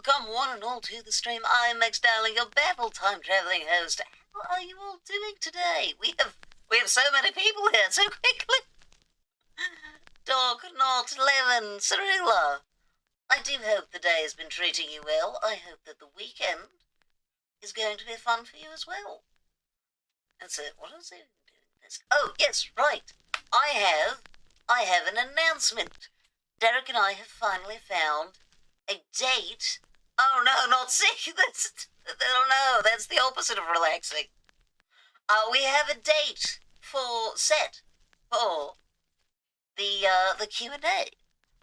welcome one and all to the stream. I'm Max Darling, your Babble time traveling host. How are you all doing today? We have so many people here so quickly. Dog, Not, Lemon, Cirilla. I do hope the day has been treating you well. I hope that the weekend is going to be fun for you as well. And so, what was I doing this? Oh, yes, right. I have an announcement. Derek and I have finally found a date. Oh no, not sick. That's the opposite of relaxing. We have a date set for the Q&A.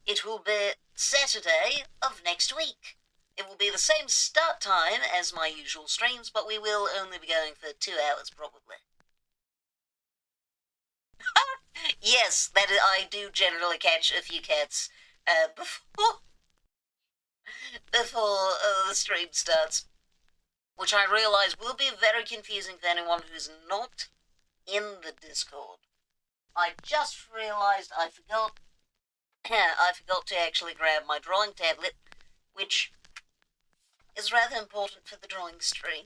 It will be Saturday of next week. It will be the same start time as my usual streams, but we will only be going for 2 hours probably. Yes, I do generally catch a few cats before the stream starts, which I realise will be very confusing for anyone who's not in the Discord. I just realised I forgot to actually grab my drawing tablet, which is rather important for the drawing stream.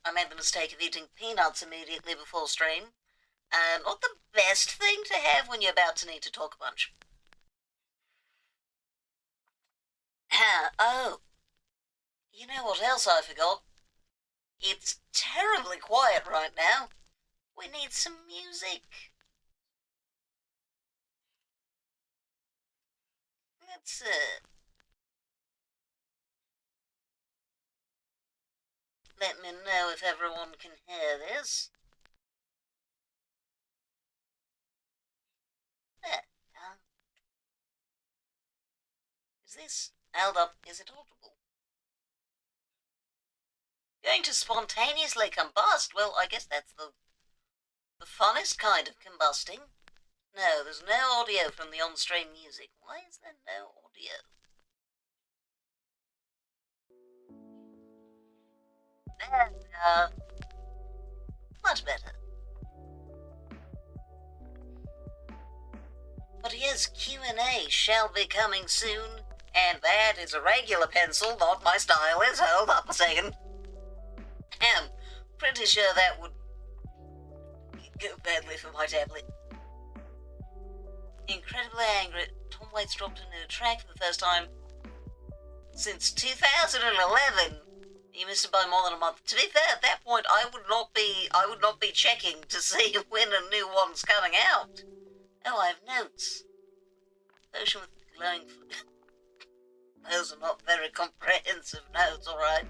I made the mistake of eating peanuts immediately before stream. Not the best thing to have when you're about to need to talk a bunch. Oh, you know what else I forgot? It's terribly quiet right now. We need some music. Let's let me know if everyone can hear this. There. Is this held up? Is it audible? Going to spontaneously combust? Well, I guess that's the funnest kind of combusting. No, there's no audio from the on-stream music. Why is there no audio? There we are. Much better. But yes, Q&A shall be coming soon, and that is a regular pencil, not my stylus. Hold up a second. I'm pretty sure that would go badly for my tablet. Incredibly angry, Tom Waits dropped a new track for the first time since 2011. You missed it by more than a month. To be fair, at that point, I would not be checking to see when a new one's coming out. Oh, I have notes. Potion with glowing. Those are not very comprehensive notes, alright.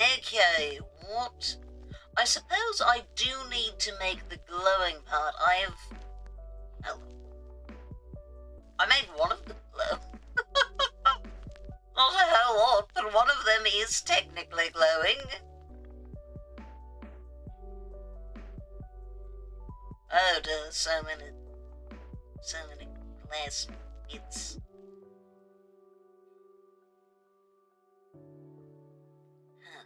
Okay, what? I suppose I do need to make the glowing part. I made one of them glow. Not a whole lot, but one of them is technically glowing. Oh dear, so many glass bits. Huh.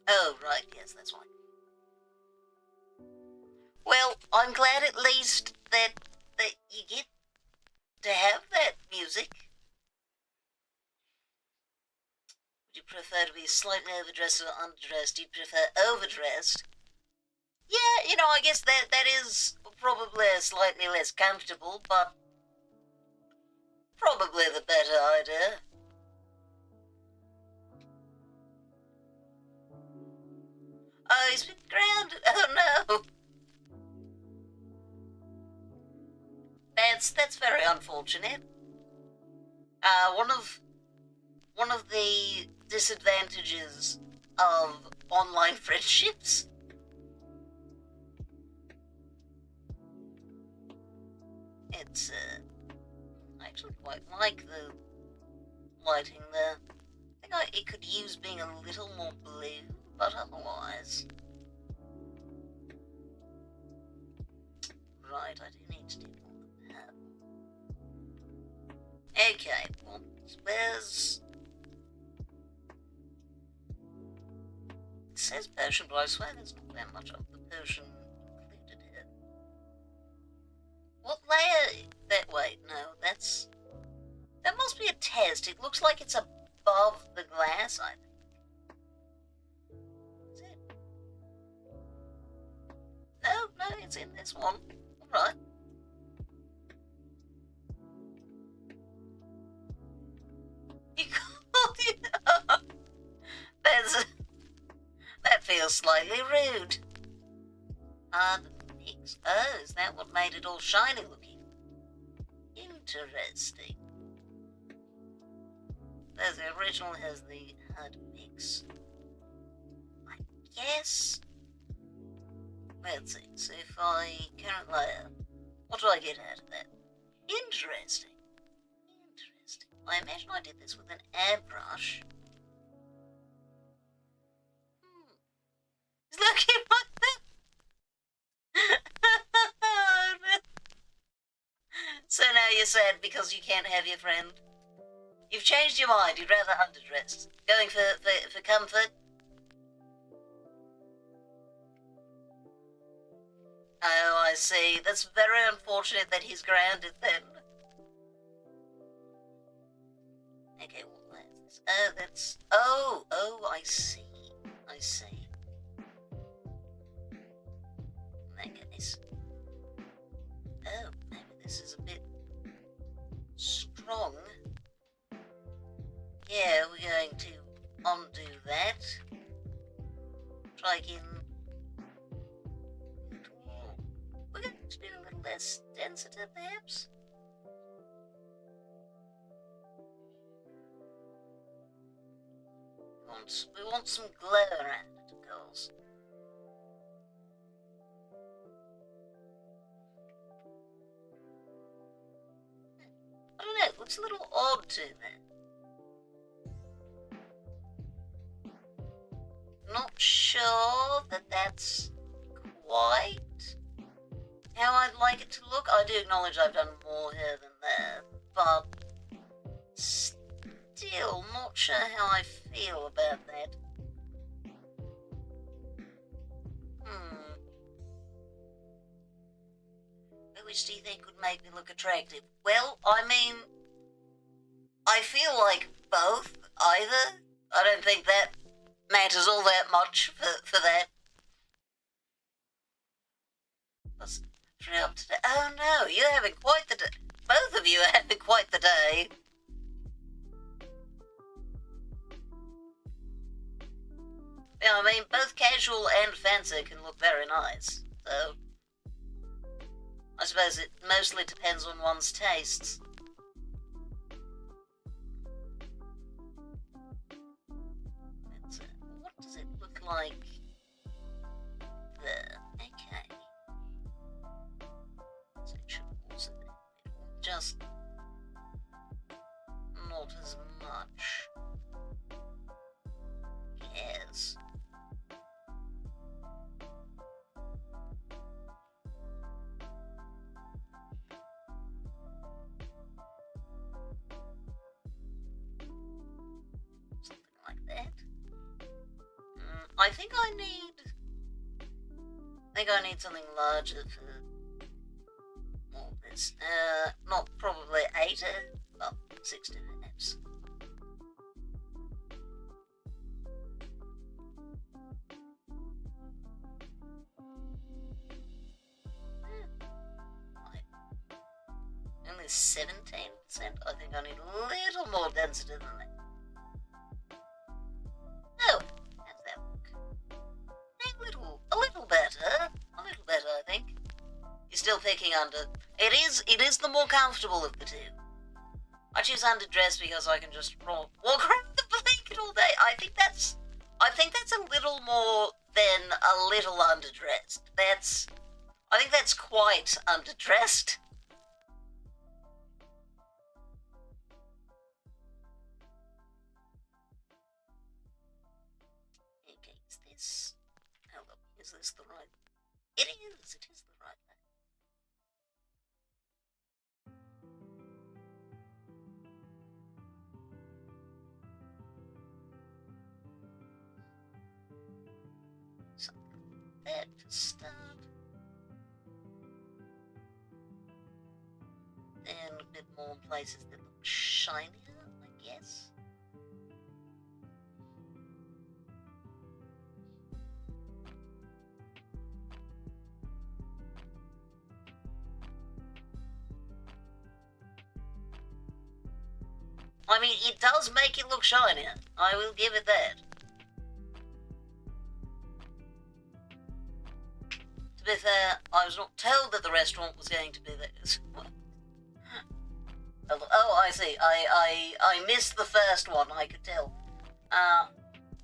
Oh, right, yes, that's why. Well, I'm glad at least that you get to have that music. Would you prefer to be slightly overdressed or underdressed? Do you prefer overdressed? Yeah, you know, I guess that is probably slightly less comfortable, but probably the better idea. Oh, he's been grounded. Oh no. That's very unfortunate. One of the disadvantages of online friendships. It's I actually quite like the lighting there. I think it could use being a little more blue, but otherwise. Right, I do need to do all of that. Okay, well, where's... It says potion, but I swear there's not that much of the potion included here. What layout that way. No, that must be a test. It looks like it's above the glass, I think. Is it? No, it's in this one. Alright. You called it up. That feels slightly rude. The mix. Oh, is that what made it all shiny looking? Interesting. There's the original has the hard mix. I guess. Let's see. So if I current layer, what do I get out of that? Interesting. Interesting. I imagine I did this with an airbrush. He's looking like that. So now you're sad because you can't have your friend. You've changed your mind. You'd rather underdress. Going for comfort. Oh, I see. That's very unfortunate that he's grounded then. Okay, well, that's... Oh, I see. I see. In that case. Oh, maybe this is a bit strong. Yeah, we're going to undo that. Try again. We're going to do a little less density, perhaps. We want some glare around it, of course. I don't know, it looks a little odd to me. Not sure that that's quite how I'd like it to look. I do acknowledge I've done more here than that, but still not sure how I feel about that. Which do you think would make me look attractive? Well, I mean, I feel like both, either. I don't think that matters all that much for that. Let's try up today. Oh no, you're having quite the day. Both of you are having quite the day. Yeah, I mean, both casual and fancy can look very nice, so I suppose it mostly depends on one's tastes. What does it look like there? Okay. So it should also be just not as much. Yes. Something like that. I think I need something larger for all this. Not probably 80, well, 60 perhaps. Only 17%. I think I need a little more density than that. Oh, how's that look? A little better. A little better, I think. You're still picking under. It is the more comfortable of the two. I choose underdress because I can just walk around the blanket all day. I think that's a little more than a little underdressed. I think that's quite underdressed. Okay, is this the right? It is the right way. Something like that to start. bit more in places that look shinier, I guess. I mean, it does make it look shinier. I will give it that. To be fair, I was not told that the restaurant was going to be there. Oh, I see. I missed the first one, I could tell.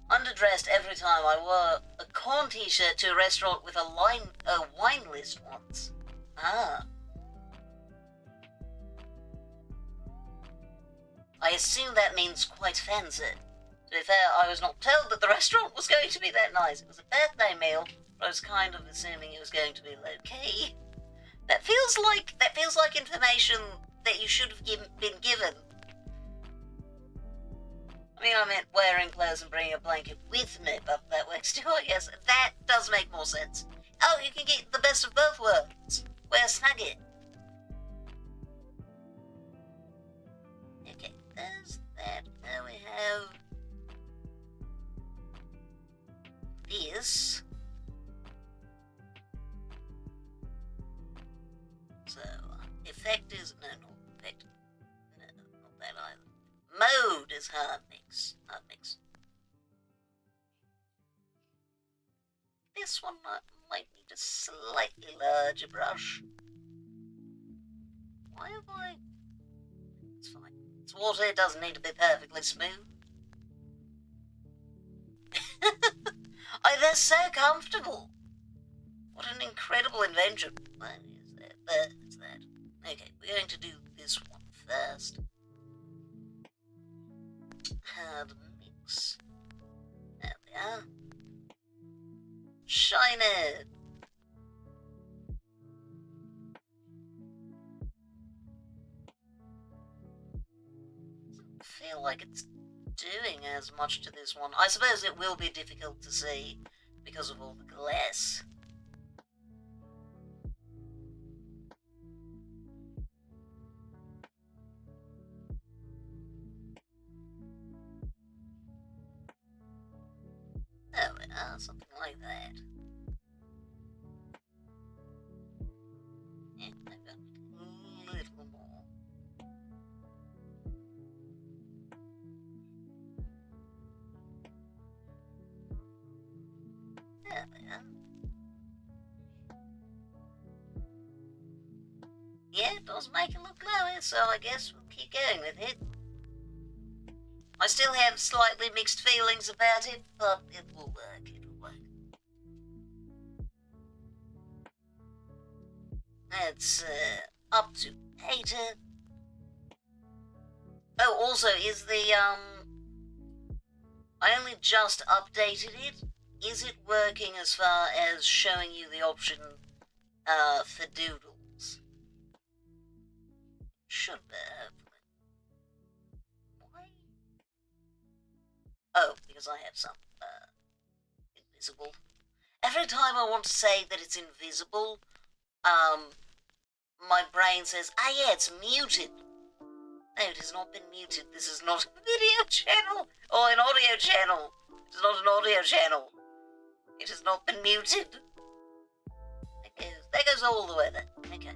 Underdressed every time. I wore a corn t-shirt to a restaurant with a wine list once. Ah. I assume that means quite fancy. To be fair, I was not told that the restaurant was going to be that nice. It was a birthday meal, but I was kind of assuming it was going to be low-key. That feels like information that you should have been given. I mean, I meant wearing clothes and bringing a blanket with me, but that works too, I guess. That does make more sense. Oh, you can get the best of both worlds. Wear snuggie. Okay, there's that. Now we have this. So, effect is... No, not effect. No, not that either. Mode is hard mix. Hard mix. This one might need a slightly larger brush. Why have I... It's fine. It's water, it doesn't need to be perfectly smooth. Oh, they're so comfortable. What an incredible invention. Where is that? There's that. Okay, we're going to do this one first. Hard mix. There we are. Shine it. Doesn't feel like it's doing as much to this one. I suppose it will be difficult to see because of all the glass. There we are, something like that. Yeah, maybe a little more. There we are. Yeah, it does make it look glowy, so I guess we'll keep going with it. I still have slightly mixed feelings about it, but it will work, it'll work. That's up to 8. Oh, also, is the, I only just updated it. Is it working as far as showing you the option, for Doodles? Should be, hopefully. Why? Oh, because I have some, invisible. Every time I want to say that it's invisible, my brain says, ah yeah, it's muted. No, it has not been muted. This is not a video channel or an audio channel. It is not an audio channel. It has not been muted. That goes all the way there. Okay.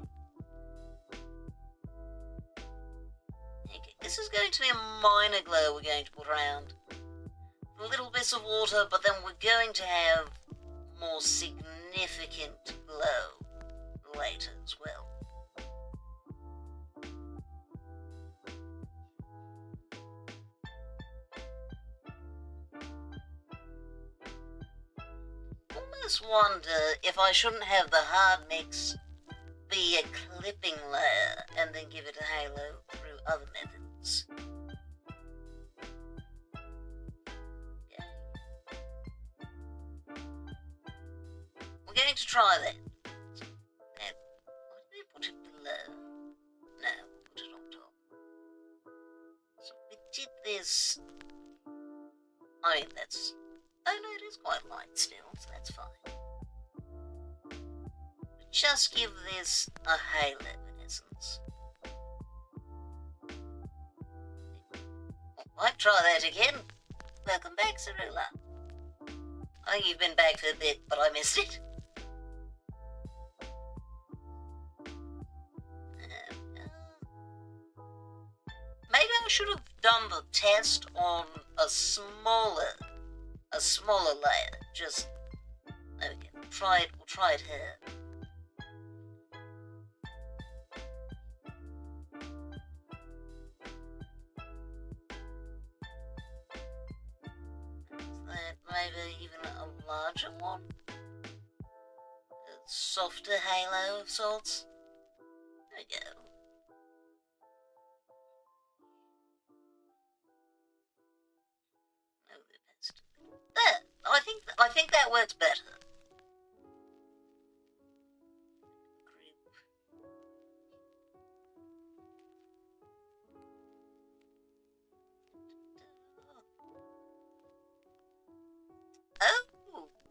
Okay, this is going to be a minor glow we're going to put around. Little bits of water, but then we're going to have more significant glow later as well. Almost wonder if I shouldn't have the hard mix be a clipping layer and then give it a halo through other methods. We're going to try that. And why did we put it below? No, we'll put it on top. So we did this. I mean, that's... Oh no, it is quite light still, so that's fine. Just give this a halo in essence. Might try that again. Welcome back, Cerula. I think you've been back for a bit, but I missed it. Maybe I should have done the test on a smaller layer. Just, there we go. We'll try it here. Maybe even a larger one? A softer halo of sorts? There we go. There! I think that works better. Oh,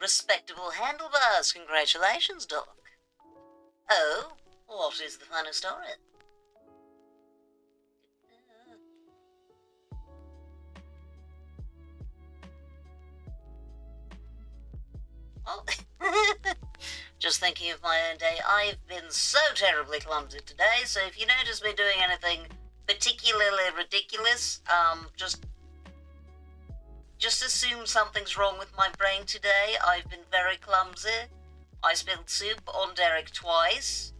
respectable handlebars. Congratulations, Doc. Oh, what is the final story? Oh, just thinking of my own day, I've been so terribly clumsy today, so if you notice me doing anything particularly ridiculous, just assume something's wrong with my brain today. I've been very clumsy. I spilled soup on Derek twice,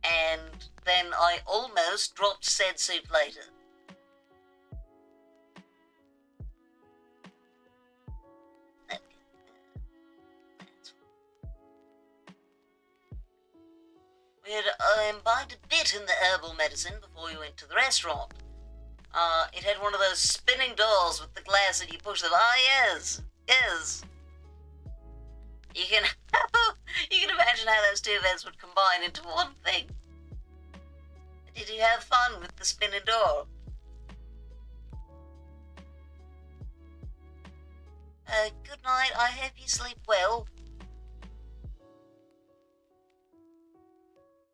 and then I almost dropped said soup later. We had imbibed a bit in the herbal medicine before we went to the restaurant. It had one of those spinning doors with the glass and you push them. Ah, yes. You can imagine how those two events would combine into one thing. Did you have fun with the spinning door? Good night. I hope you sleep well.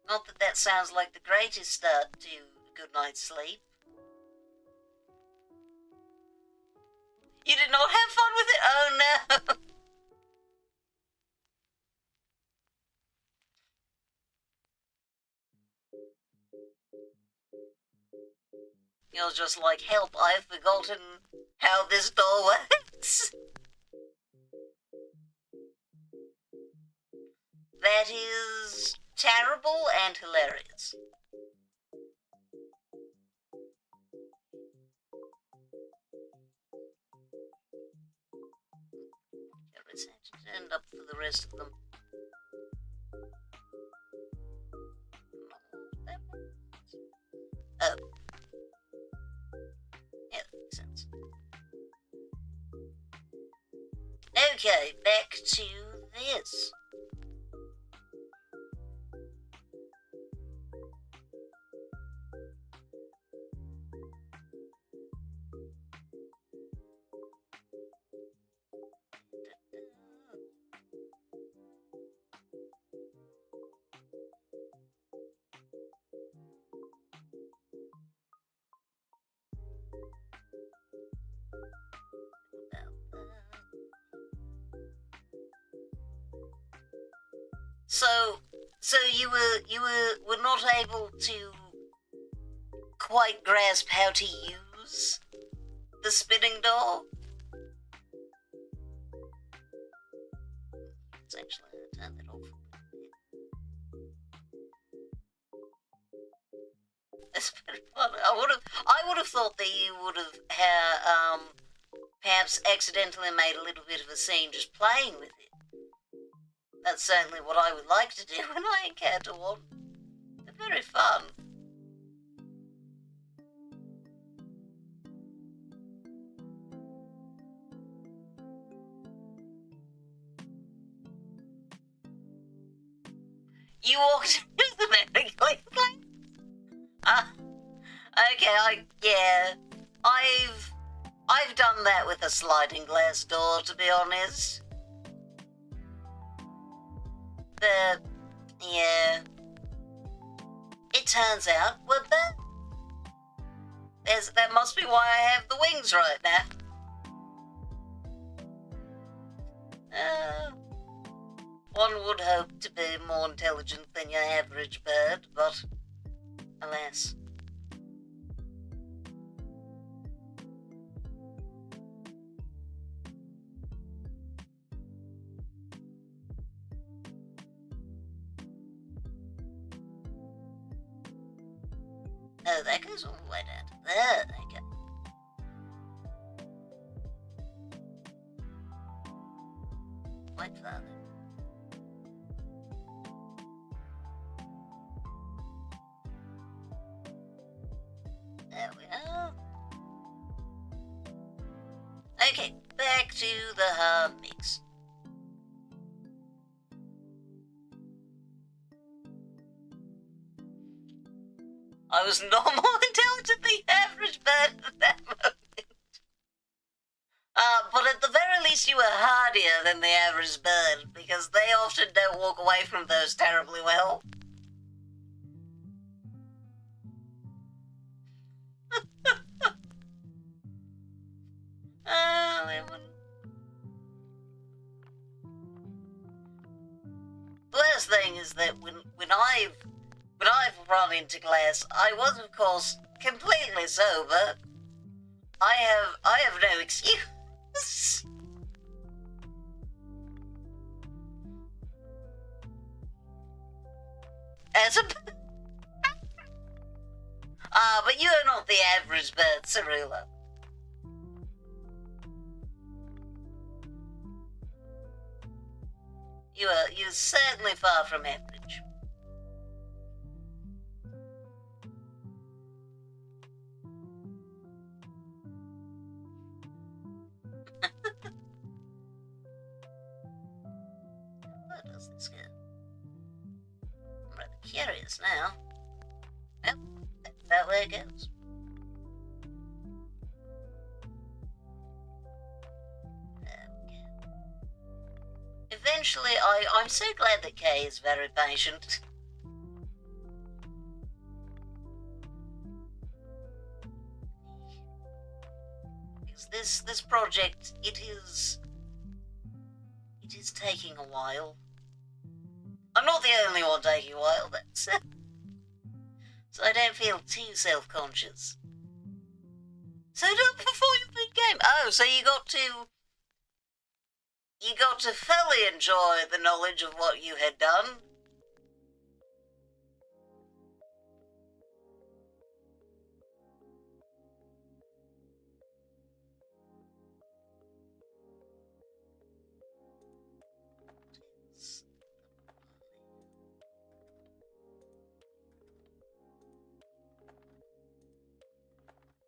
Not that that sounds like the greatest start to a good night's sleep. You did not have fun with it? Oh no! You're just like, help, I've forgotten how this door works. That is terrible and hilarious. End up for the rest of them. Oh. Yeah, that makes sense. Okay, back to this. So you were not able to quite grasp how to use the spinning door? Let's actually turn that off. That's pretty fun. I would have thought that you would have perhaps accidentally made a little bit of a scene just playing with it. That's certainly what I would like to do when I encounter one. They're very fun. You walked into the medically place? Okay, I've done that with a sliding glass door, to be honest. But, yeah. It turns out we're back. Yes, that must be why I have the wings right now. One would hope to be more intelligent than your average bird, but alas. Oh, that goes all the way down to there. There you go. Quite far then. There we are. Okay, back to the hard mix. I was not more intelligent than the average bird at that moment. But at the very least you were hardier than the average bird, because they often don't walk away from those terribly well. The worst thing is that when I've run into class, I was of course completely sober. I have no excuse. As a but you are not the average bird, Cerula. You're certainly far from average. Where does this go? I'm rather curious now. Well, that's about where it goes. Eventually, I'm so glad that Kay is very patient. Because this project, it is taking a while. I'm not the only one taking a while, so I don't feel too self-conscious. So not before you played game. Oh, so you got to fully enjoy the knowledge of what you had done.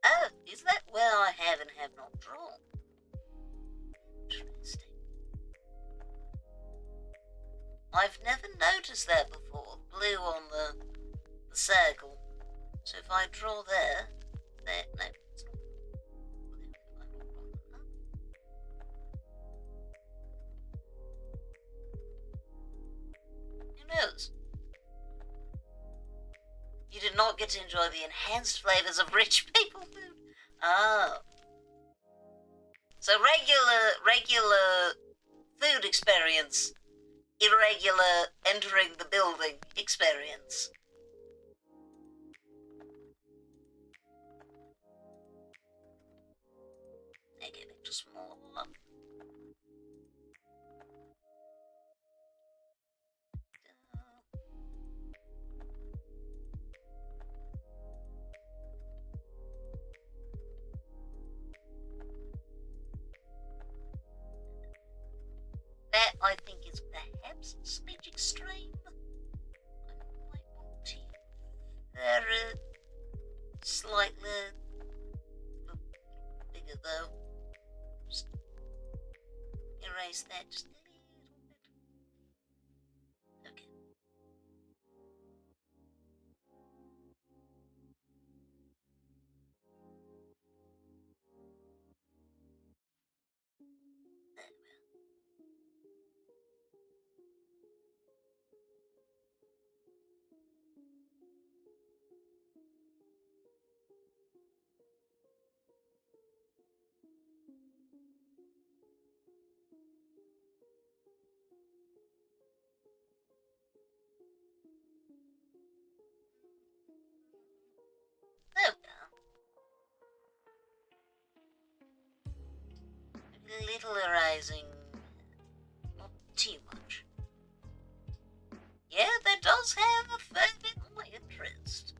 Oh, is that where I have and have not drawn? Interesting. I've never noticed that before. Blue on the circle. So if I draw there, no, it's not blue. Who knows? You did not get to enjoy the enhanced flavors of rich people food. Oh. So regular food experience, irregular entering the building experience. Okay, back to small one. That, I think, is perhaps a smidge extreme. I might want to very slightly bigger though. Just erase that just a little bit. Okay. little erasing. Not too much. Yeah, that does have a fair bit more interest.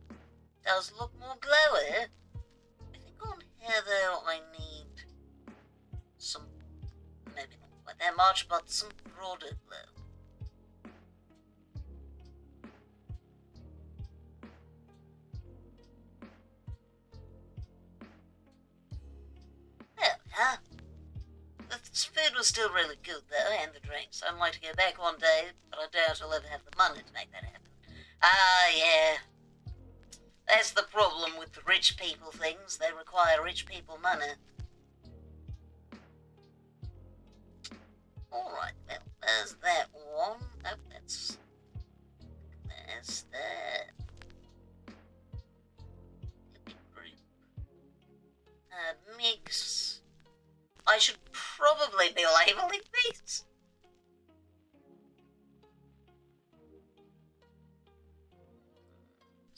Does look more glowy. I think on here though I need some, maybe not quite that much, but some broader glow. There we are. The food was still really good though, and the drinks. I'd like to go back one day, but I doubt I'll ever have the money to make that happen. Ah, yeah. That's the problem with the rich people things. They require rich people money. Alright, well, there's that one. Oh, there's that. Mix. I should probably be labeling these. I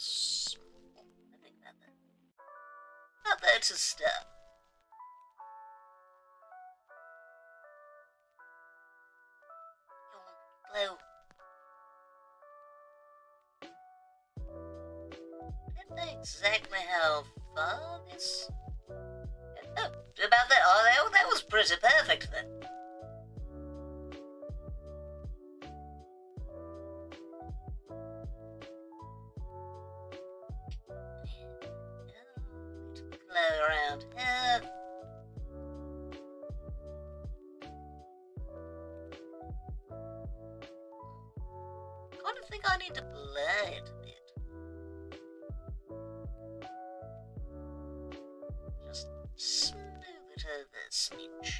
think about that to start. Blue. I don't know exactly how far this. Oh, about that. Oh, that was pretty perfect then. Glow around here. Kind of think I need to blur it a bit. Just smooth it over a smidge.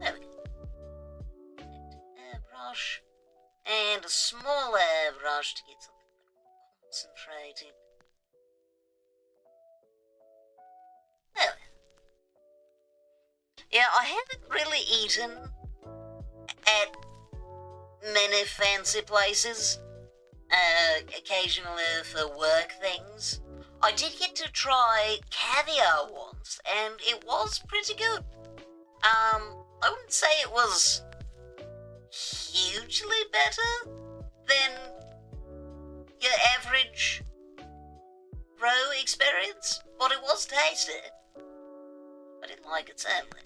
There we go. Airbrush. And a small airbrush to get something more concentrated. There we go. Yeah, I haven't really eaten at many fancy places, occasionally for work things. I did get to try caviar once, and it was pretty good. I wouldn't say it was hugely better than your average row experience, but it was tasty. I didn't like it, sadly.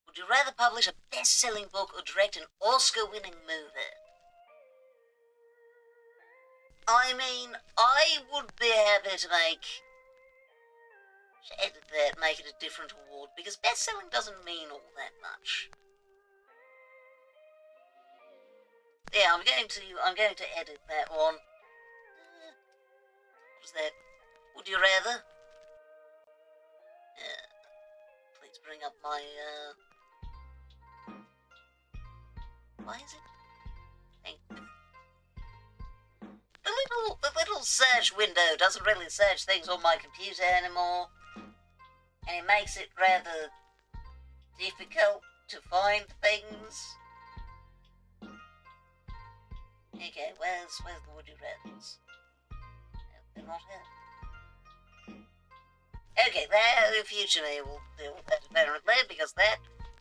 Would you rather publish a best-selling book or direct an Oscar-winning movie? I mean, I would be happy to edit that, make it a different award, because best-selling doesn't mean all that much. Yeah, I'm going to edit that one. What was that? Would you rather? Please bring up my, why is it? Thank you. The little search window doesn't really search things on my computer anymore, and it makes it rather difficult to find things. Okay, where's the would you rathers? No, they're not here. Okay, that in future we will deal with that apparently, because that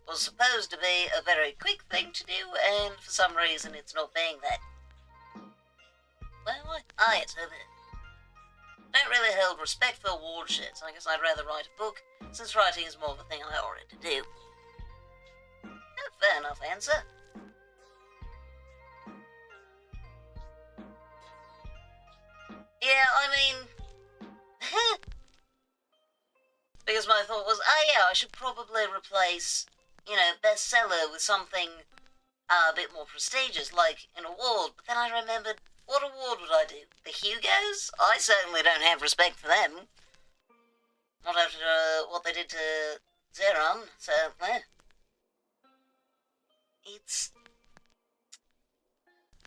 was supposed to be a very quick thing to do, and for some reason it's not being that. Well, it's over there. Don't really hold respect for award shit, so I guess I'd rather write a book, since writing is more of a thing I already do. Fair enough answer. Yeah, I mean... because my thought was, I should probably replace, bestseller with something a bit more prestigious, like an award. But then I remembered, what award would I do? The Hugos? I certainly don't have respect for them. Not after what they did to Zeron, certainly.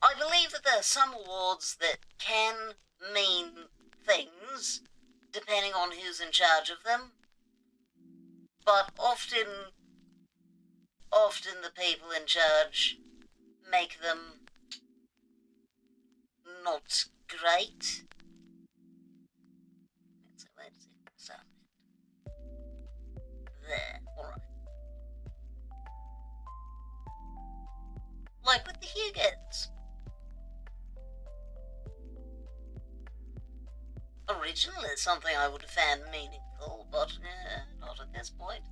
I believe that there are some awards that can mean things, depending on who's in charge of them. But often the people in charge make them not great. So where does it start? There, alright. Like with the Hugets. Originally something I would have found meaningful, but not at this point.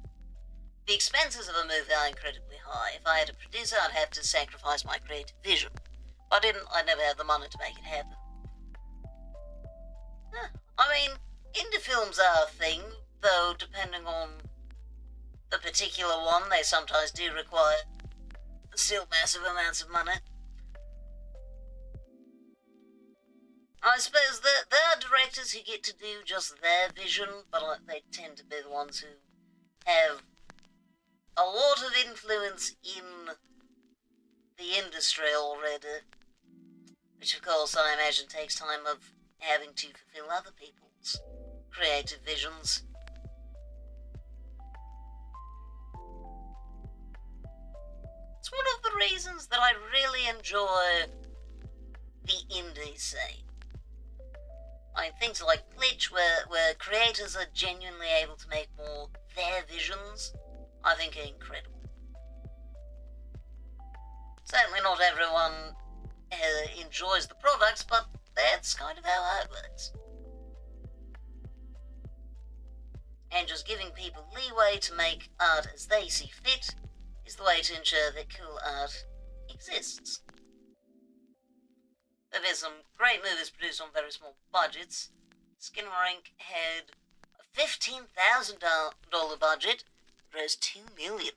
The expenses of a movie are incredibly high. If I had a producer, I'd have to sacrifice my creative vision. If I didn't, I'd never have the money to make it happen. I mean, indie films are a thing, though depending on the particular one, they sometimes do require still massive amounts of money. I suppose there are directors who get to do just their vision, but they tend to be the ones who have a lot of influence in the industry already, which of course I imagine takes time of having to fulfill other people's creative visions. It's one of the reasons that I really enjoy the indie scene. I mean, things like Glitch, where creators are genuinely able to make more their visions, I think are incredible. Certainly not everyone enjoys the products, but that's kind of how art works. And just giving people leeway to make art as they see fit is the way to ensure that cool art exists. There have been some great movies produced on very small budgets. Skinamarink had a $15,000 budget, grossed $2 million.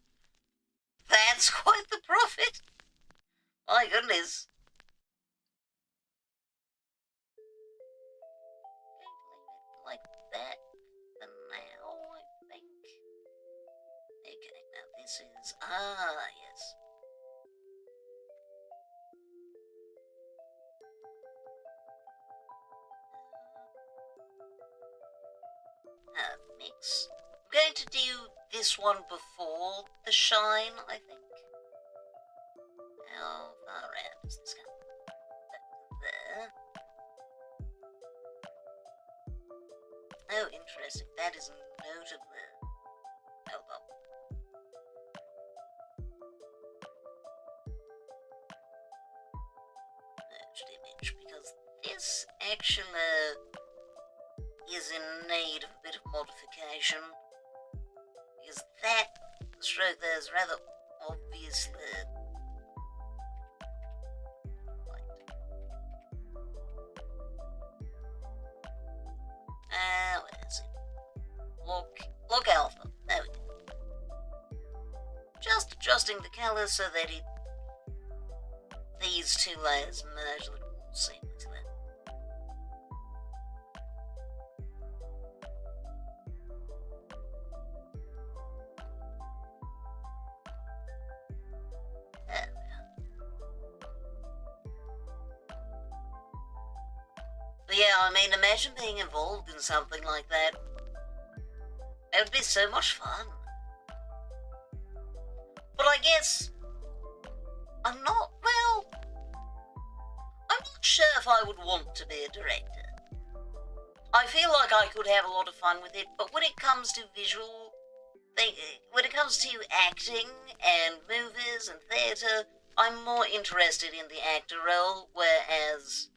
That's quite the profit. My goodness. Like that for now, I think. Okay, now this is... yes. Mix. I'm going to do this one before the shine, I think. How far around does this come? There. Oh, interesting. That is notably... Hold on. Merged image, because this actually is in need of a bit of modification, because that stroke there is rather obviously light. Where is it? Look alpha. There we go. Just adjusting the colour so that these two layers merge a little more seamlessly. But yeah, I mean, imagine being involved in something like that. It would be so much fun. But I guess I'm not sure if I would want to be a director. I feel like I could have a lot of fun with it, but when it comes to when it comes to acting and movies and theatre, I'm more interested in the actor role, whereas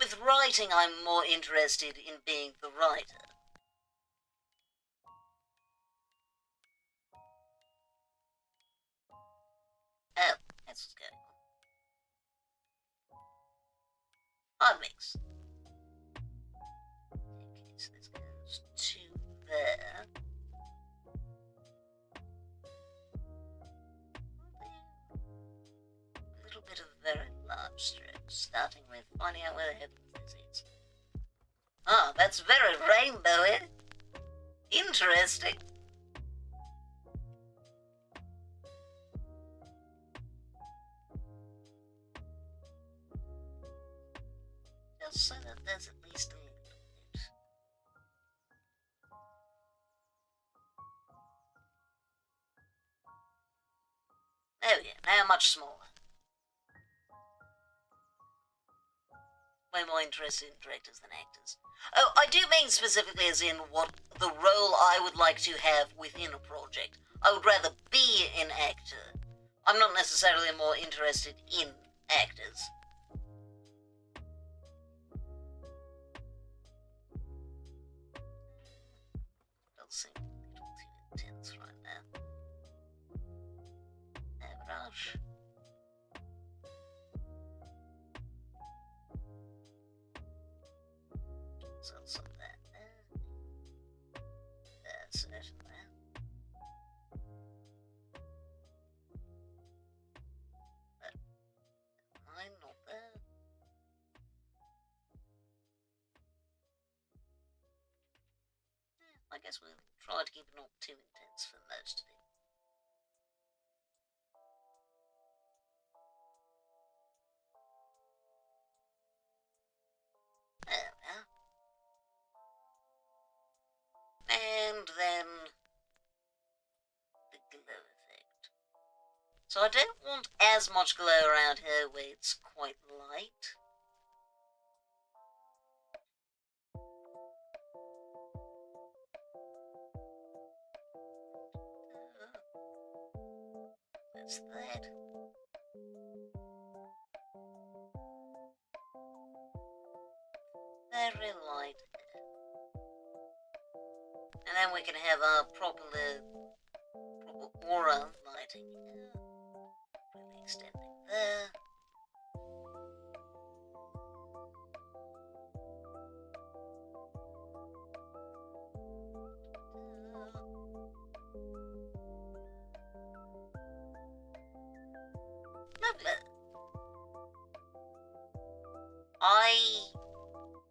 with writing, I'm more interested in being the writer. Oh, that's what's going on. Hard mix. Okay, so this goes to there. A little bit of very large strokes, starting with finding out where the heavens this is. Ah, that's very rainbowy. Interesting. Just so that there's much smaller. Way more interested in directors than actors. Oh, I do mean specifically as in what the role I would like to have within a project. I would rather be an actor. I'm not necessarily more interested in actors. Does seem a little too intense right now. Airbrush. So some of that there. That's it there. But mine not there. I guess we'll try to keep it not too intense for most of it. There we are. And then the glow effect. So I don't want as much glow around here where it's quite light. That's that. Very light. And then we can have our proper aura lighting here. Really extending there. Lovely.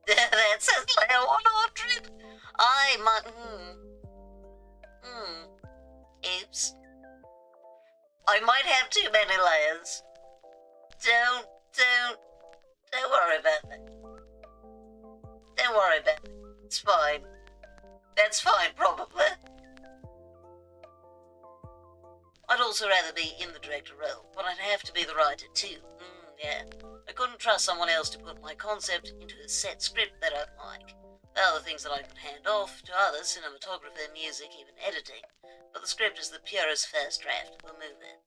That says layer 100. I might. Oops. I might have too many layers. Don't worry about that. Don't worry about it. It's fine. That's fine, probably. I'd also rather be in the director role, but I'd have to be the writer too. Yeah. I couldn't trust someone else to put my concept into a set script that I'd like. There are the things that I could hand off to others, cinematographer, music, even editing. But the script is the purest first draft of a movie.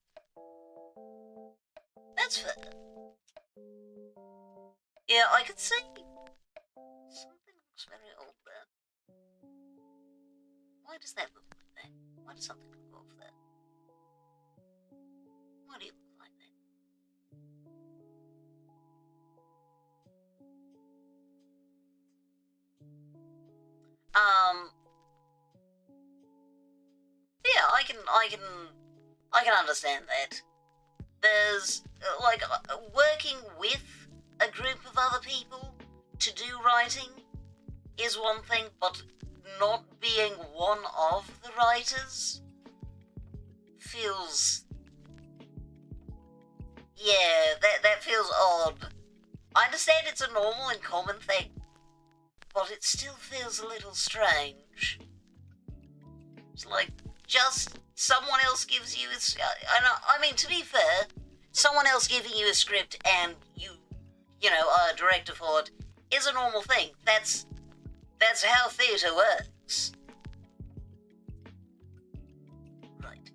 That's fair. Yeah, I could see. Something looks very old there. Why does that look like that? Why does something look off there? Why do you look like that? Yeah, I can understand that. There's, working with a group of other people to do writing is one thing, but not being one of the writers feels... Yeah, that feels odd. I understand it's a normal and common thing, but it still feels a little strange. It's like, just someone else gives you... I mean, to be fair, someone else giving you a script and you are a director for it is a normal thing. That's how theatre works. Right.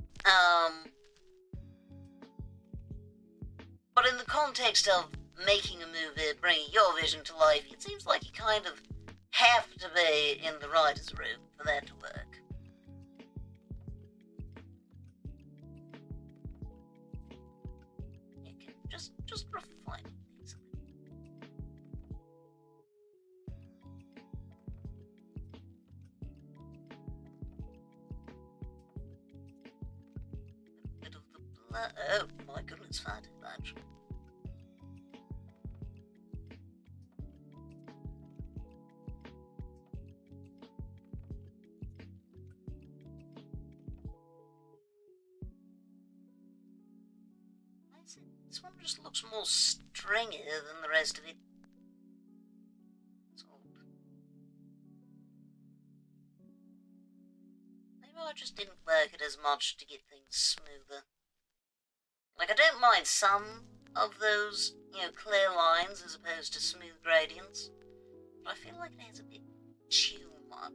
But in the context of making a movie, bringing your vision to life, it seems like you kind of have to be in the writer's room for that to work. Okay, just refine these. A bit of the blood. Oh my goodness, far too much. This one just looks more stringy than the rest of it. It's old. Maybe I just didn't work it as much to get things smoother. Like, I don't mind some of those, clear lines as opposed to smooth gradients, but I feel like there's a bit too much.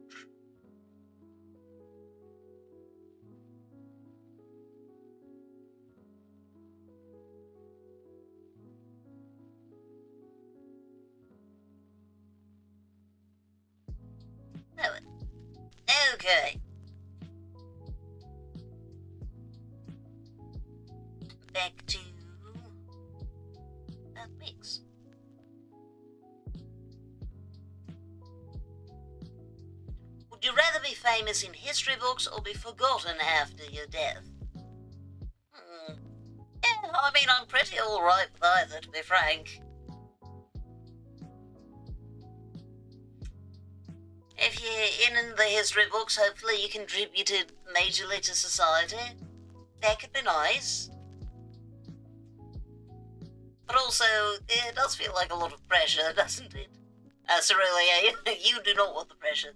Okay. Back to that mix. Would you rather be famous in history books or be forgotten after your death? Yeah, I mean, I'm pretty alright with either, to be frank. If you're in the history books, hopefully you contributed majorly to society. That could be nice. But also, it does feel like a lot of pressure, doesn't it? Cerelia, you do not want the pressure.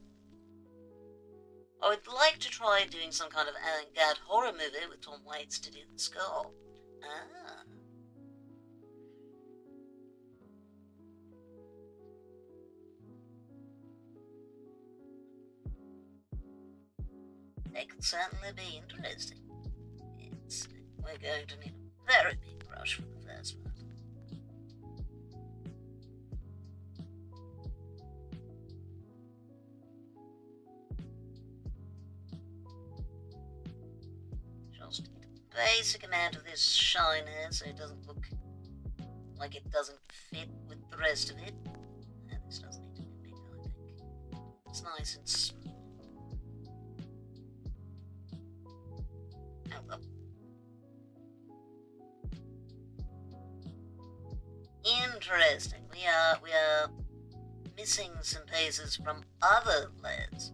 I would like to try doing some kind of avant-garde horror movie with Tom Waits to do the score. Ah. That could certainly be interesting. We're going to need a very big brush for the first part. Just need a basic amount of this shine here so it doesn't look like it doesn't fit with the rest of it. And this does need to be big, I think. It's nice and smooth. Oh well. Interesting. We are missing some pieces from other layers.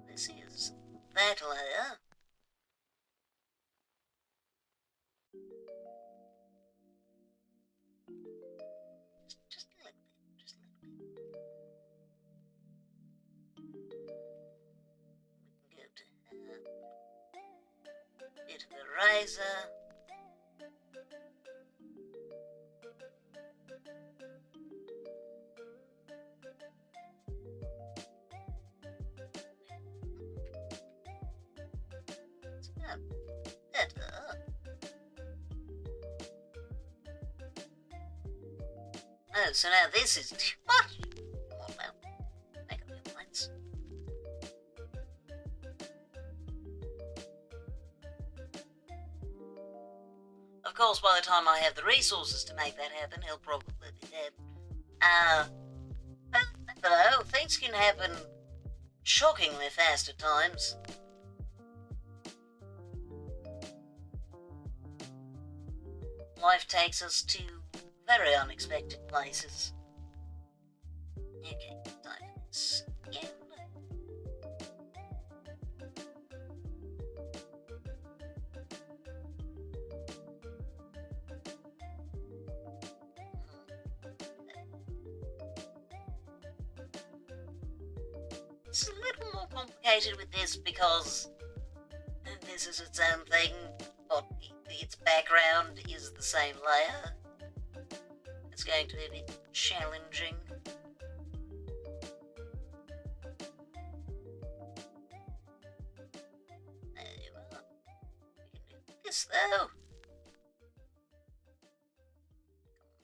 This is that layer. Just a little bit. Just a little bit. We can go to her. Bit of eraser. Oh, so now this is too much. Come on now. Make up your minds. Of course, by the time I have the resources to make that happen, he'll probably be dead. Hello, things can happen shockingly fast at times. Life takes us to very unexpected places. Okay, time for this again. It's a little more complicated with this because this is its own thing, but its background is the same layer. It's going to be a bit challenging. There you are. We can do this though.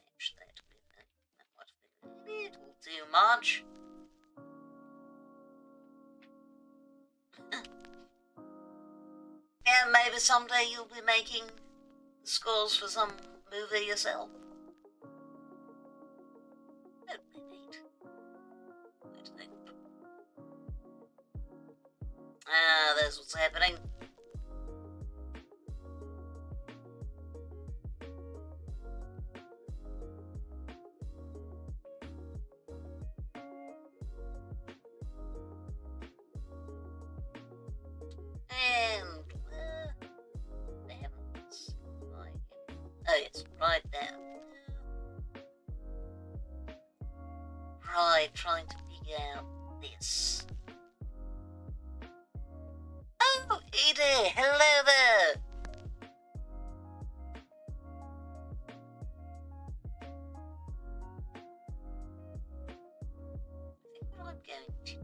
Match that with that might have been a little too much. And maybe someday you'll be making scores for some movie yourself. That'd be neat. Wait a second. Ah, that's what's happening. And oh yes, right down. Right, trying to figure out this. Oh, Edie, hello there. going to do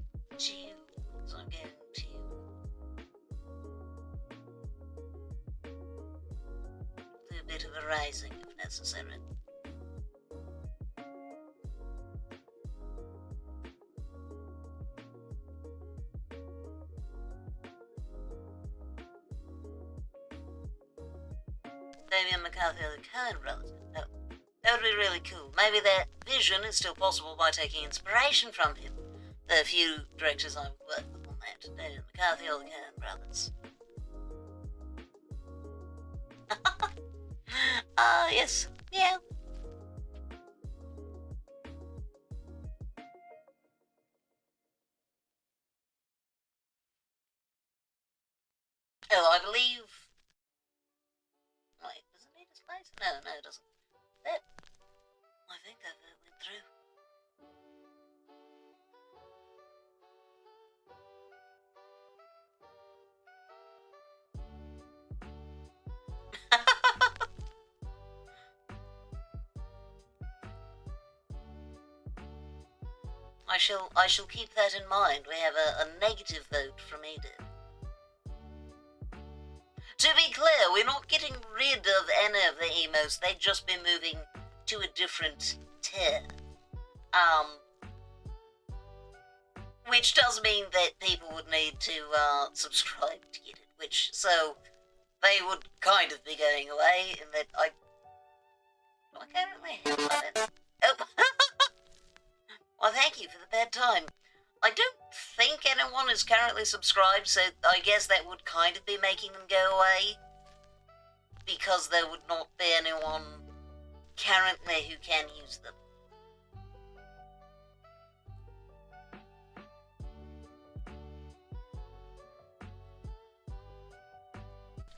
a bit of erasing if necessary. Damien McCarthy are the Coen brothers. Oh, that would be really cool. Maybe their vision is still possible by taking inspiration from him. There are a few directors I've worked with on that. Damien McCarthy or the Coen brothers. Yes. Yeah. Oh, I believe... Wait, does it need a space? No, it doesn't. That... I think that went through. I shall keep that in mind. We have a negative vote from Edith. To be clear, we're not getting rid of any of the emotes. They'd just be moving to a different tier. Which does mean that people would need to subscribe to get it. So they would kind of be going away in that I can't really help it. Oh. Well, thank you for the bad time. I don't think anyone is currently subscribed, so I guess that would kind of be making them go away. Because there would not be anyone currently who can use them.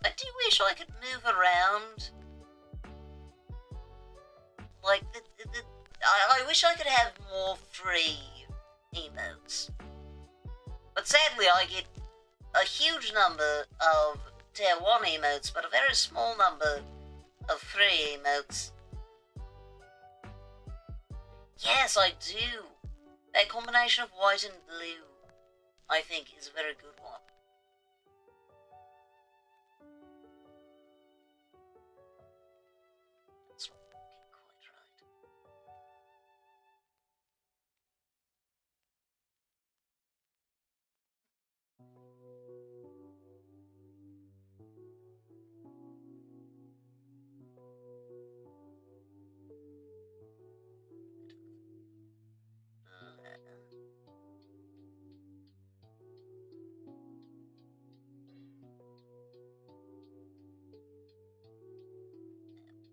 I do wish I could move around. Like, I wish I could have more free emotes. But sadly, I get a huge number of tier 1 emotes, but a very small number of free emotes. Yes, I do. That combination of white and blue, I think, is a very good one. That's not looking quite right.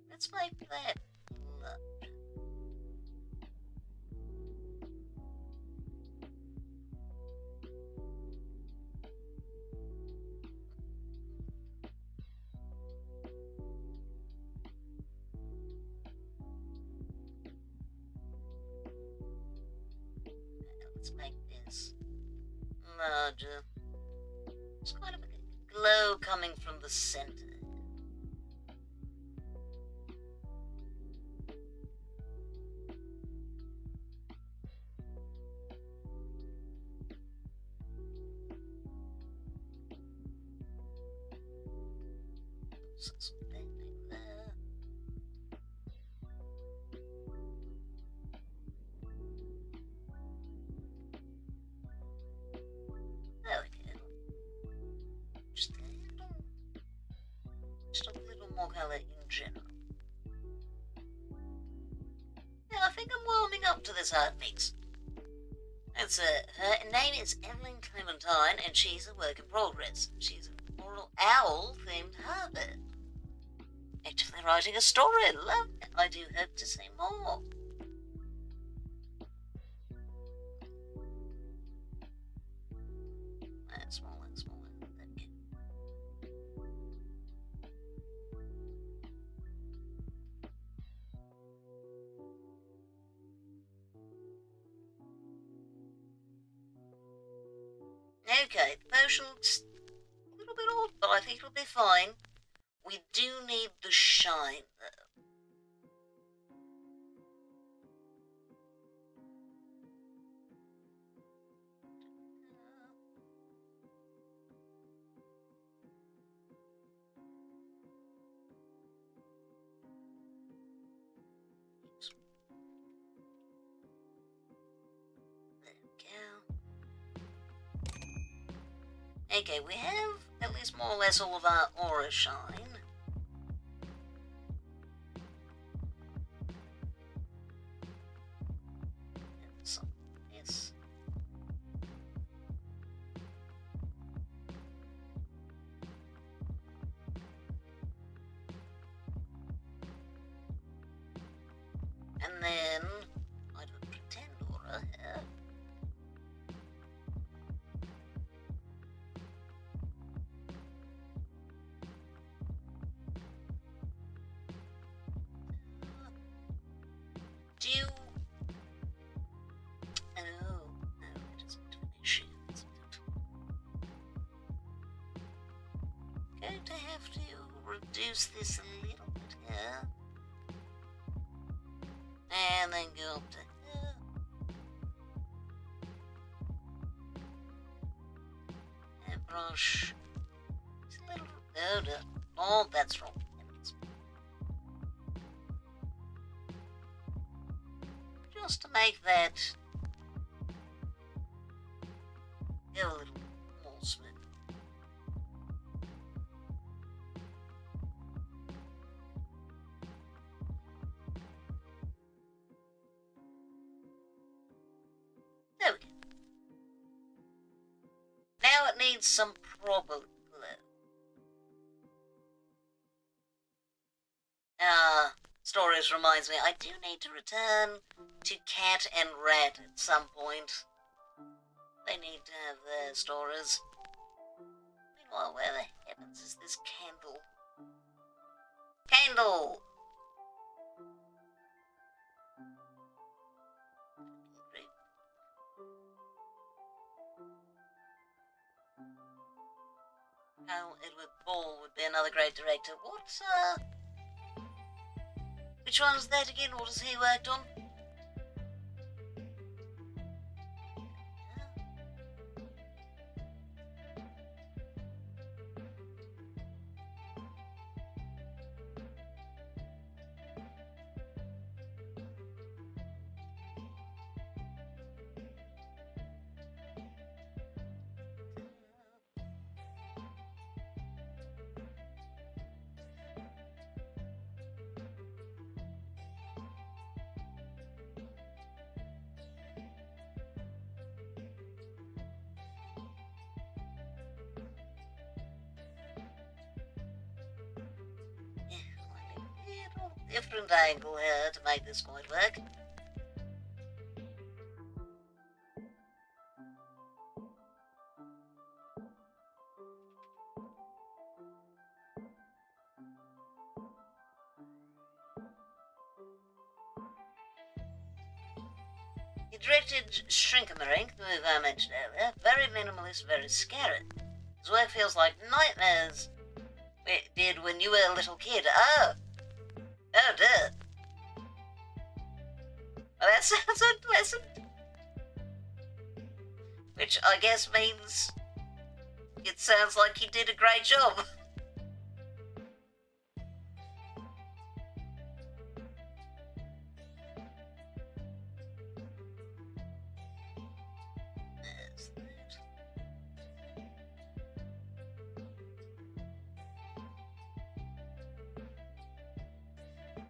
Let's make that lurk. Let's make this larger. There's quite a bit of glow coming from the center. Something there. There we go. Just a little more colour in general. Yeah, I think I'm warming up to this art mix. It's her name is Evelyn Clementine, and she's a work in progress. She's an oral owl-themed harbor. Actively writing a story. Love it. I do hope to see more. Smaller. Okay, the potion looks a little bit old, but I think it'll be fine. We do need the shine, though. Okay, we have at least more or less all of our aura shine. Yes. And then I do a pretend aura here. Do you... Oh, no, it is a bit of an issue, isn't it? Going to have to reduce this a little bit here. And then go up to here. And brush. It's a little... Oh, no. Oh, that's wrong. Just to make that go a little more smooth. There we go. Now it needs some proper glue. Stories reminds me, I do need to return to Cat and Rat at some point. They need to have their stories. Meanwhile, where the heavens is this candle? Candle! Carl Edward Ball would be another great director. Which one was that again? What has he worked on? Different angle here to make this quite work. He directed Shrink-a-Marink, the movie I mentioned earlier. Very minimalist, very scary. His work feels like nightmares it did when you were a little kid. Oh dear. Well, that sounds unpleasant. Which I guess means it sounds like he did a great job. There's that.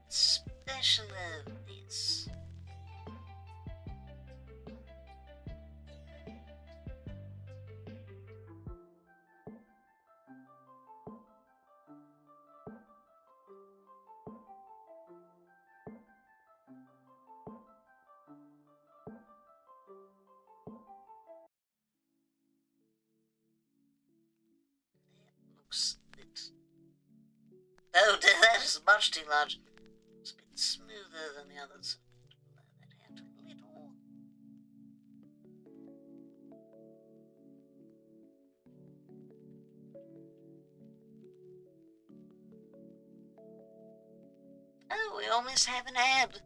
Special of this. Looks a bit... Oh dear, that is much too large. It's a bit smoother than the others. That out a little. Oh, we almost have an ad.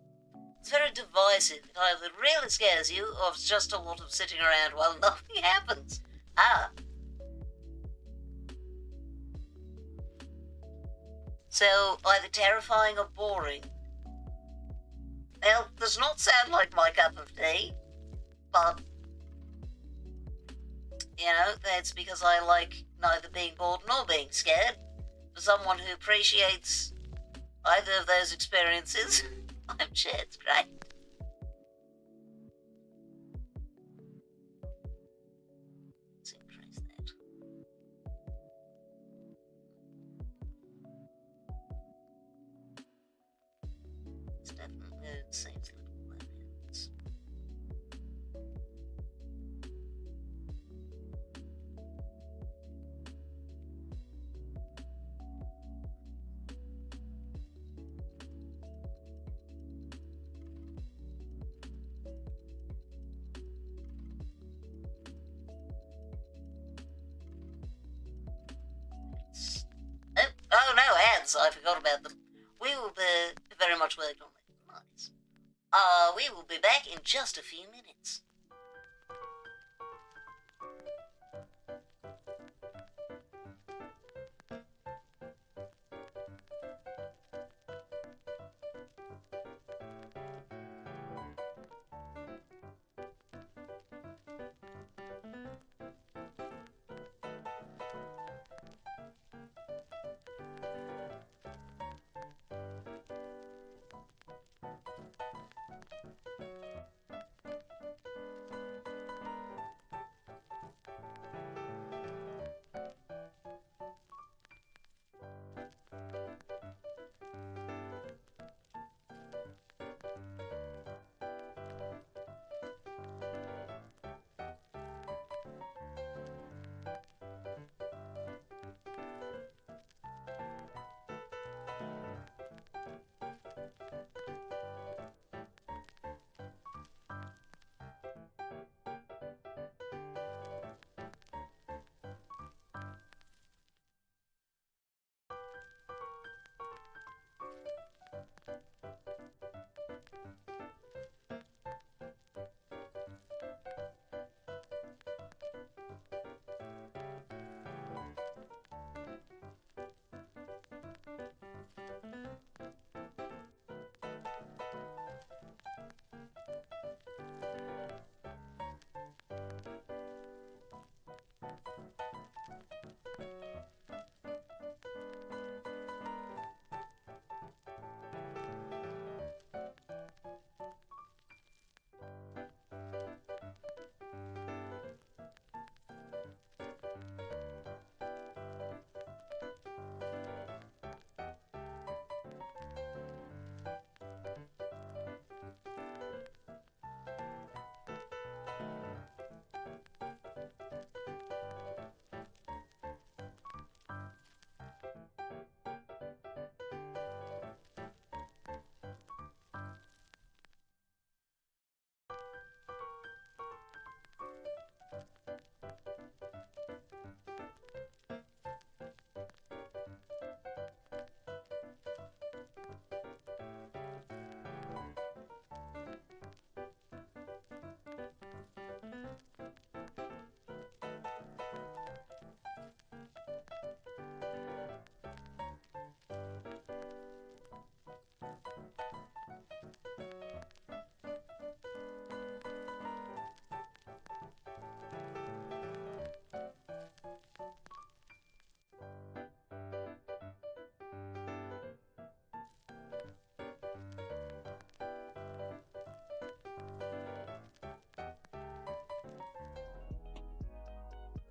It's very divisive. It either really scares you, or it's just a lot of sitting around while nothing happens. Ah. So, either terrifying or boring. Well, does not sound like my cup of tea, but You know, that's because I like neither being bored nor being scared. For someone who appreciates either of those experiences, I'm sure it's great. Let's increase that. It's definitely, it seems a little low. Oh no, hands! I forgot about them. We will be very much worked on that. Nice. We will be back in just a few minutes.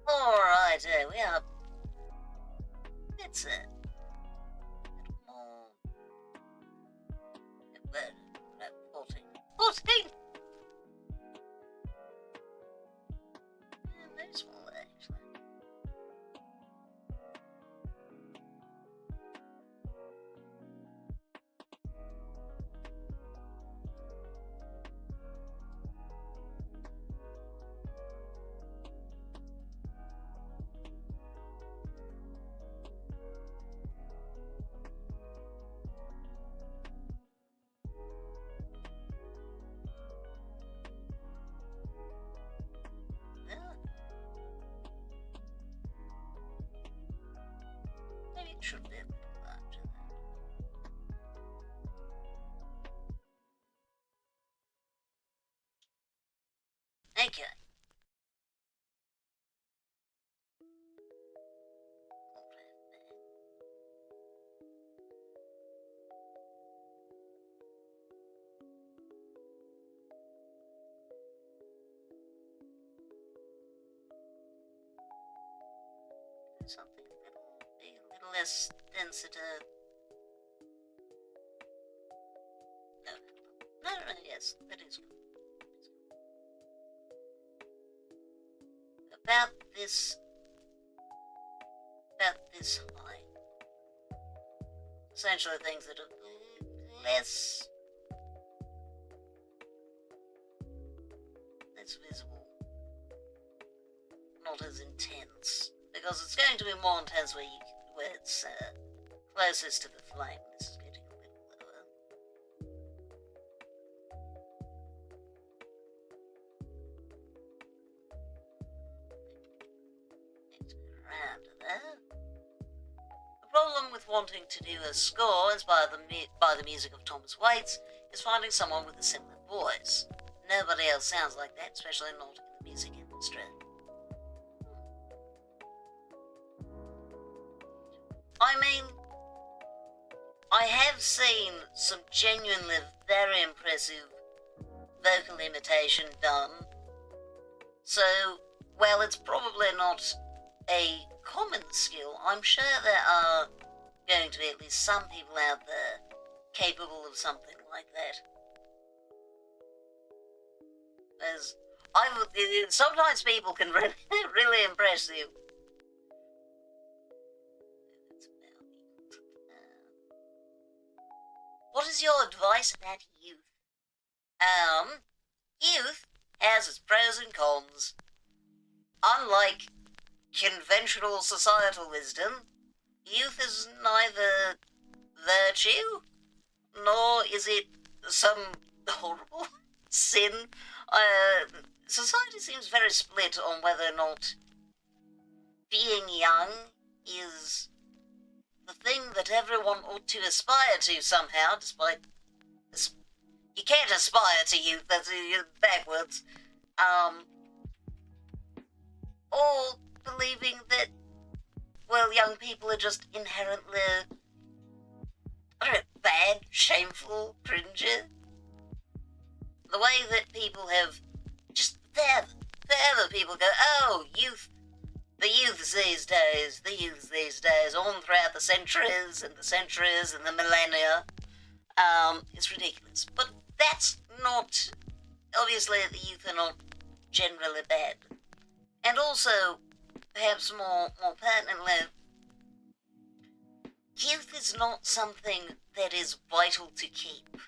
Alright, we are. It's a little more. 14. 14! Very small, actually. Maybe it should be a bit larger then. Okay. less density. No, yes, that is good. About this high. Essentially things that are less visible. Not as intense. Because it's going to be more intense where it's closest to the flame. This is getting a little lower. Let's go around to there. The problem with wanting to do a score inspired by the music of Thomas Waits is finding someone with a similar voice. Nobody else sounds like that, especially not in the music industry. I mean, I have seen some genuinely very impressive vocal imitation done. So, while it's probably not a common skill, I'm sure there are going to be at least some people out there capable of something like that. As sometimes people can really impress you. What is your advice about youth? Youth has its pros and cons. Unlike conventional societal wisdom, youth is neither virtue, nor is it some horrible sin. Society seems very split on whether or not being young is the thing that everyone ought to aspire to somehow, despite... You can't aspire to youth, that's backwards. Or believing that, well, young people are just inherently, I don't know, bad, shameful, cringy. The way that people have just forever people go, oh, youth, the youths these days, on throughout the centuries and the millennia, it's ridiculous. But that's not, obviously the youth are not generally bad. And also, perhaps more pertinently, youth is not something that is vital to keep.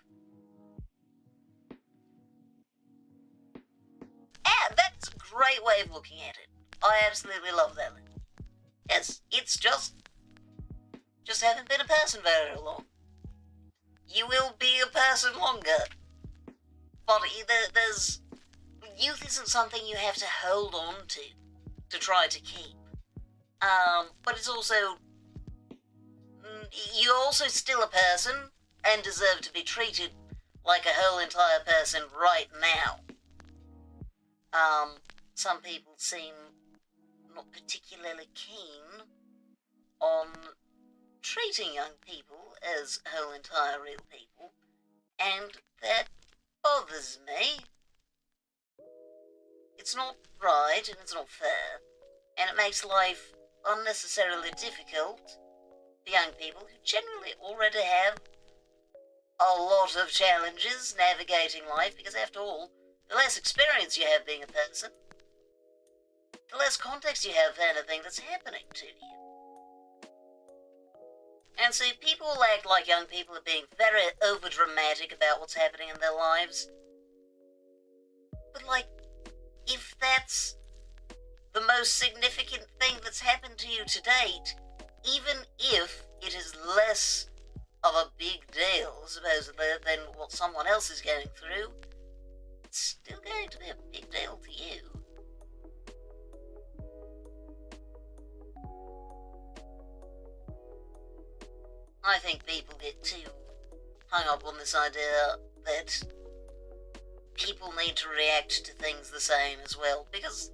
And that's a great way of looking at it. I absolutely love that. Yes, it's just haven't been a person very long. You will be a person longer. But youth isn't something you have to hold on to try to keep. But it's also, you're also still a person and deserve to be treated like a whole entire person right now. Some people seem not particularly keen on treating young people as whole entire real people, and that bothers me. It's not right and it's not fair, and it makes life unnecessarily difficult for young people who generally already have a lot of challenges navigating life, because after all, the less experience you have being a person, the less context you have for anything that's happening to you. And so people act like young people are being very overdramatic about what's happening in their lives. But, like, if that's the most significant thing that's happened to you to date, even if it is less of a big deal, supposedly, than what someone else is going through, it's still going to be a big deal to you. I think people get too hung up on this idea that people need to react to things the same as well, because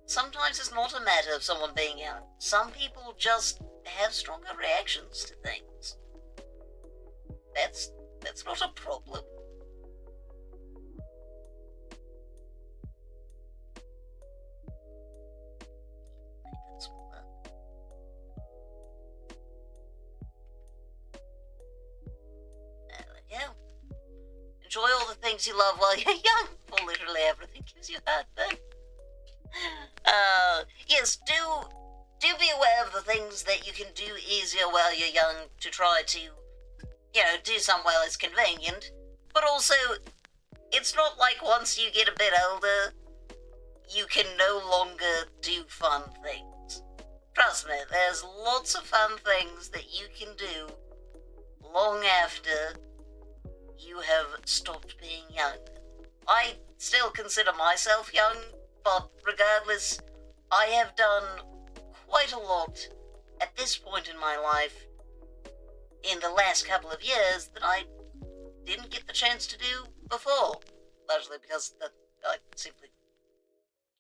sometimes it's not a matter of someone being young. Some people just have stronger reactions to things. That's not a problem. enjoy all the things you love while you're young, for literally everything gives you heartburn. Yes, do be aware of the things that you can do easier while you're young to try to, do some while it's convenient. But also, it's not like once you get a bit older, you can no longer do fun things. Trust me, there's lots of fun things that you can do long after you have stopped being young. I still consider myself young, but regardless, I have done quite a lot at this point in my life in the last couple of years that I didn't get the chance to do before. Largely because I simply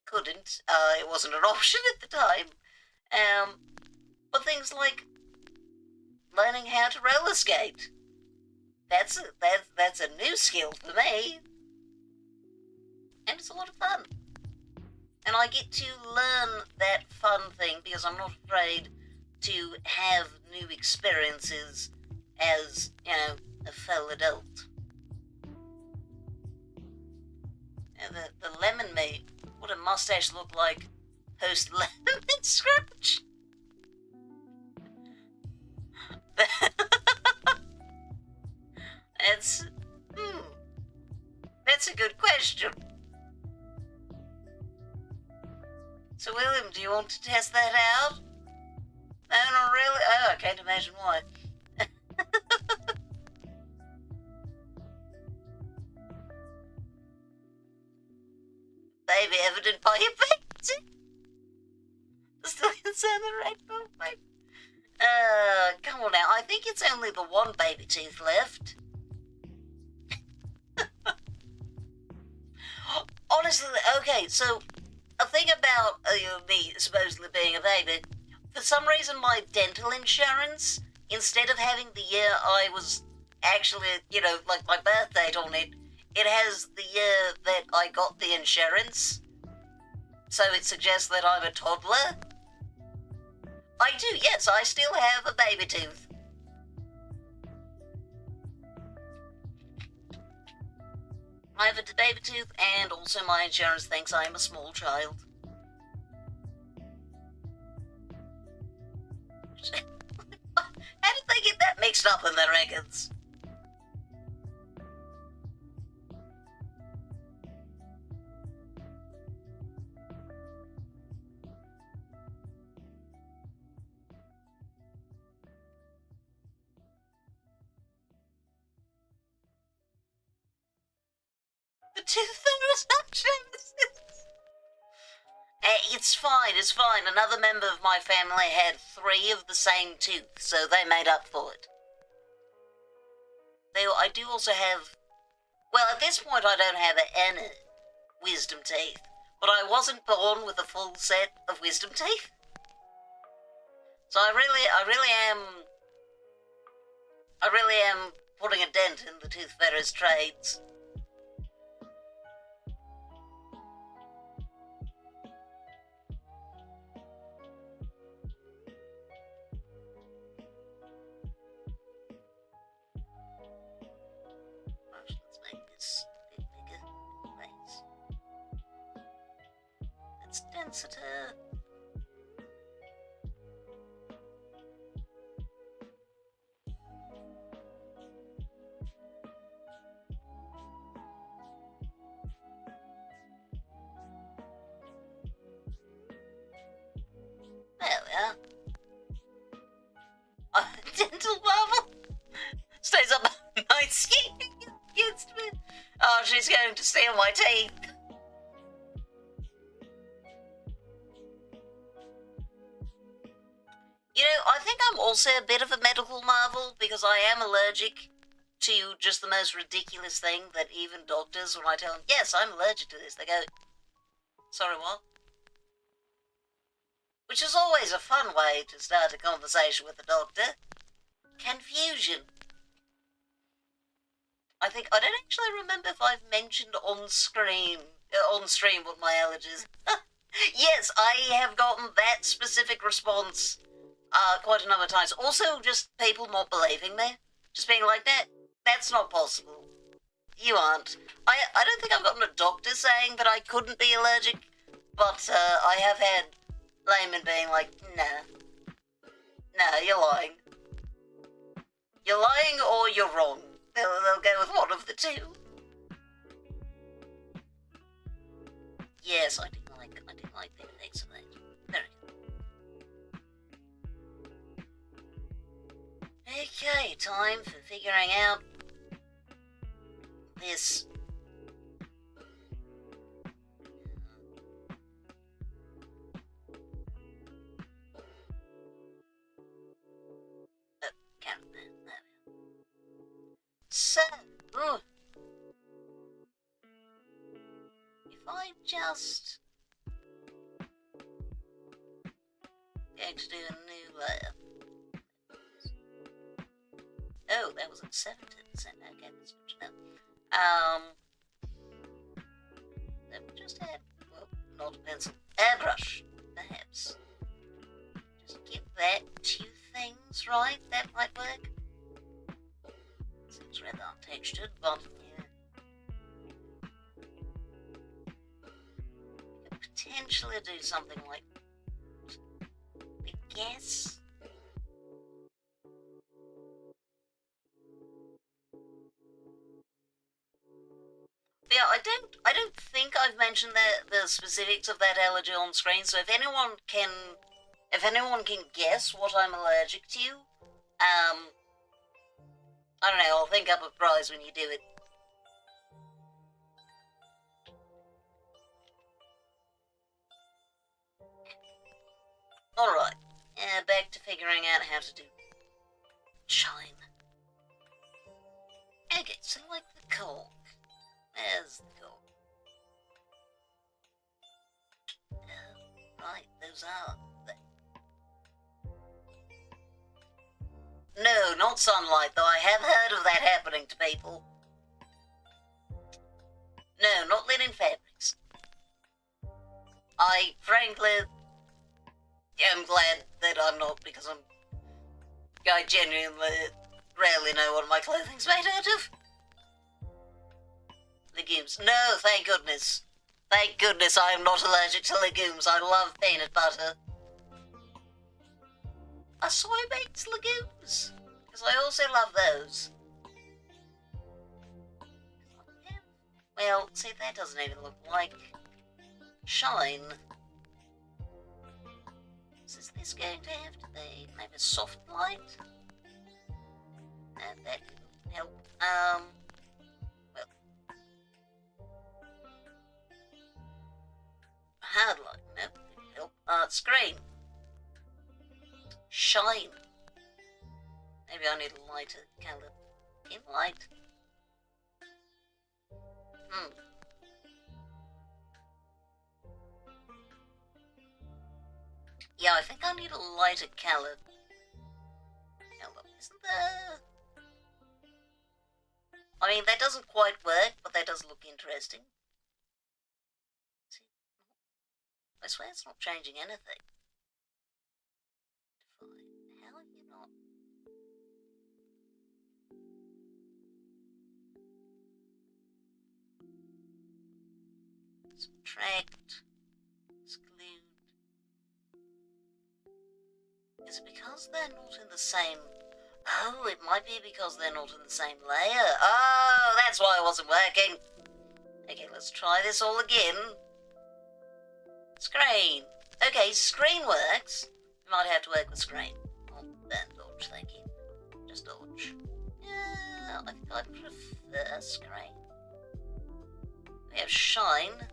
couldn't. It wasn't an option at the time. But things like learning how to roller skate. That's a new skill for me. And it's a lot of fun. And I get to learn that fun thing because I'm not afraid to have new experiences as, a fellow adult. And the lemon meat, what a mustache look like post lemon scratch. That's a good question. So, William, do you want to test that out? No, not really? Oh, I can't imagine why. Baby evident by your face. Still inside the right bone pipe. Come on now. I think it's only the one baby tooth left. Honestly, okay, so a thing about me supposedly being a baby, for some reason my dental insurance, instead of having the year I was actually, like my birth date on it, it has the year that I got the insurance. So it suggests that I'm a toddler. I do, yes, I still have a baby tooth. I have a baby tooth, and also my insurance thinks I am a small child. How did they get that mixed up in their records? The tooth interruptions. It's fine. Another member of my family had 3 of the same tooth, so they made up for it. I do also have, well, at this point I don't have any wisdom teeth, but I wasn't born with a full set of wisdom teeth. So I really am putting a dent in the tooth fairy's trades. Let's make this a bit bigger. Nice. It's density. There we are. Dental marble stays up my skin against me. Oh, she's going to steal my teeth. I think I'm also a bit of a medical marvel because I am allergic to just the most ridiculous thing that even doctors, when I tell them, yes, I'm allergic to this, they go, sorry, what? Which is always a fun way to start a conversation with a doctor. Confusion. I don't actually remember if I've mentioned on stream what my allergies. Yes, I have gotten that specific response quite a number of times. Also, just people not believing me. Just being like, that's not possible. you aren't. I don't think I've gotten a doctor saying that I couldn't be allergic, but I have had laymen being like, nah, you're lying. You're lying or you're wrong. They'll go with one of the two. Yes, I didn't like the effects of that. Very good. Okay, time for figuring out this. So, if I just going to do a new layer. Oh, that was at 70%. Okay, that's good to know. Just add, well, not a pencil, airbrush, perhaps. Just give that two things, right? That might work. Seems rather untextured, but yeah. You could potentially do something like, I guess. Yeah, I don't think I've mentioned the specifics of that allergy on screen. So if anyone can guess what I'm allergic to, I don't know. I'll think up a prize when you do it. All right. Back to figuring out how to do shine. Okay, so like the cork. There's the cork. Right, those are there. No, not sunlight, though I have heard of that happening to people. No, not linen fabrics. I, frankly, am glad that I'm not, because I genuinely rarely know what my clothing's made out of. Legumes. No, thank goodness. Thank goodness I am not allergic to legumes. I love peanut butter. Are soy-baked legumes? Because I also love those. Well, see, that doesn't even look like shine. So is this going to have to be maybe soft light? That didn't help. Well, hard light. Nope, didn't help. Screen. Shine. Maybe I need a lighter colour. In light. Yeah, I think I need a lighter colour. Isn't there? I mean, that doesn't quite work, but that does look interesting. See? I swear it's not changing anything. Define. How are you not? Subtract. Exclude. Is it because they're not in the same... Oh, it might be because they're not in the same layer. Oh, that's why it wasn't working. Okay, let's try this all again. Screen. Okay, screen works. We might have to work with screen. Oh, then dodge, thank you. Just dodge. Yeah, I think I prefer screen. We have shine.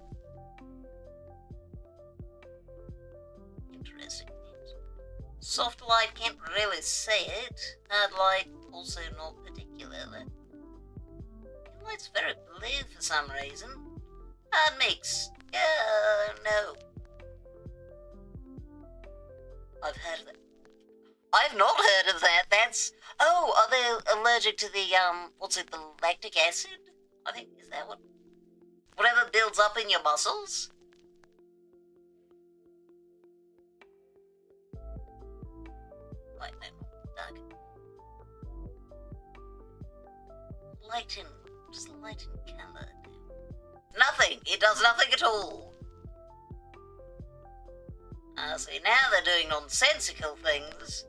Interesting. Soft light, can't really see it. Hard light, also not particularly. Light's very blue for some reason. Hard mix. No. I've heard of that. I've not heard of that. That's... Oh, are they allergic to the, what's it, the lactic acid? I think, is that what... Whatever builds up in your muscles? Wait, no, dark. Lighten. What does light and colour do? Nothing! It does nothing at all! See, now they're doing nonsensical things.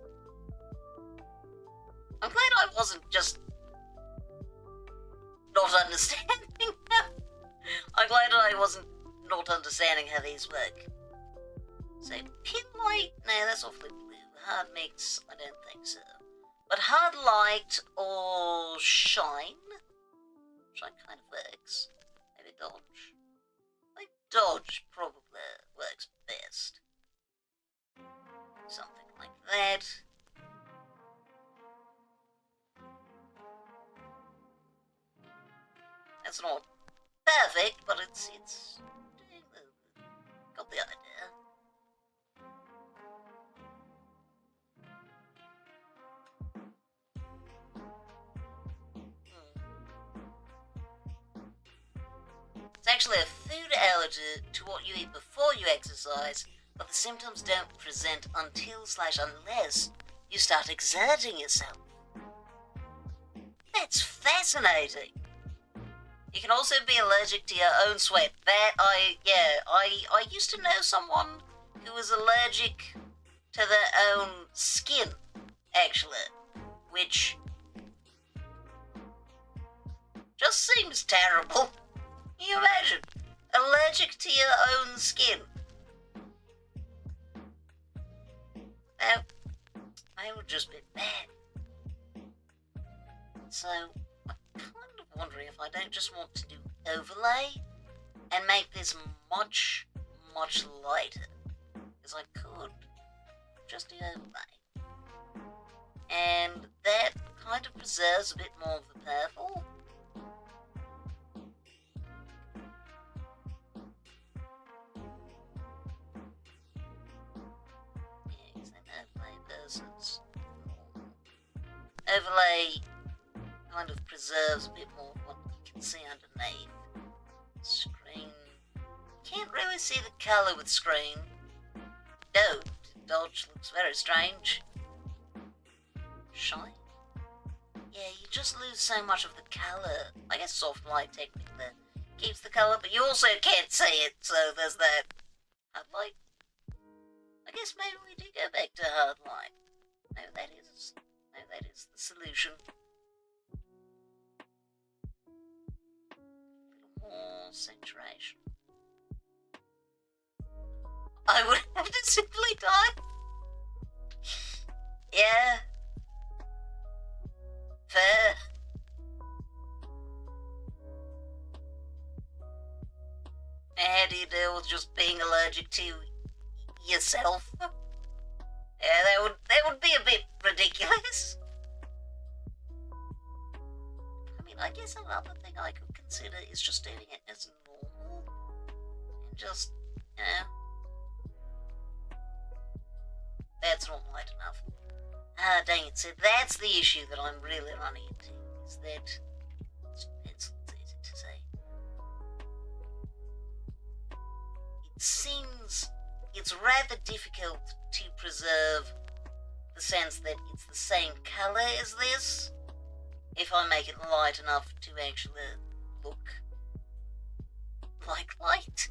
I'm glad I wasn't just not understanding them. I'm glad I wasn't not understanding how these work. So, pin light, no, that's awfully blue. Hard mix, I don't think so. But hard light or shine? Shine kind of works. Maybe dodge. I think dodge probably works best. Something like that. That's not perfect, but it's got the idea. It's actually a food allergy to what you eat before you exercise, but the symptoms don't present until/unless you start exerting yourself. That's fascinating. You can also be allergic to your own sweat. I used to know someone who was allergic to their own skin, actually, which just seems terrible. Can you imagine? Allergic to your own skin. That would just be bad. So, I'm kind of wondering if I don't just want to do overlay and make this much, much lighter. Because I could just do overlay. And that kind of preserves a bit more of the purple. Overlay kind of preserves a bit more of what you can see underneath. Screen. Can't really see the colour with screen. No, dodge looks very strange. Shine. Yeah, you just lose so much of the colour. I guess soft light technically keeps the colour, but you also can't see it, so there's that. Hard light. I guess maybe we do go back to hard light. Maybe that is the solution. A little more saturation. I would have to simply die. Yeah. Fair. How do you deal with just being allergic to yourself? Yeah, that would be a bit ridiculous. I mean, I guess another thing I could consider is just doing it as normal. And just, that's not light enough. Ah, dang it. So that's the issue that I'm really running into, is that it's easy to say. It seems it's rather difficult to preserve the sense that it's the same colour as this if I make it light enough to actually look like light.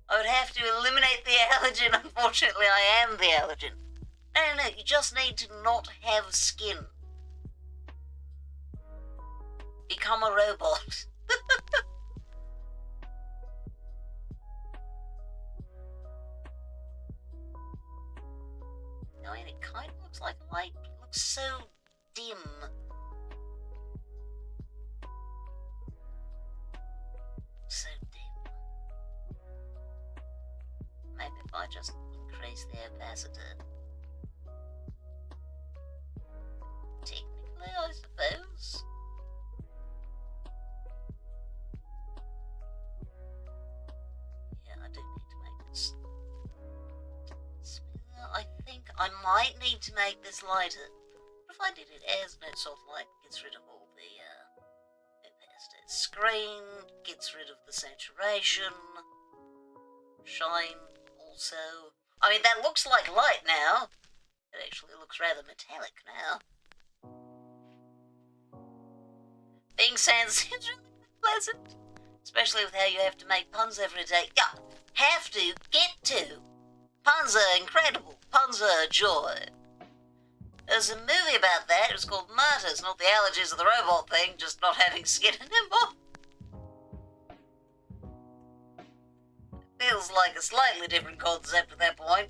I would have to eliminate the allergen. Unfortunately, I am the allergen. No, you just need to not have skin. Become a robot. I mean, it kind of looks like light, but it looks so dim. So dim. Maybe if I just increase the opacity. Technically, I suppose. Yeah, I do need to make this smoother. I think I might need to make this lighter. What if I did it as no soft light gets rid of all the opacity? Screen gets rid of the saturation. Shine also. I mean, that looks like light now. It actually looks rather metallic now. Being sense. It's really pleasant. Especially with how you have to make puns every day. Yeah, have to, get to. Puns are incredible. Puns are a joy. There's a movie about that. It was called Martyrs, not the allergies of the robot thing, just not having skin anymore. Feels like a slightly different concept at that point.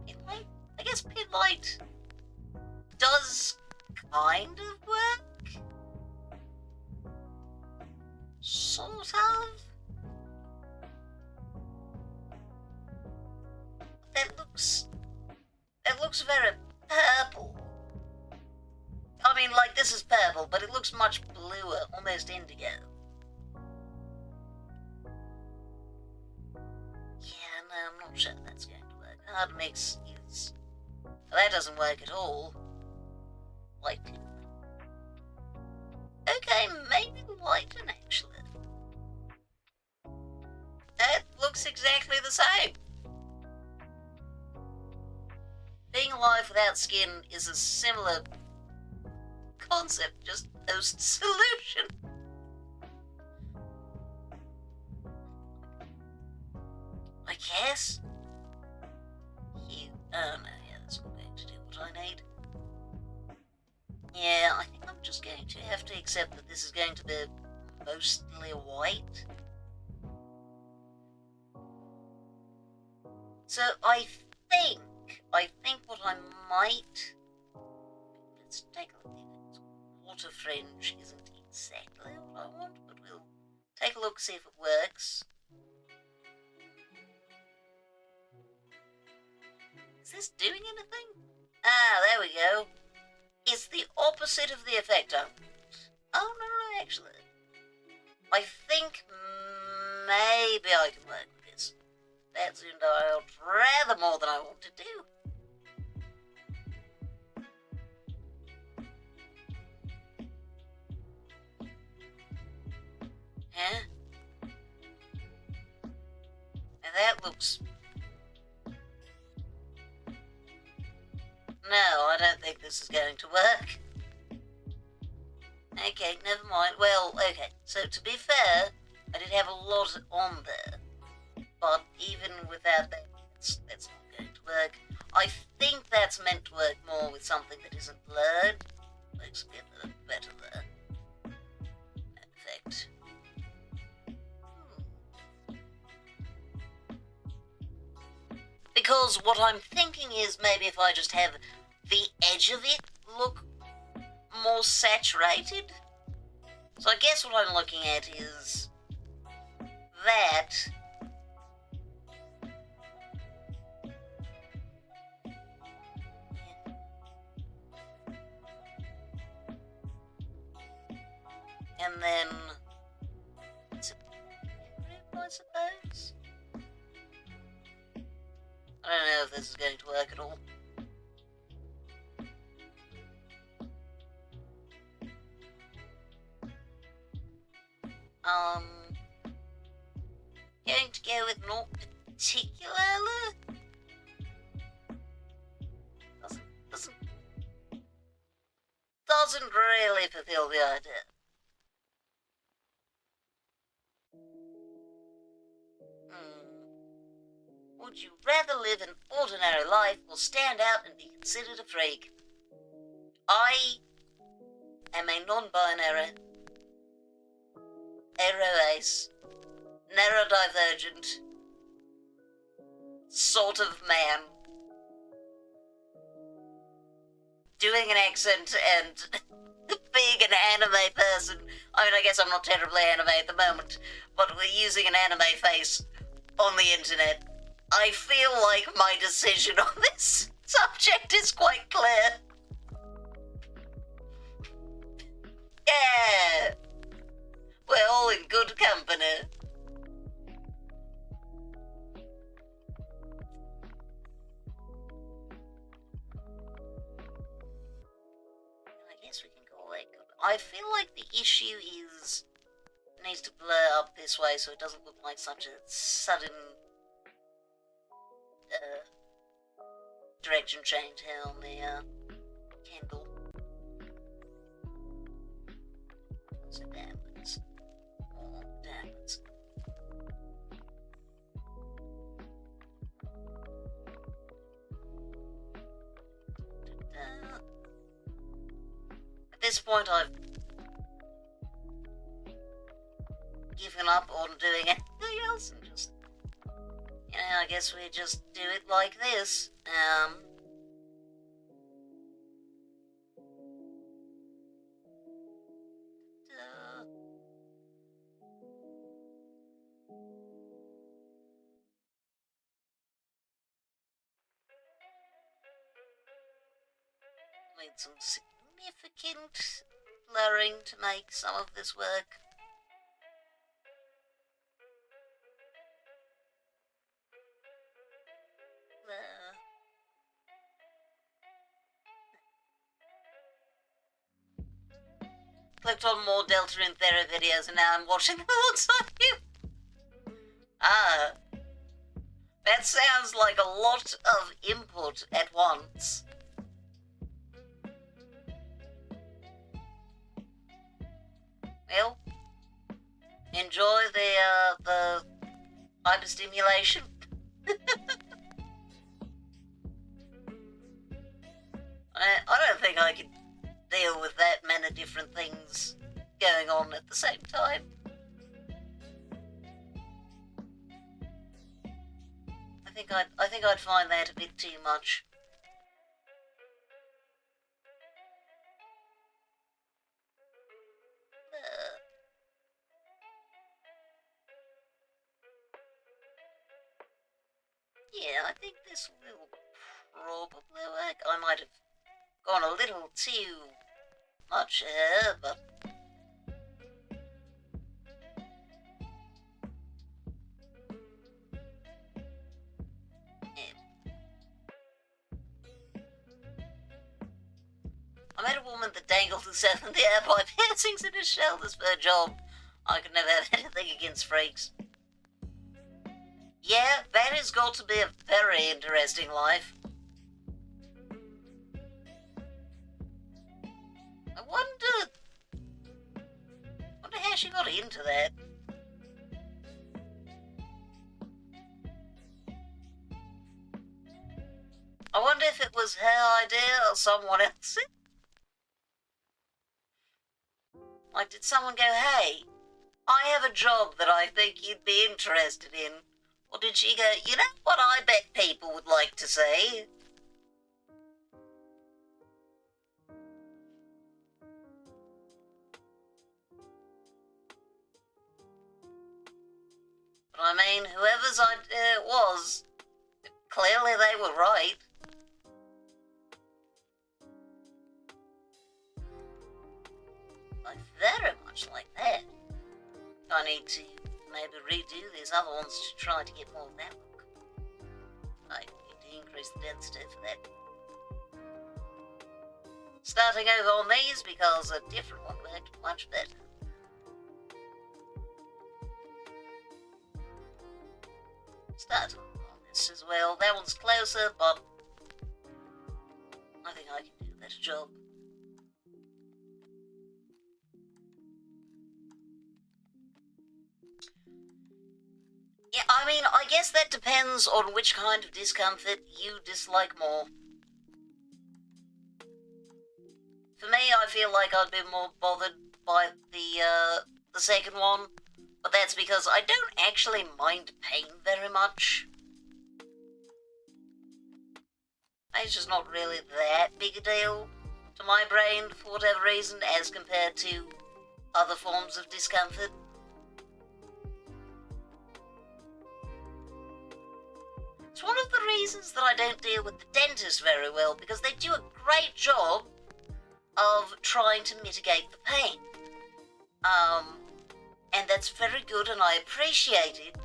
Pinlight? I guess pinlight does kind of work. Sort of. That looks very purple. I mean, like, this is purple, but it looks much bluer, almost indigo. Yeah, no, I'm not sure that's going to work. Hard mix is... Well, that doesn't work at all. Lighten. Okay, maybe lighten, actually. That looks exactly the same. Being alive without skin is a similar concept, just post-solution. I guess. Oh no, yeah, that's not going to do what I need. Yeah, I think I'm just going to have to accept that this is going to be mostly white. So I think what I might... Let's take a look. Water fringe isn't exactly what I want, but we'll take a look, see if it works. Is this doing anything? Ah, there we go. It's the opposite of the effect I want. Oh, no, actually. I think maybe I can work with this. That zoomed out rather more than I want to do. Huh? Now that looks... No, I don't think this is going to work. Okay, never mind. Well, okay. So, to be fair, I did have a lot on there. But even without that, that's not going to work. I think that's meant to work more with something that isn't blurred. Looks a bit better there. Perfect. Because what I'm thinking is maybe if I just have the edge of it look more saturated. So I guess what I'm looking at is that. And then it's a group, I suppose. I don't know if this is going to work at all. Going to go with not particularly. Doesn't really fulfill the idea. Would you rather live an ordinary life or stand out and be considered a freak? I am a non-binary, aero-ace, neurodivergent sort of man doing an accent and being an anime person. I mean, I guess I'm not terribly anime at the moment, but we're using an anime face on the internet. I feel like my decision on this subject is quite clear. Yeah, we're all in good company. I guess we can go like... I feel like the issue is it needs to blur up this way so it doesn't look like such a sudden direction change here on the candle. So then, this point I've given up on doing anything else and just, I guess we just do it like this. Made some significant blurring to make some of this work. Clicked on more Delta and Thera videos and now I'm watching them alongside you. That sounds like a lot of input at once. Well, enjoy the hyperstimulation. I don't think I can deal with that many different things going on at the same time. I think I'd find that a bit too much. Yeah, I think this will probably work. I might have gone a little too much here, but... I met a woman that dangled herself in the air by piercings in her shoulders for her job. I could never have anything against freaks. Yeah, that has got to be a very interesting life. I wonder how she got into that. I wonder if it was her idea or someone else's. Like, did someone go, hey, I have a job that I think you'd be interested in? Or did she go, you know what I bet people would like to say? But I mean, whoever's idea it was, clearly they were right. I very much like that. I need to maybe redo these other ones to try to get more of that look. I need to increase the density for that. Starting over on these because a different one worked much better. Start on this as well. That one's closer, but I think I can do a better job. Yeah, I mean, I guess that depends on which kind of discomfort you dislike more. For me, I feel like I'd be more bothered by the second one, but that's because I don't actually mind pain very much. It's just not really that big a deal to my brain for whatever reason as compared to other forms of discomfort. It's one of the reasons that I don't deal with the dentist very well, because they do a great job of trying to mitigate the pain. And that's very good and I appreciate it.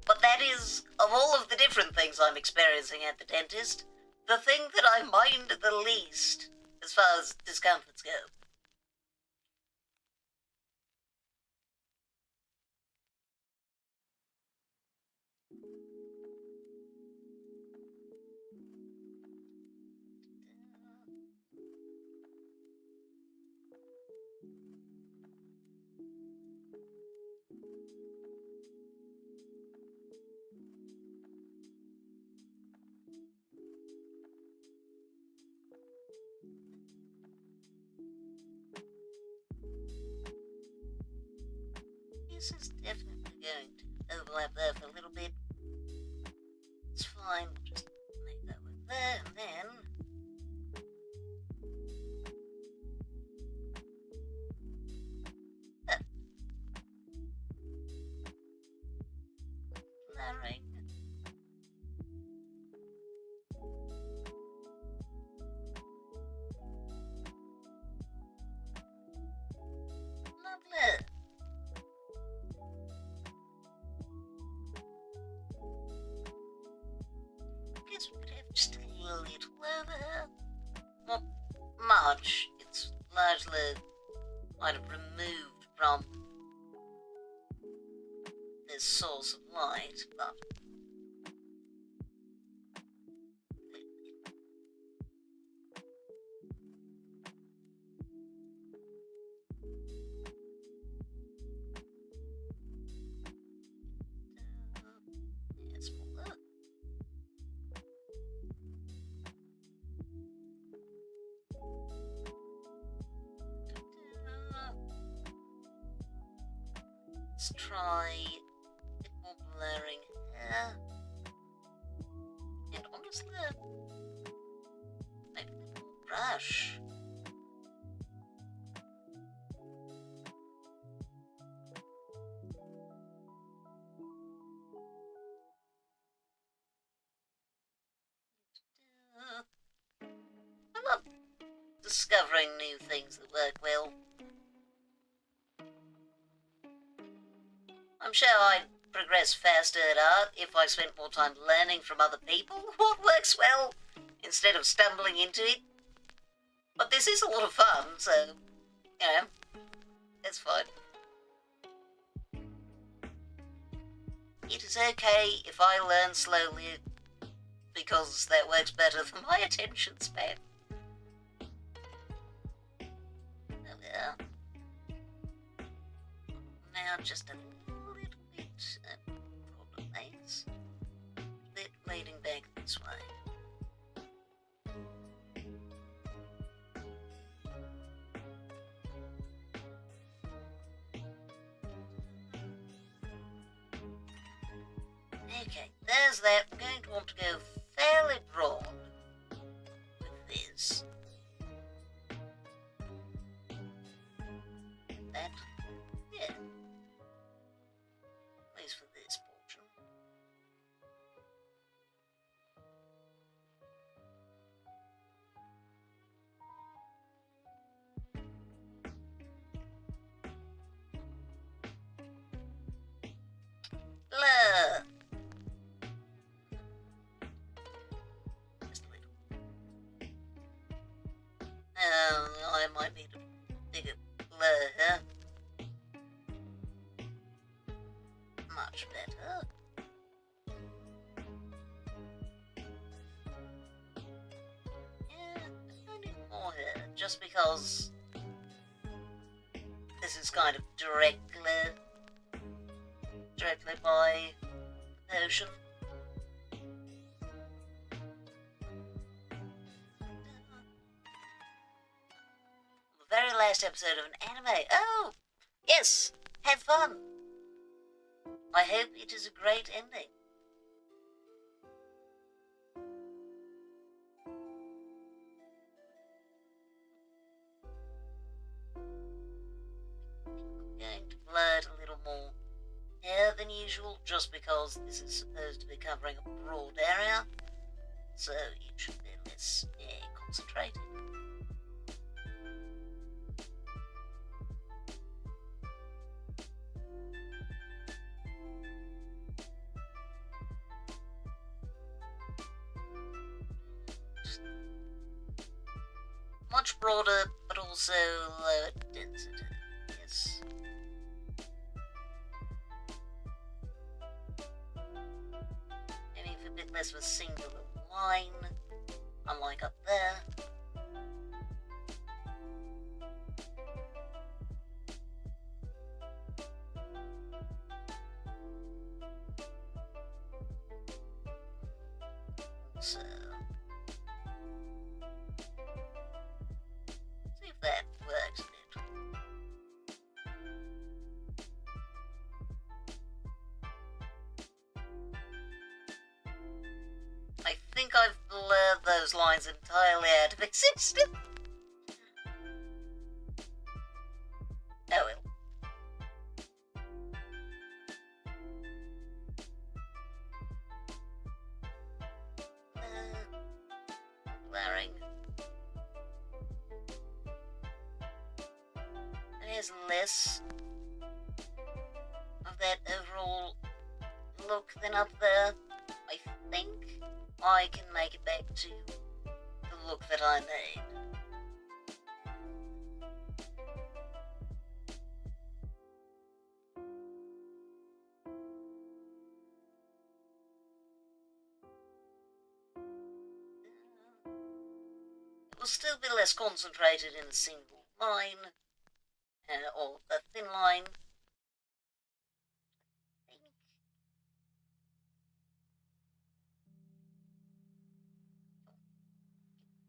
But that is, of all of the different things I'm experiencing at the dentist, the thing that I mind the least as far as discomforts go. this is definitely going to overlap there for a little bit. It's fine, we'll just make that work there, and then... Blurring. Lovely. Guess we could have just a little over here. Not much. It's largely kind of removed from this source of light, but yes, more look. Let's try a bit more blurring here. And honestly, maybe a little more brush. I love discovering new things that work well. I'm sure I'd progress faster at art if I spent more time learning from other people what works well, instead of stumbling into it. But this is a lot of fun, so, you know, it's fine. It is okay if I learn slowly, because that works better for my attention span. There we are. Now just a little bit problem lanes. Bit leading back this way. Okay, there's that. I'm going to want to go fairly broad with this. That, yeah. At least for this portion. Blur. Just a little. I might need a bigger blur here. Much better. Yeah, I need more here, just because this is kind of directly by the ocean. The very last episode of an anime. Oh, yes, have fun. I hope it is a great ending. I'm going to blur it a little more here than usual, just because this is supposed to be covering a broad area, so it should be less concentrated. Much broader, but also lower density. Yes. Aiming for a bit less of a singular line, unlike up there. So, see if that works a bit. line's entirely out of existence. Oh well. Blaring. There's less of that overall look than up there. I think I can make it back to the look that I made. It will still be less concentrated in a single line, or a thin line.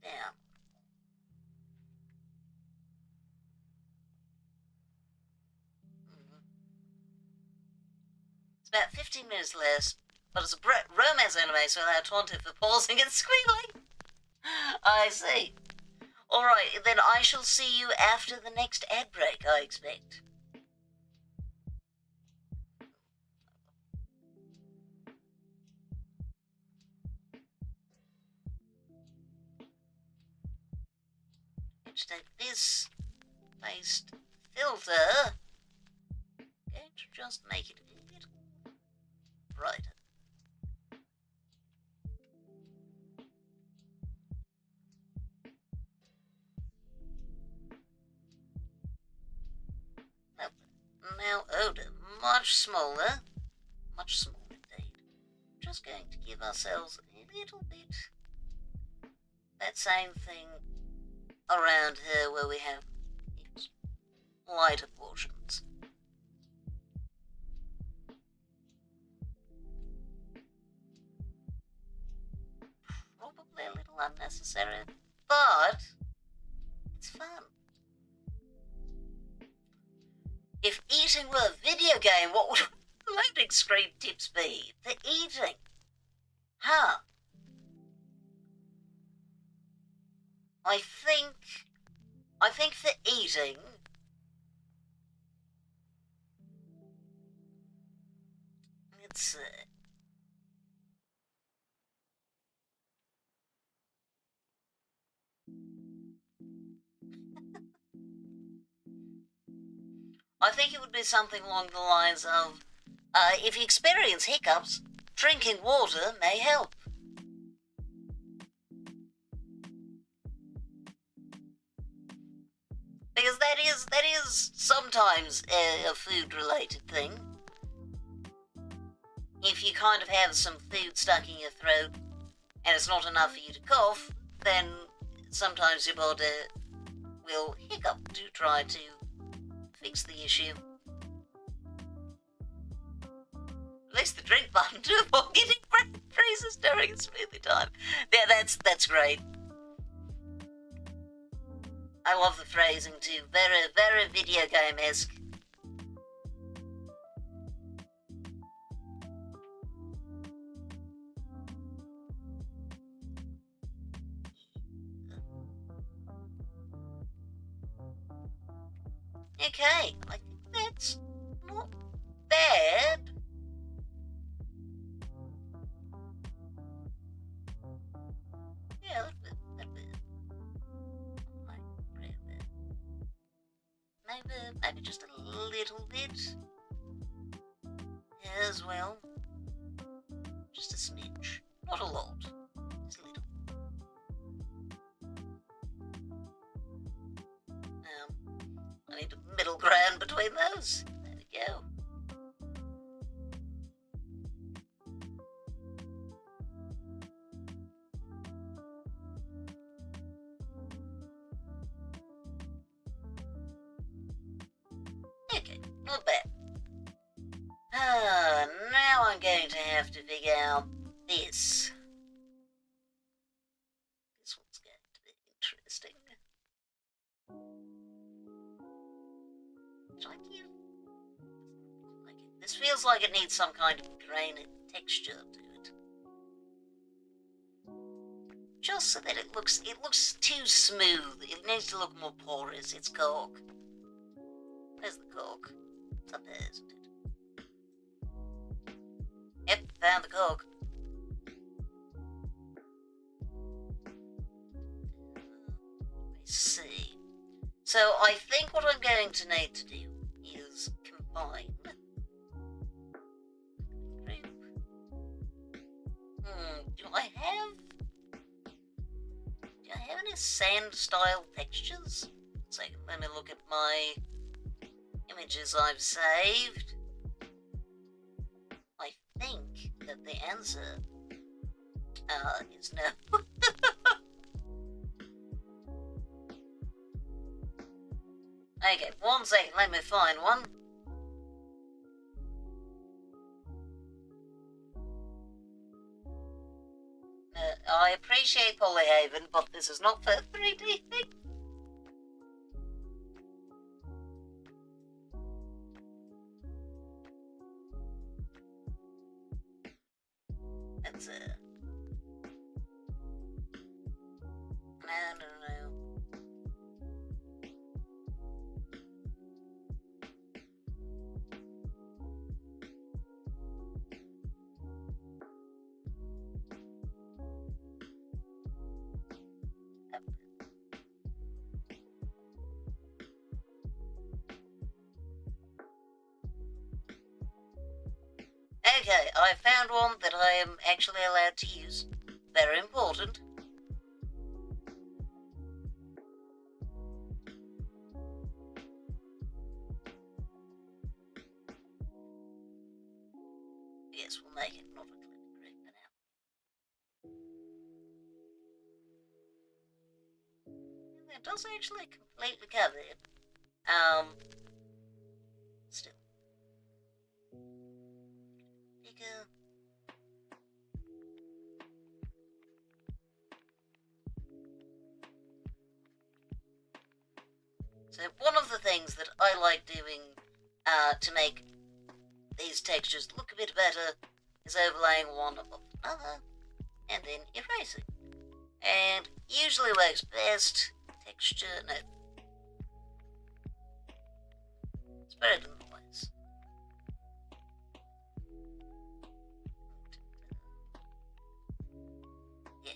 Down. It's about 15 minutes less, but it's a romance anime, so they're taunted for pausing and squealing. I see. Alright, then I shall see you after the next ad break, I expect. Let's take this paste filter. Going to just make it a little brighter. Now odor, much smaller indeed. Just going to give ourselves a little bit that same thing around here where we have lighter portions. Probably a little unnecessary, but it's fun. If eating were a video game, what would loading screen tips be for eating? Huh. I think for eating, let's see. I think it would be something along the lines of, if you experience hiccups, drinking water may help. Because that is sometimes a food-related thing. If you kind of have some food stuck in your throat and it's not enough for you to cough, then sometimes your body will hiccup to try to fix the issue. At least the drink button to avoid getting freezes during a smoothie time. Yeah, that's great. I love the phrasing too. Very, very video game-esque. Okay, I think that's not bad. Yeah, that'd be maybe just a little bit as well. Just a smidge, not a lot, just a little. I need a middle ground between those. There we go. Okay, not bad. Now I'm going to have to figure out this. This one's going to be interesting. Should I give? Like it. This feels like it needs some kind of grainy texture to it. just so that it looks too smooth. It needs to look more porous. It's cork. Where's the cork? It's up there, isn't it? Yep, found the cork. Let's see. So I think what I'm going to need to do is combine. Do I have any sand style textures? So let me look at my images I've saved. I think that the answer is no. Okay, 1 second, let me find one. I appreciate Polyhaven, but this is not for 3D thing. That's no. Okay, I found one that I am actually allowed to use. Very important. Yes, we'll make it not a clipping group for now. It does actually completely cover it. Still. Bigger. So one of the things that I like doing to make these textures look a bit better is overlaying one above another and then erasing. And usually works best. Texture, no. It's better than noise. Yeah.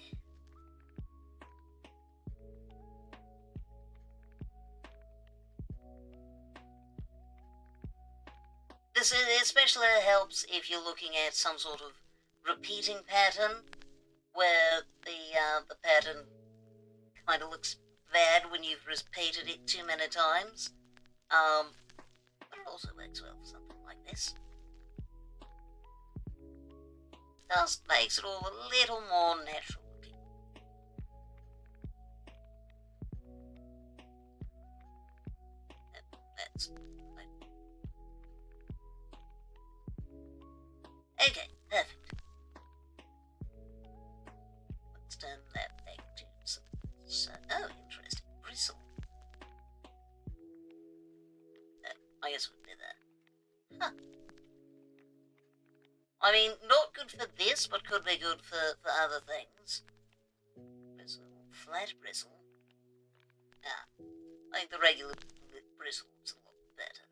This especially helps if you're looking at some sort of repeating pattern, where the pattern kind of looks bad when you've repeated it too many times. But it also works well for something like this. Just makes it all a little more natural looking. That's fine. Okay, perfect. Let's turn that back to some, oh, interesting, bristle. I guess we'll do that. Huh. I mean, not good for this, but could be good for other things. Bristle, flat bristle. I think the regular bristle is a lot better.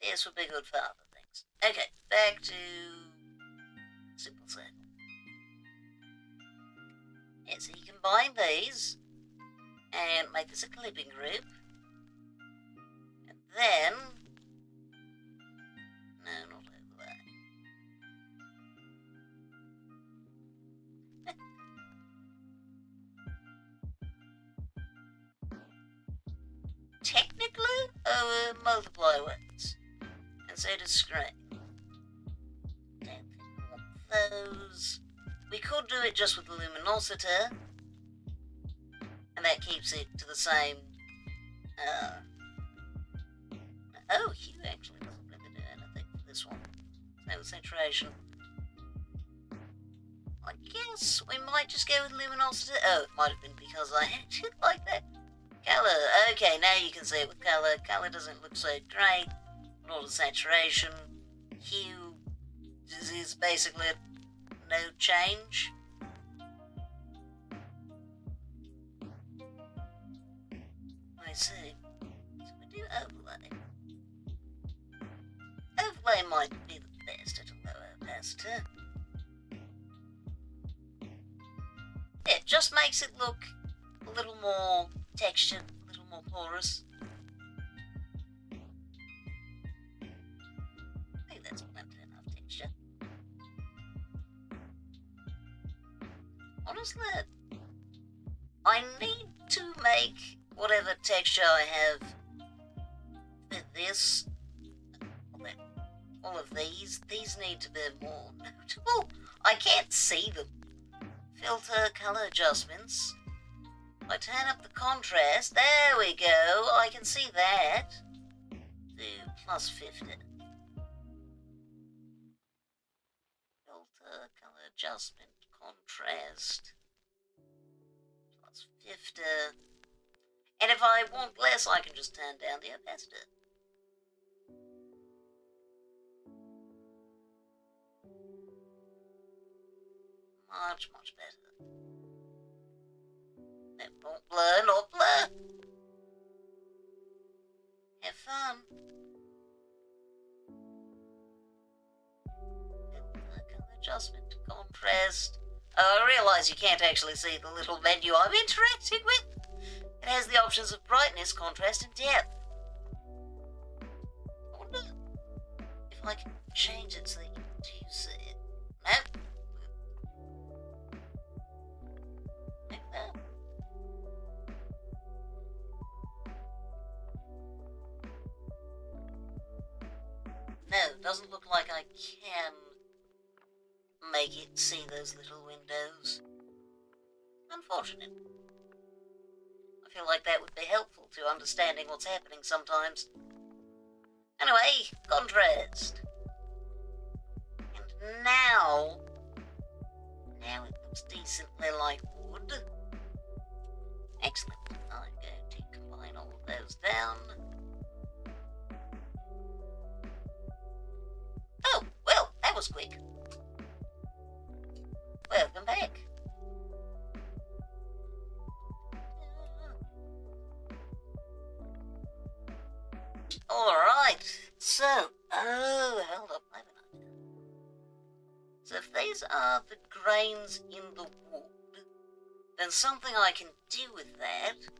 This would be good for other things. Okay, back to simple circle. Yeah, so you combine these and make this a clipping group. And then, no, not over there. Technically, multiply words. And so does screen. Don't think we want those. We could do it just with the luminosity, and that keeps it to the same. Oh, hue actually doesn't really do anything for this one. No saturation. I guess we might just go with luminosity. Oh, it might have been because I did like that. Color. Okay, now you can see it with color. Color doesn't look so great. Nor the saturation. Hue is basically no change. let's see. So we do overlay. Overlay might be the best at a lower opacity. It just makes it look a little more textured, a little more porous. I think that's plenty enough texture. Honestly, I need to make whatever texture I have for this. All of these need to be more notable. I can't see them. Filter color adjustments. I turn up the contrast. There we go. I can see that. Do plus 50. Filter color adjustment contrast. Plus 50. And if I want less, I can just turn down the opacity. Much, much better. No, not blur, not blur. Have fun. Color adjustment, contrast. Oh, I realise you can't actually see the little menu I'm interacting with. It has the options of brightness, contrast, and depth. I wonder if I can change it so that you do see it. Nope. No, it doesn't look like I can make it see those little windows. Unfortunate. I feel like that would be helpful to understanding what's happening sometimes. Anyway, contrast. And now it looks decently like wood. Excellent. I'm going to combine all of those down. Oh, well, that was quick. Welcome back. Alright, so, hold up, I have an idea. So if these are the grains in the wood, then something I can do with that.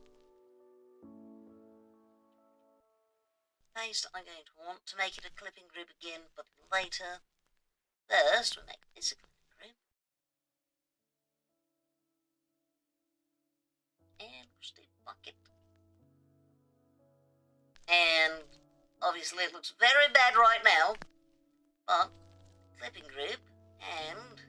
Paste, I'm going to want to make it a clipping group again, but later. First, we'll make this a clipping group. And just a bucket. And obviously it looks very bad right now, but clipping group, and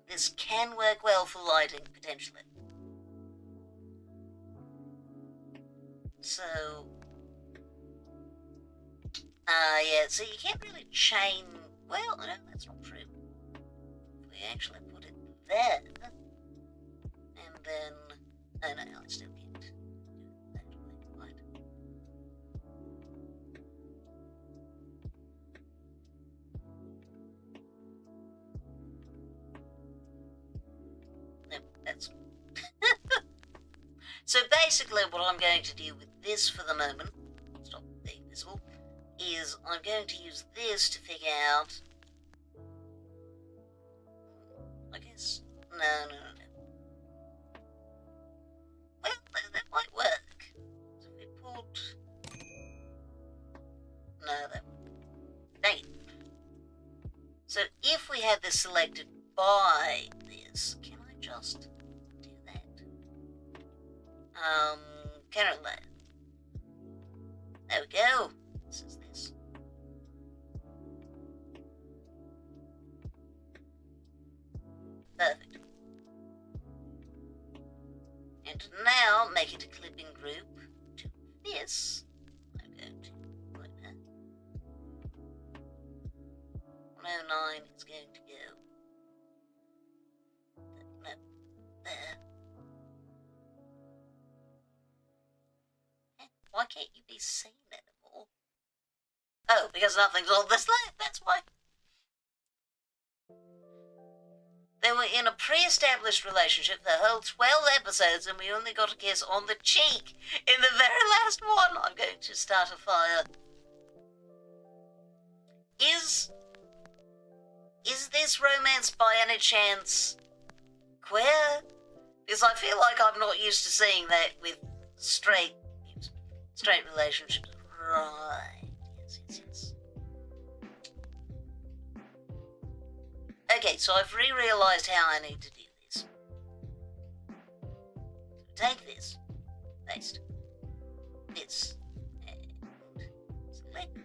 this can work well for lighting, potentially. So, yeah, so you can't really chain, well, no, that's not true. If we actually put it there, and then, oh no, I still can't do it that way, right? No, that's... So basically what I'm going to do with this for the moment, stop being visible, is I'm going to use this to figure out, I guess, no. Well, that might work. So if we put, no, that won't. Dang it. So if we have this selected by this, can I just do that? Currently. There we go. This is this. Perfect. And now make it a clipping group to this. I'm going to right now. 109 is going to go. No, there. Why can't you be seen anymore? Oh, because nothing's on this layer, that's why. They were in a pre-established relationship for the whole 12 episodes, and we only got a kiss on the cheek in the very last one. I'm going to start a fire. Is this romance by any chance queer? Because I feel like I'm not used to seeing that with straight relationships. Right. Yes. Okay, so I've re-realised how I need to do this. Take this, paste this, and select.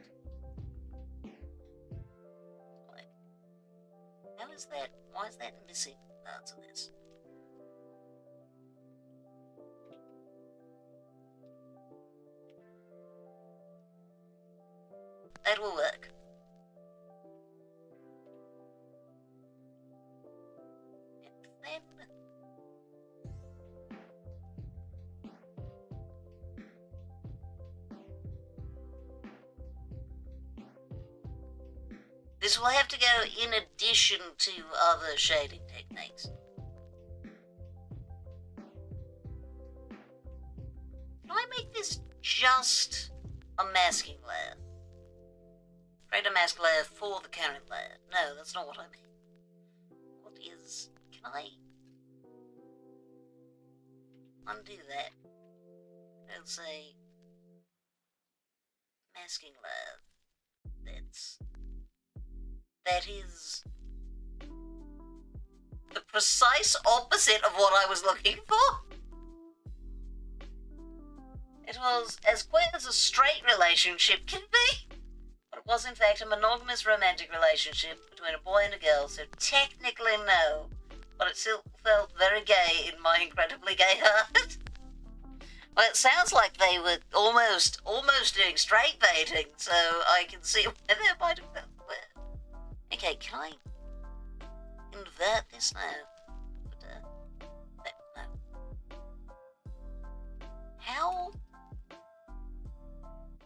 How is that? Why is that missing parts of this? That will work. And then this will have to go in addition to other shading techniques. Can I make this just a masking layer? Create a mask layer for the current layer. No, that's not what I mean. What is... Can I undo that? It'll say masking layer. That is the precise opposite of what I was looking for. It was as queer as a straight relationship can be. But it was in fact a monogamous romantic relationship between a boy and a girl, so technically no. But it still felt very gay in my incredibly gay heart. Well, it sounds like they were almost doing straight baiting, so I can see where that might have felt weird. Okay, can I invert this now? No. How?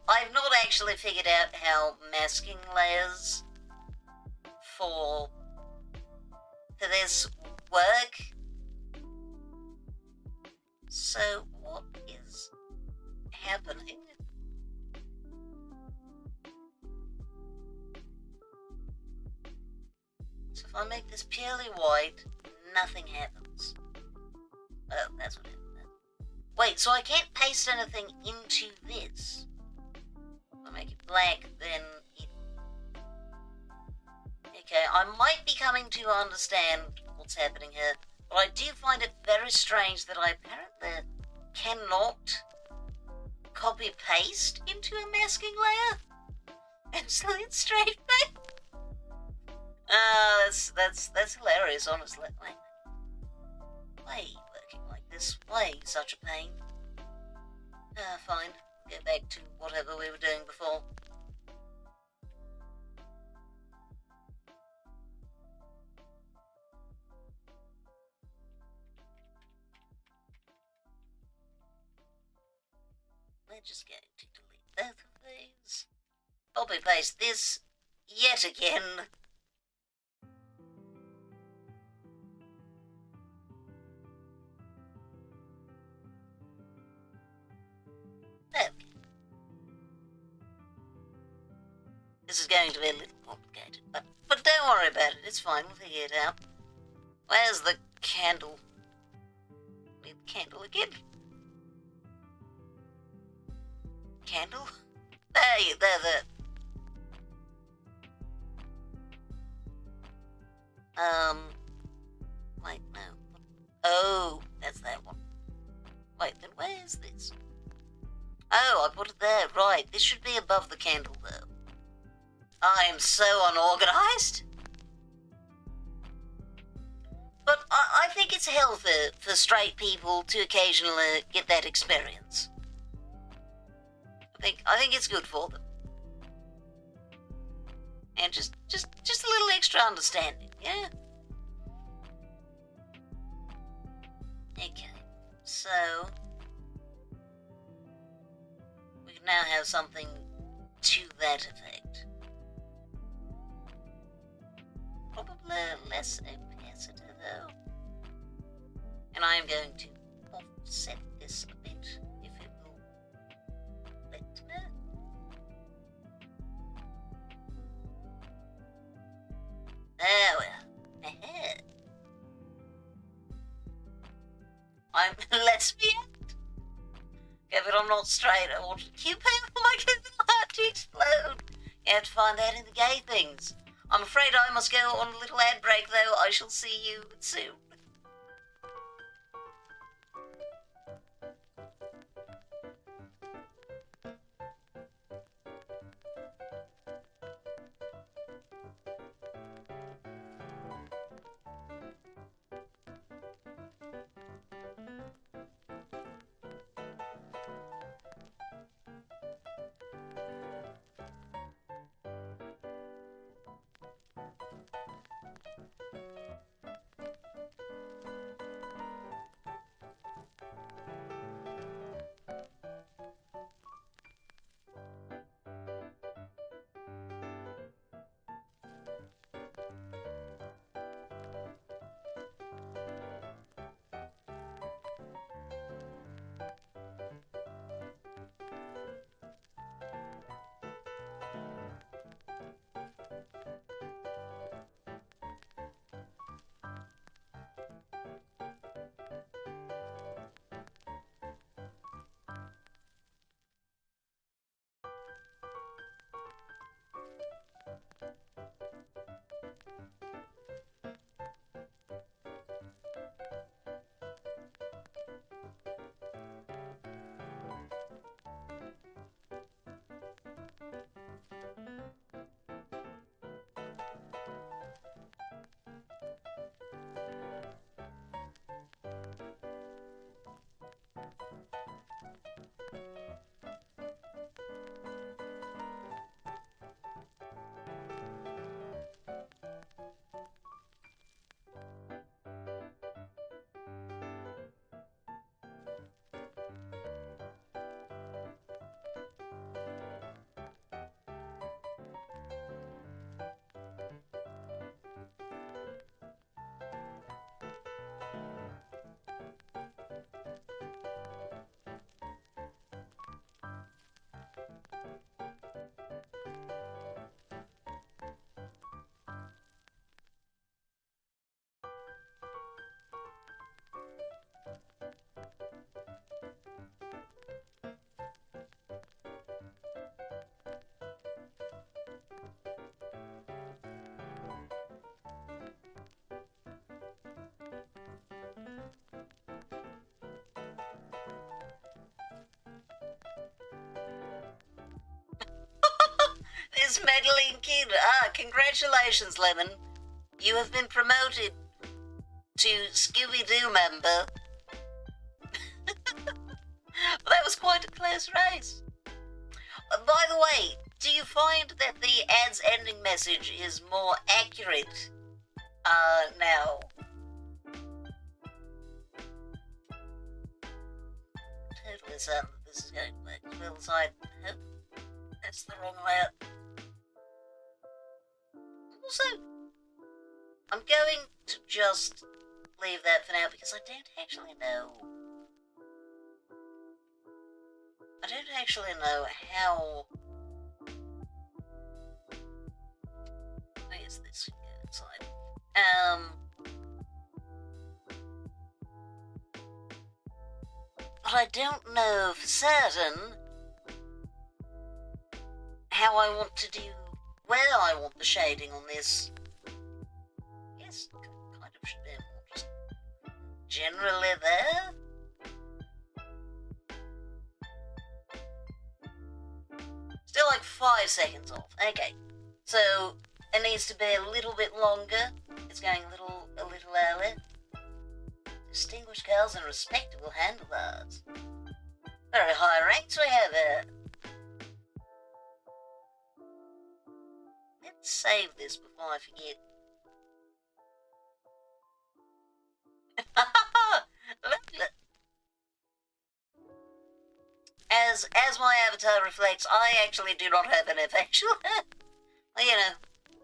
I've not actually figured out how masking layers for this work. So what is happening? So if I make this purely white, nothing happens. Oh, that's what happened. Wait, so I can't paste anything into this? If I make it black, then it... Okay, I might be coming to understand what's happening here, but I do find it very strange that I apparently cannot copy-paste into a masking layer and select straight back. That's hilarious, honestly. Why are you working like this? Why are you such a pain? Fine. Go back to whatever we were doing before. We're just going to delete both of these. Copy paste this yet again. Okay. This is going to be a little complicated, but don't worry about it. It's fine. We'll figure it out. Where's the candle? Need the candle again. Candle? There. Wait, no. Oh, that's that one. Wait, then where is this? Oh, I put it there. Right, this should be above the candle, though. I am so unorganized. But I think it's healthy for straight people to occasionally get that experience. I think it's good for them. And just a little extra understanding, yeah? Okay, so we can now have something to that effect. Probably less opacity though. And I am going to offset this a bit, if it will let me. There we are. Ahead. Let's be it. Okay, but I'm not straight. I want to cue people like a little heart to explode. You have to find that in the gay things. I'm afraid I must go on a little ad break, though. I shall see you soon. This meddling kid. Congratulations, Lemon. You have been promoted to Scooby-Doo member. Well, that was quite a close race. By the way, do you find that the ad's ending message is more accurate now? Totally certain that this is going to work as well as I hope. That's the wrong way up. Also, I'm going to just leave that for now because I don't actually know. I don't actually know how. Where's this inside? But I don't know for certain how I want to do, where I want the shading on this. Yes, kind of should be more just generally there. Still like 5 seconds off. Okay, so it needs to be a little bit longer. It's going a little early. Distinguished girls and respectable handlebars. Very high ranks we have here. Let's save this before I forget. Lovely. As as my avatar reflects, I actually do not have any facial hair. Well, you know,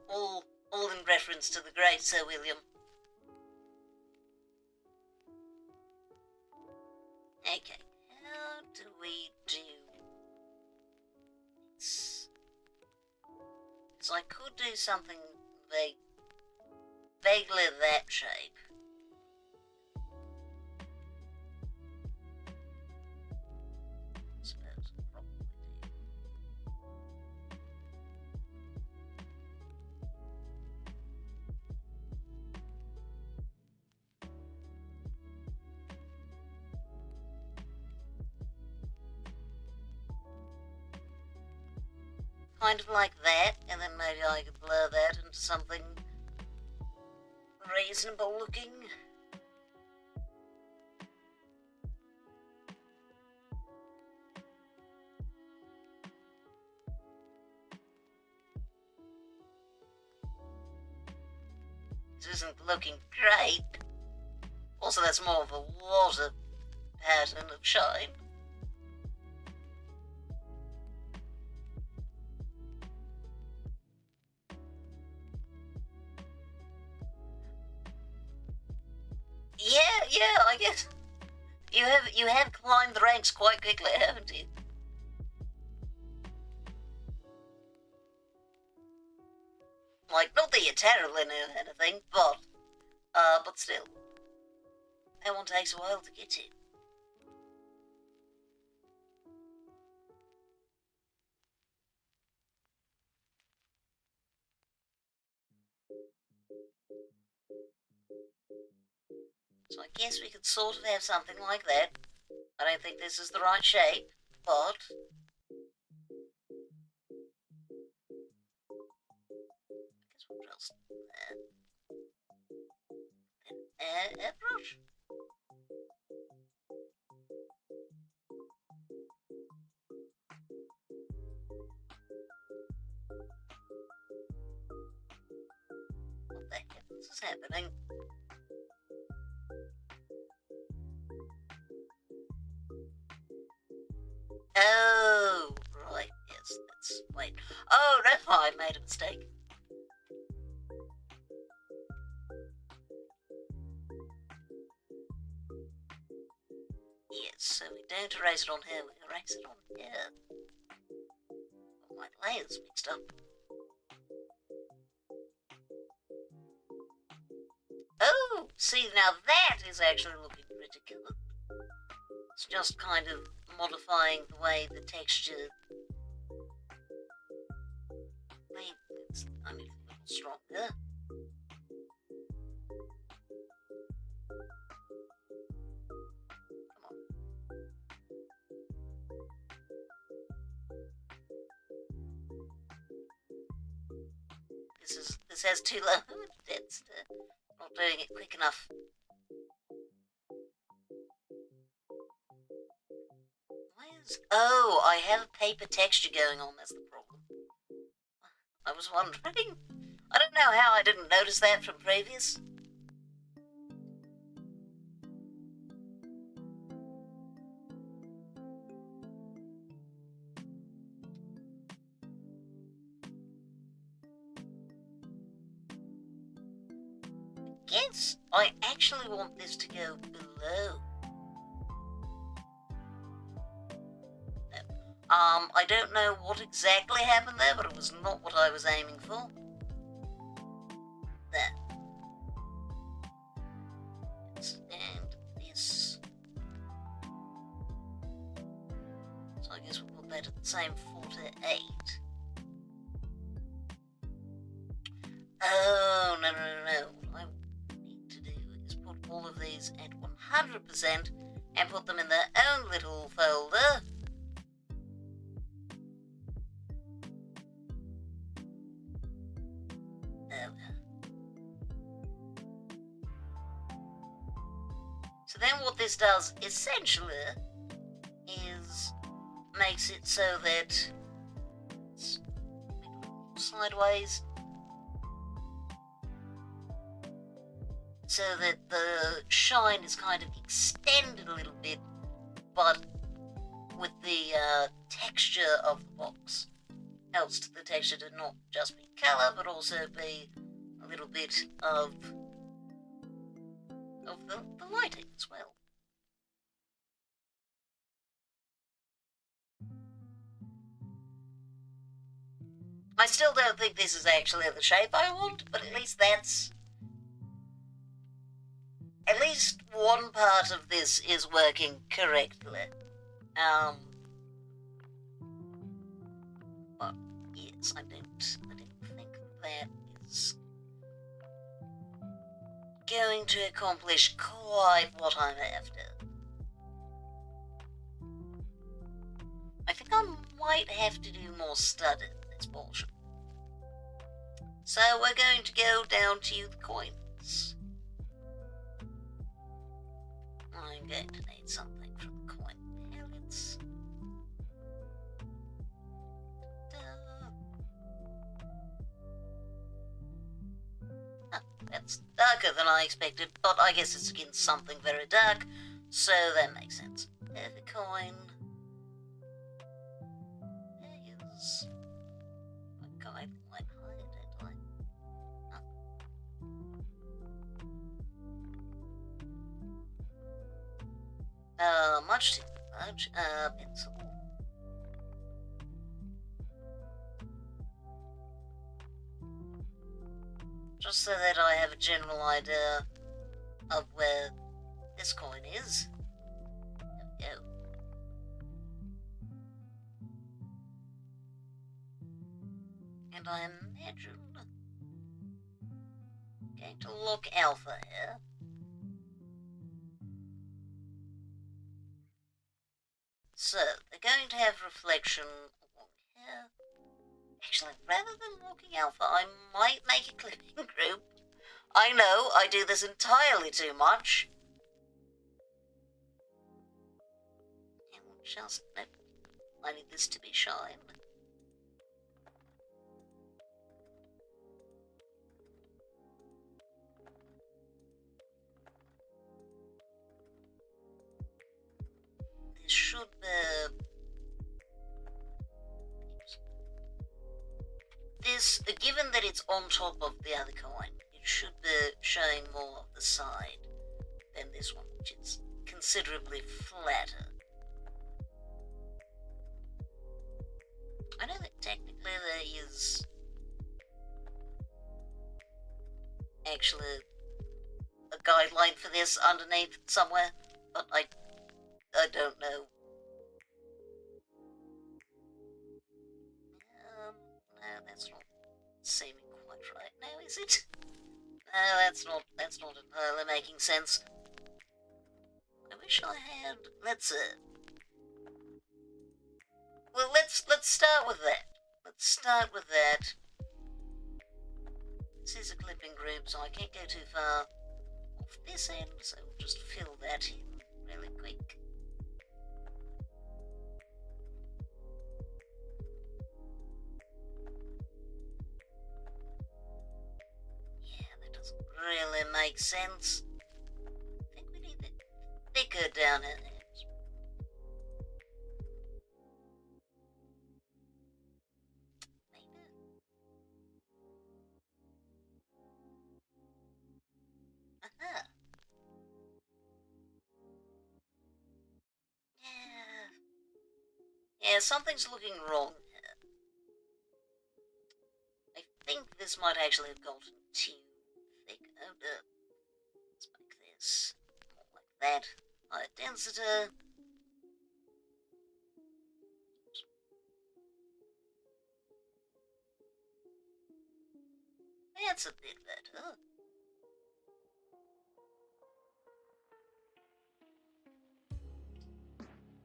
all in reference to the great Sir William. Okay, how do we do this? So I could do something vaguely that shape. I suppose I'll probably do. Kind of like that, and then maybe I could blur that into something reasonable looking. This isn't looking great. Also, that's more of a water pattern of shine. Yeah, I guess you have climbed the ranks quite quickly, haven't you? Like, not that you're terrible in anything, but still, that one takes a while to get to. So I guess we could sort of have something like that. I don't think this is the right shape, but I guess we'll just airbrush. What the heavens is happening? Oh, right, yes, that's... Wait. Oh, no, I made a mistake. Yes, so we don't erase it on here, we erase it on here. Got my layers mixed up. Oh, see, now that is actually looking pretty good. It's just kind of modifying the way the texture... Maybe it's a little stronger. Come on. This has too low. It's not doing it quick enough. Oh, I have a paper texture going on, that's the problem. I was wondering. I don't know how I didn't notice that from previous. I guess I actually want this to go below. I don't know what exactly happened there, but it was not what I was aiming for. There. And this. So I guess we'll put that at the same 4 to 8. Oh, no. What I need to do is put all of these at 100% and put them in their own little folder. So then what this does essentially is makes it so that it's sideways, so that the shine is kind of extended a little bit, but with the texture of the box. Helps the texture to not just be colour, but also be a little bit of the lighting as well. I still don't think this is actually the shape I want, but at least that's... At least one part of this is working correctly. But yes, I don't think that is going to accomplish quite what I'm after. I think I might have to do more study in this portion. So we're going to go down to the coins. I'm going to need something from the coin palettes. That's darker than I expected, but I guess it's against something very dark, so that makes sense. There's a coin. There is a guide like hydrate. Much too much. Pencil. Just so that I have a general idea of where this coin is. There we go. And I imagine I'm going to look alpha here. So, they're going to have reflection along here. Actually, rather than looking alpha, I might make a clipping group. I know, I do this entirely too much. And we'll just... Nope. I need this to be shine. This should be... This, given that it's on top of the other coin, it should be showing more of the side than this one, which is considerably flatter. I know that technically there is actually a guideline for this underneath somewhere, but I don't know. No, that's not seeming quite right now, is it? No, that's not entirely making sense. I wish I had, let's start with that. Let's start with that. This is a clipping group, so I can't go too far off this end, so we'll just fill that in really quick. Really makes sense. I think we need it thicker down in it. Maybe. Aha. Yeah, something's looking wrong here. I think this might actually have gotten too thick. Oh, let's make this more like that. Higher density. That's a bit better.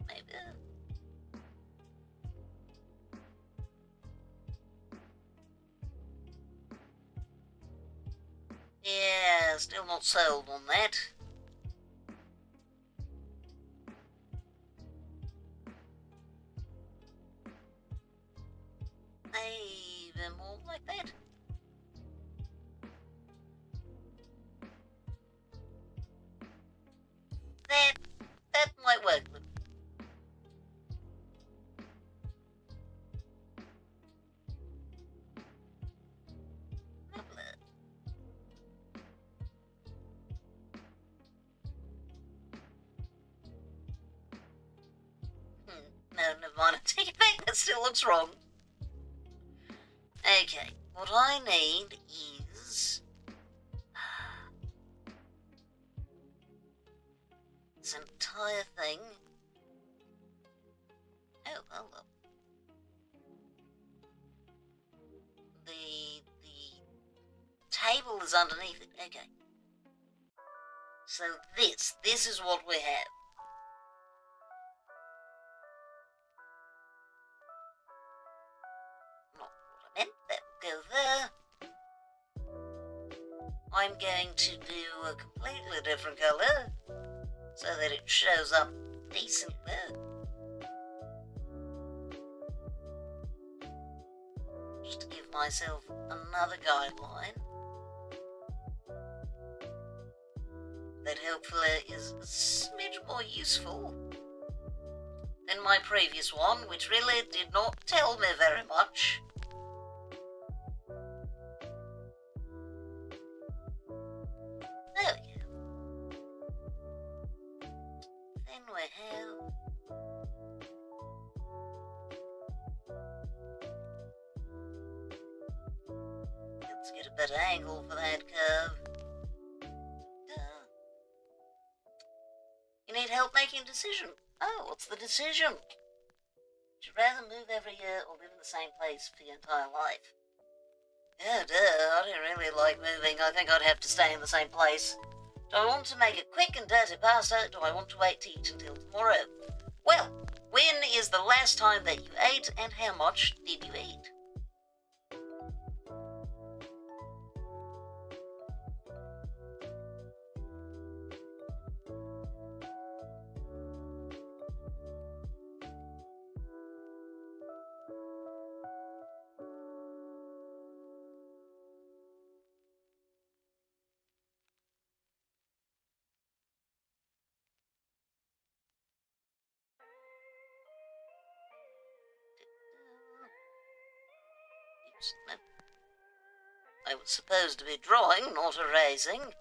Maybe. Yeah, still not sold on that. Even more like that. That might work. mind and take it back. That still looks wrong. Okay, what I need is this entire thing. Oh, hold up. The table is underneath it. Okay. So this is what we have. Not what I meant. That will go there. I'm going to do a completely different colour so that it shows up decent there. Just to give myself another guideline that hopefully is a smidge more useful than my previous one, which really did not tell me very much. There we go. Then we have let's get a better angle for that curve. You need help making a decision. Oh, what's the decision? Would you rather move every year or live in the same place for your entire life? Oh, I don't really like moving. I think I'd have to stay in the same place. Do I want to make a quick and dirty pasta? Do I want to wait to eat until tomorrow? Well, when is the last time that you ate and how much did you eat? No. I was supposed to be drawing, not erasing.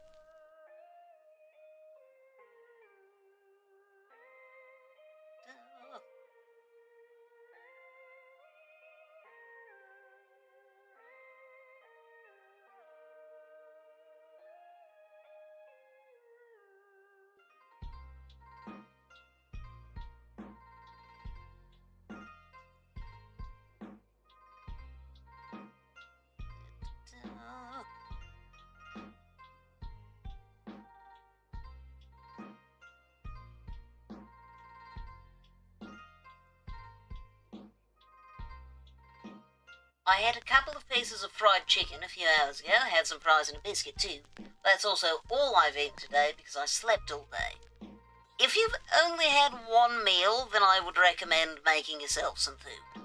I had a couple of pieces of fried chicken a few hours ago. I had some fries and a biscuit too. That's also all I've eaten today because I slept all day. If you've only had one meal, then I would recommend making yourself some food.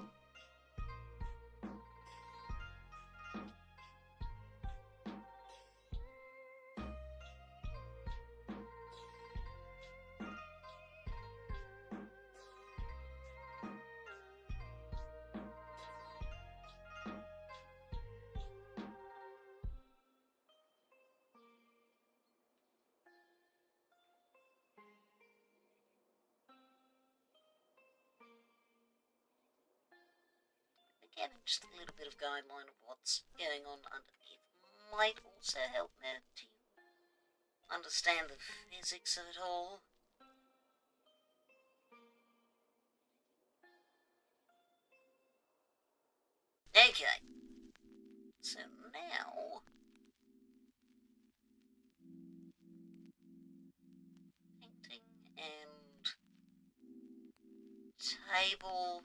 Getting just a little bit of guideline of what's going on underneath might also help me to understand the physics of it all. Okay, so now painting and table.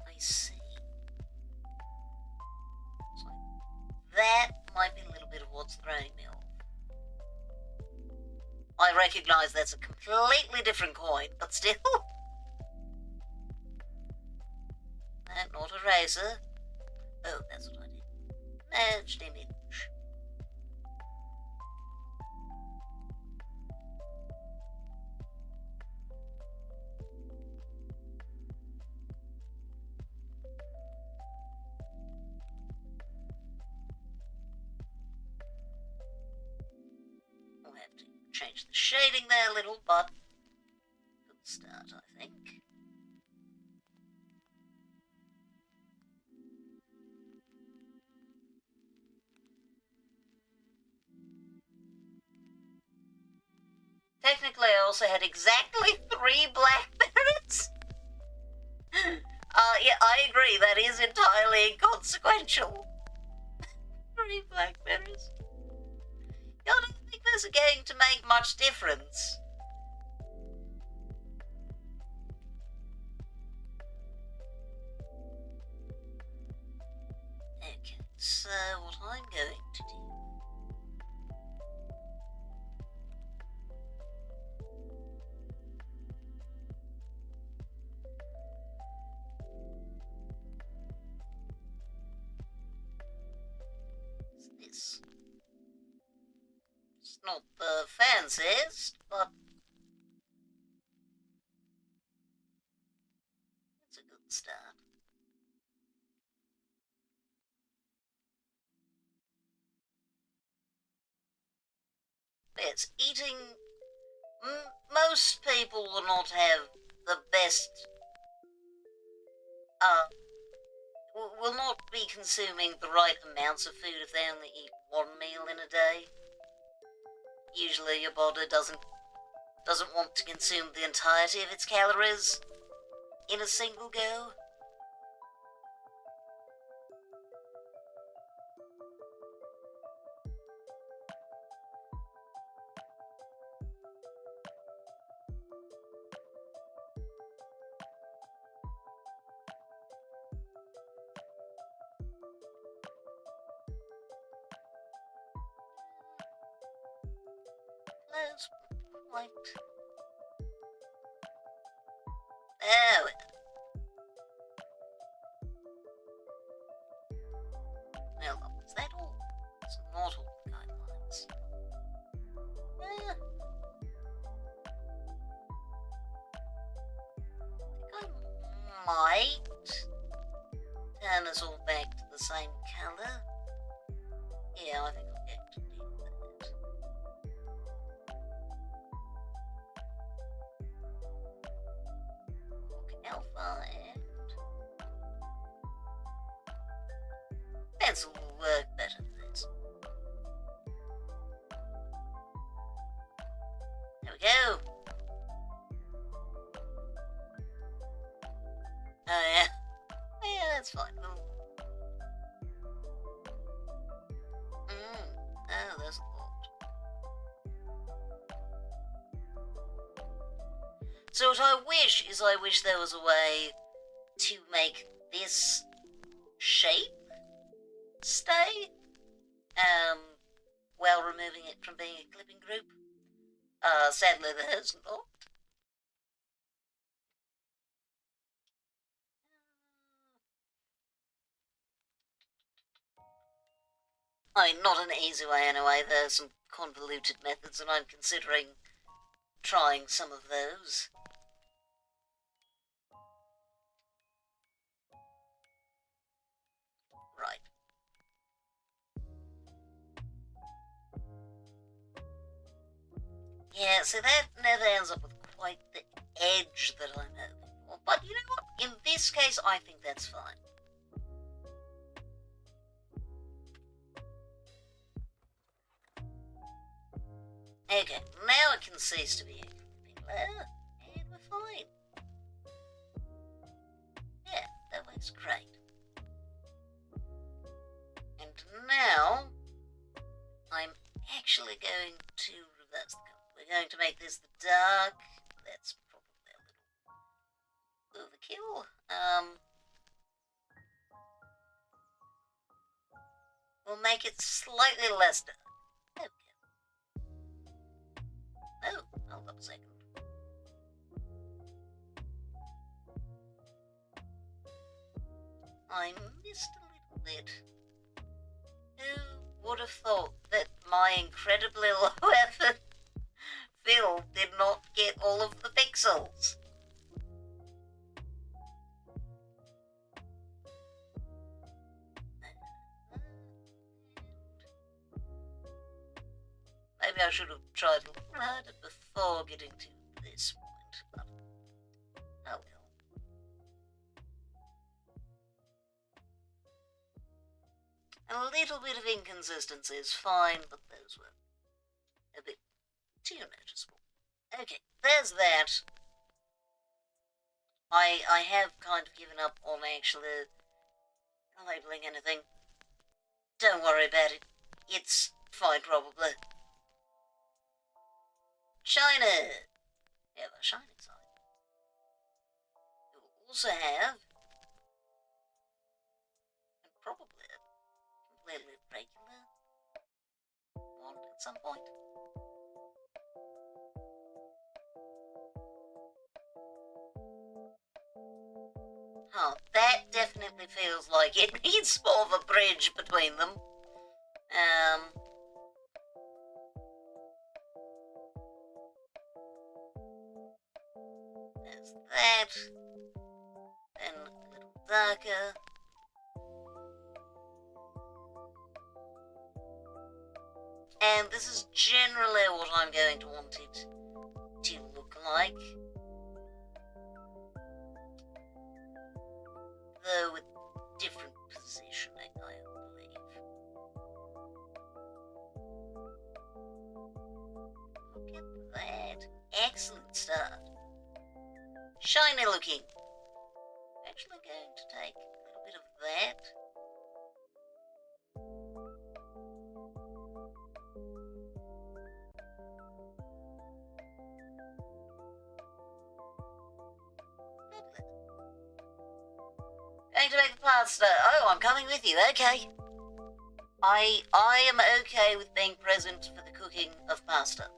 I see. So that might be a little bit of what's throwing me off. I recognise that's a completely different coin, but still. No, not eraser. Oh, that's what I did. Merged image. change the shading there a little, but good start, I think. Technically, I also had exactly 3 blackberries. Yeah, I agree, that is entirely inconsequential. 3 blackberries. I don't think those are going to make much difference. Okay, so what I'm going to do is this. It's not the fanciest, but it's a good start. Yes, eating... most people will not have the best... will not be consuming the right amounts of food if they only eat 1 meal in a day. Usually your body doesn't want to consume the entirety of its calories in a single go. Close point. There we go. Well, is that all? It's not all the guidelines. I think I might turn us all back to the same colour. Yeah, I think I'll get to deal with that. Look, alpha and pencil will work better than this. There we go. Oh yeah. Yeah, that's fine. Oh, there's a lot. So what I wish is there was a way to make this shape stay, while removing it from being a clipping group. Sadly there's not. I mean, not an easy way anyway. There's some convoluted methods and I'm considering trying some of those. Right. Yeah, so that never ends up with quite the edge that I'm hoping for. But you know what? In this case, I think that's fine. Okay, now it can cease to be a clipping layer, and we're fine. Yeah, that works great. And now, I'm actually going to reverse the colour. We're going to make this the dark. That's probably a little overkill. We'll make it slightly less dark. There we go. Oh, hold up a second. I missed a little bit. Who would have thought that my incredibly low effort fill did not get all of the pixels? Maybe I should have tried a little harder before getting to this point, but oh well. A little bit of inconsistency is fine, but those were a bit too noticeable. Okay, there's that. I have kind of given up on actually labeling anything. Don't worry about it. It's fine, probably. Shiner! Yeah, the shining side. You'll also have, and probably a completely regular one at some point. Oh, that definitely feels like it needs more of a bridge between them. There's that. And a little darker. And this is generally what I'm going to want it to look like. Though with different positioning, I believe. Look at that. Excellent start. Shiny looking. Actually going to take a little bit of that. Going to make the pasta. Oh, I'm coming with you. Okay. I am okay with being present for the cooking of pasta.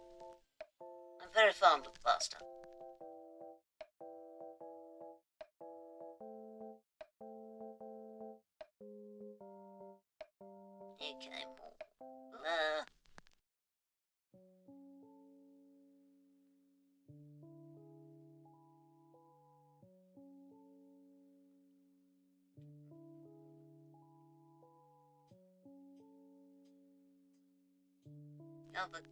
I'm very fond of pasta. Okay, more blur. Other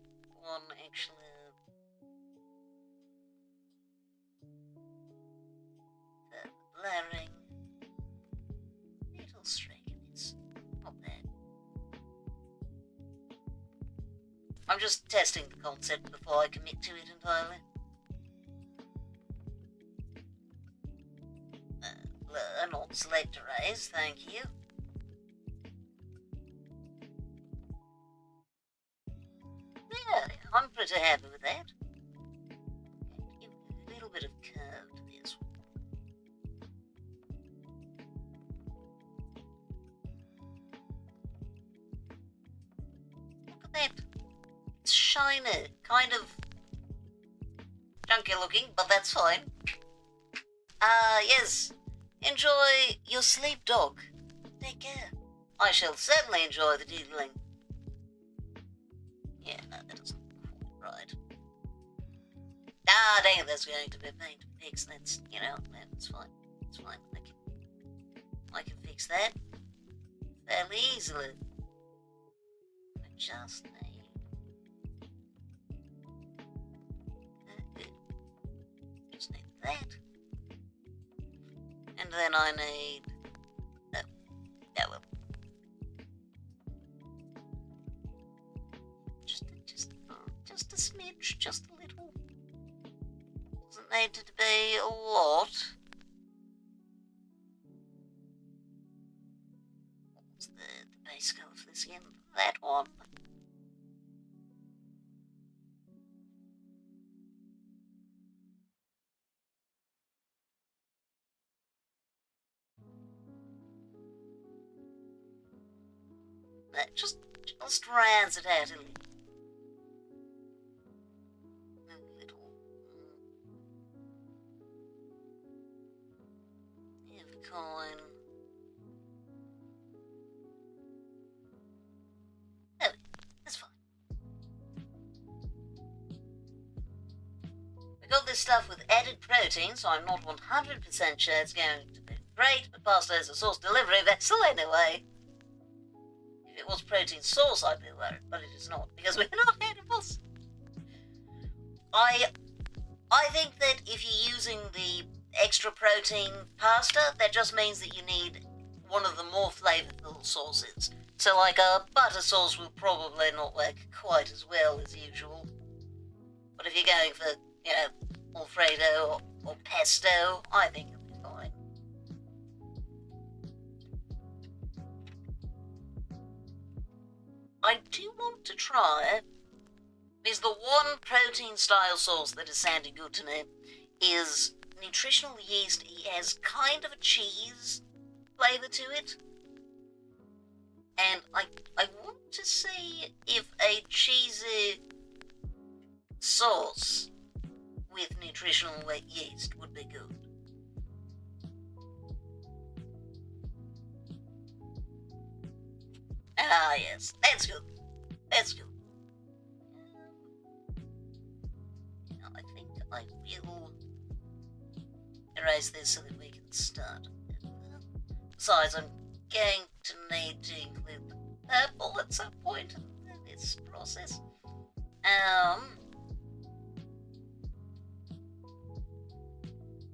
one actually blaring. Little striking, it's not bad. I'm just testing the concept before I commit to it entirely. Blur, not select arrays, thank you. Yeah, I'm pretty happy with that. Give a little bit of curve to this one. Look at that. It's shiny, kind of junky looking, but that's fine. Yes. Enjoy your sleep, dog. Take care. I shall certainly enjoy the doodling. Yeah, no, that doesn't look right. Ah, dang it, that's going to be a pain to fix. That's, you know, that's fine. It's fine. I can fix that fairly easily. I just need... just need that. And then I need... oh, that will. Just a smidge, just a little. Doesn't need to be a lot. What's the base colour for this again? That one. That just rounds it out a little. Coin. Oh, that's fine. We got this stuff with added protein, so I'm not 100% sure it's going to be great, but pasta is a source delivery vessel anyway. If it course, protein source, I'd be worried, but it is not, because we're not animals. I think that if you're using the extra protein pasta, that just means that you need one of the more flavorful sauces. So like a butter sauce will probably not work quite as well as usual. But if you're going for, you know, Alfredo or pesto, I think it'll be fine. I do want to try, because the one protein style sauce that is sounding good to me is nutritional yeast. It has kind of a cheese flavour to it. And I want to see if a cheesy sauce with nutritional yeast would be good. Ah, yes, that's good. That's good. I think I will erase this so that we can start. Besides, I'm going to need to include the purple at some point in this process.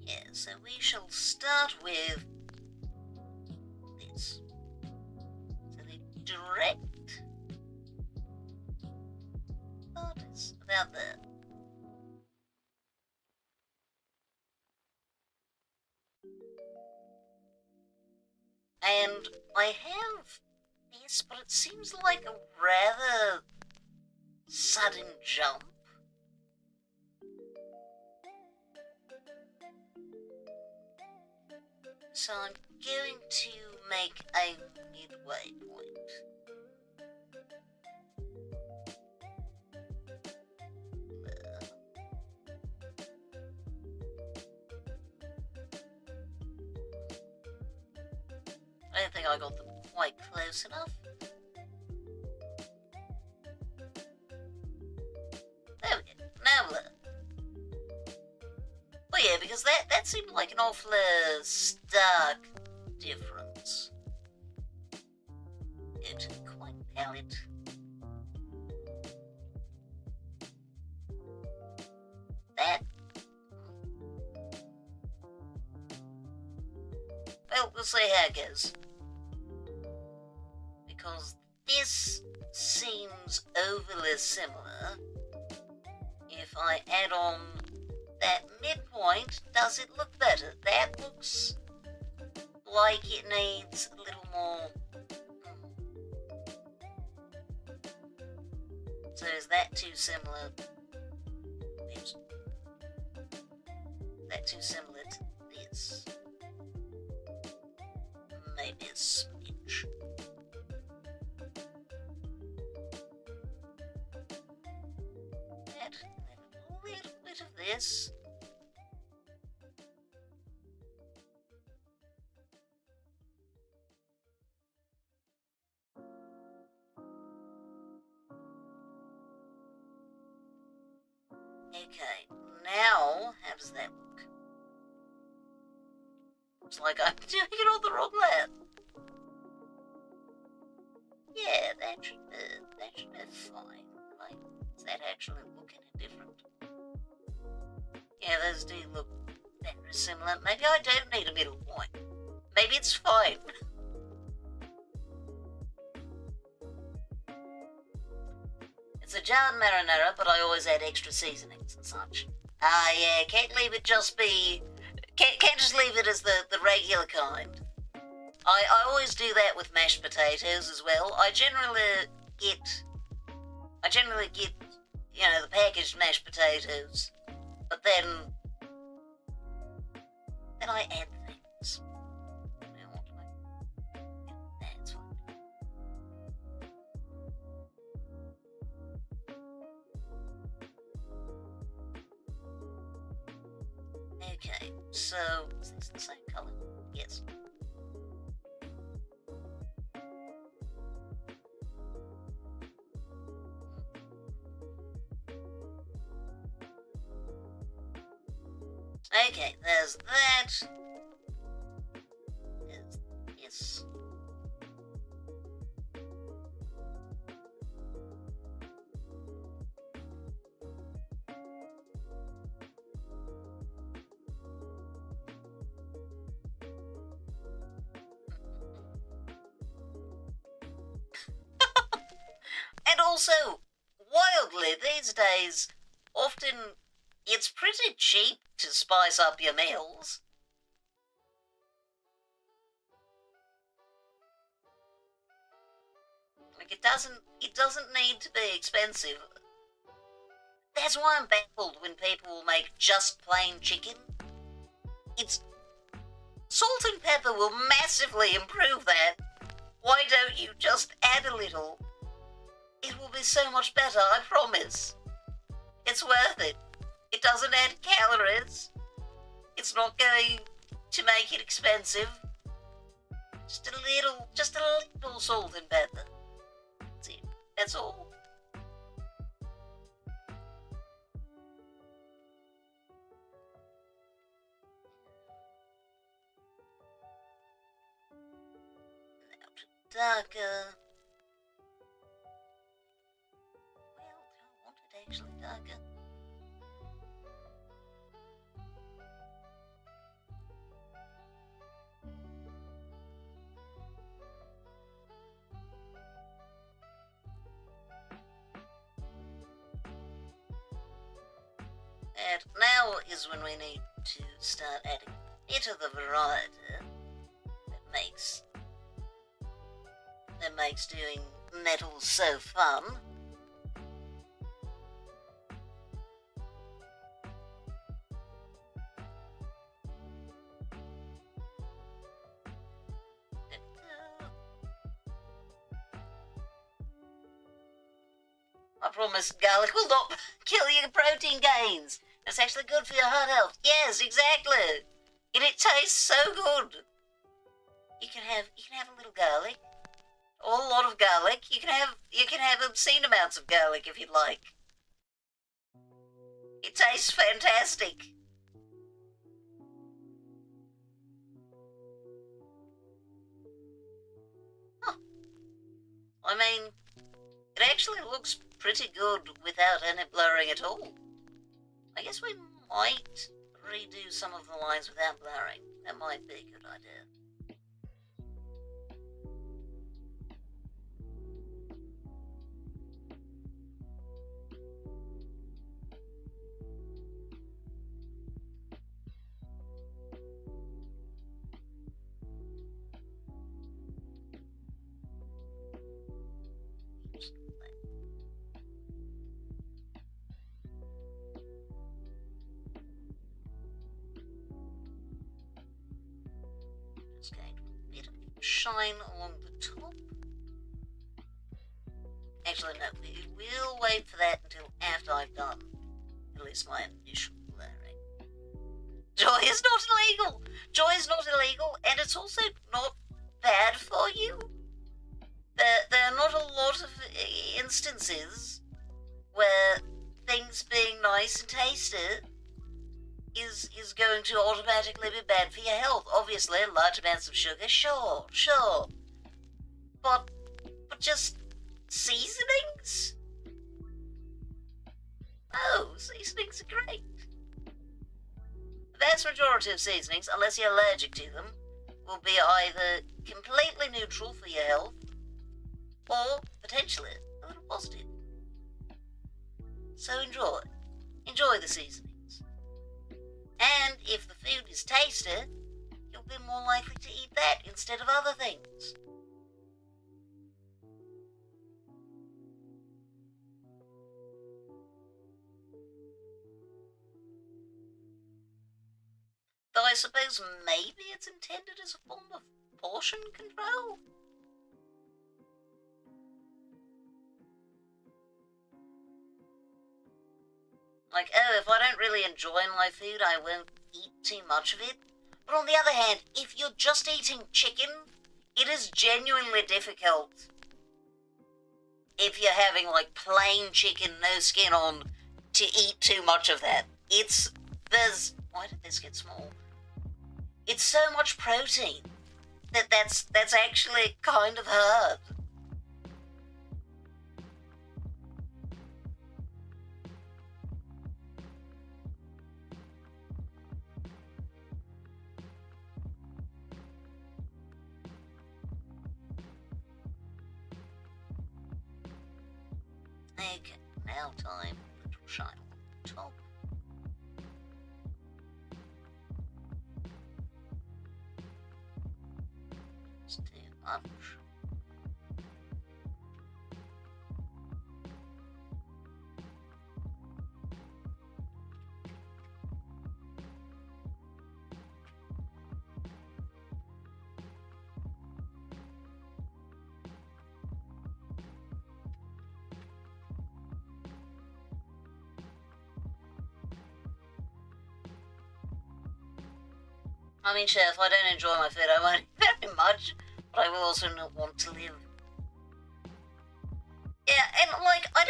Yeah, so we shall start with this. So the direct part is about there. And I have this, but it seems like a rather sudden jump. So I'm going to make a midway point. I don't think I got them quite close enough. There we go. Now we're there. But yeah, because that seemed like an awfully stark difference. Go to the quite palette. That. Well, we'll see how it goes. Because this seems overly similar. If I add on that midpoint, does it look better? That looks like it needs a little more. So is that too similar? Is that too similar to this? Maybe a smidge. Add a little bit of this. Okay, now how does that look? Looks like I'm doing it on the wrong layer. Yeah, that should be fine. Like, does that actually look any different? Yeah, those do look very similar. Maybe I don't need a middle point. Maybe it's fine. It's a jarred marinara, but I always add extra seasonings and such. Ah, yeah, can't leave it just be... Can't just leave it as the regular kind. I always do that with mashed potatoes as well. I generally get, you know, the packaged mashed potatoes, but then I add things. That's fine. Okay, so is this the same color? Yes. Okay, there's that. There's this. also, wildly these days, often it's pretty cheap to spice up your meals. Like, it doesn't need to be expensive. That's why I'm baffled when people will make just plain chicken. It's salt and pepper will massively improve that. Why don't you just add a little? It will be so much better, I promise. It's worth it. It doesn't add calories. It's not going to make it expensive. Just a little salt and pepper. That's it. That's all. Now to darker. Well, do I want it actually darker? And now is when we need to start adding a bit of the variety that makes doing metals so fun. I promise garlic will not kill your protein gains. It's actually good for your heart health. Yes, exactly. And it tastes so good. You can have a little garlic, or a lot of garlic. You can have obscene amounts of garlic if you'd like. It tastes fantastic. Huh. I mean, it actually looks pretty good without any blurring at all. I guess we might redo some of the lines without blurring. That might be a good idea. Just going to a bit of shine along the top. Actually, no, we will wait for that until after I've done at least my initial blurring. Joy is not illegal! Joy is not illegal, and it's also not bad for you. There are not a lot of instances where things being nice and tasty is going to automatically be bad for your health. Obviously, large amounts of sugar, sure. But just seasonings? Oh, seasonings are great. The vast majority of seasonings, unless you're allergic to them, will be either completely neutral for your health, or potentially a little positive. So enjoy the seasonings. And if the food is tasty, you'll be more likely to eat that instead of other things. Though I suppose maybe it's intended as a form of portion control? Like, oh, if I don't really enjoy my food, I won't eat too much of it. But on the other hand, if you're just eating chicken, it is genuinely difficult. If you're having, like, plain chicken, no skin on, to eat too much of that. Why did this get small? It's so much protein that's actually kind of hard. Okay, now time for the little shine on top. It's too much. I mean, Chef, I don't enjoy my food. I won't eat very much, but I will also not want to live. Yeah, and like, I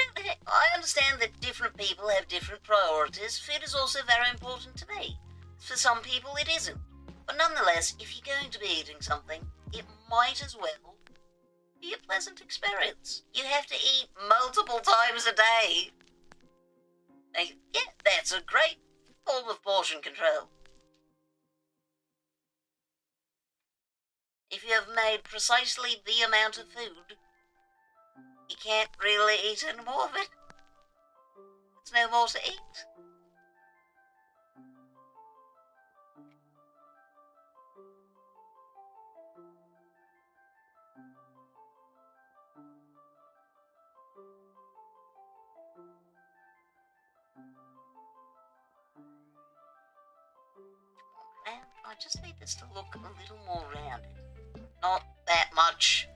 understand that different people have different priorities. Food is also very important to me. For some people, it isn't. But nonetheless, if you're going to be eating something, it might as well be a pleasant experience. You have to eat multiple times a day. Like, yeah, that's a great form of portion control. If you have made precisely the amount of food, you can't really eat any more of it. There's no more to eat. And I just need this to look a little more rounded. Not that much.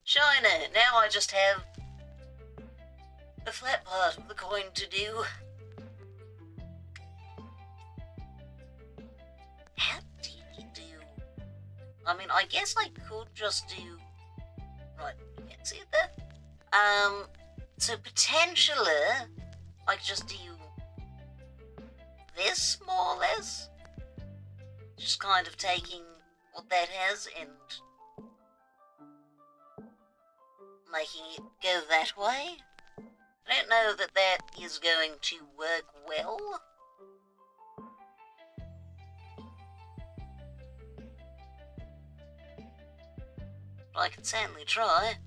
Shiner, now I just have the flat part of the coin to do. How do you do? I mean, I guess I could just do... Right, you can see it there? So potentially, I could just do this, more or less. Just kind of taking what that has and making it go that way. I don't know that that is going to work well. But I can certainly try.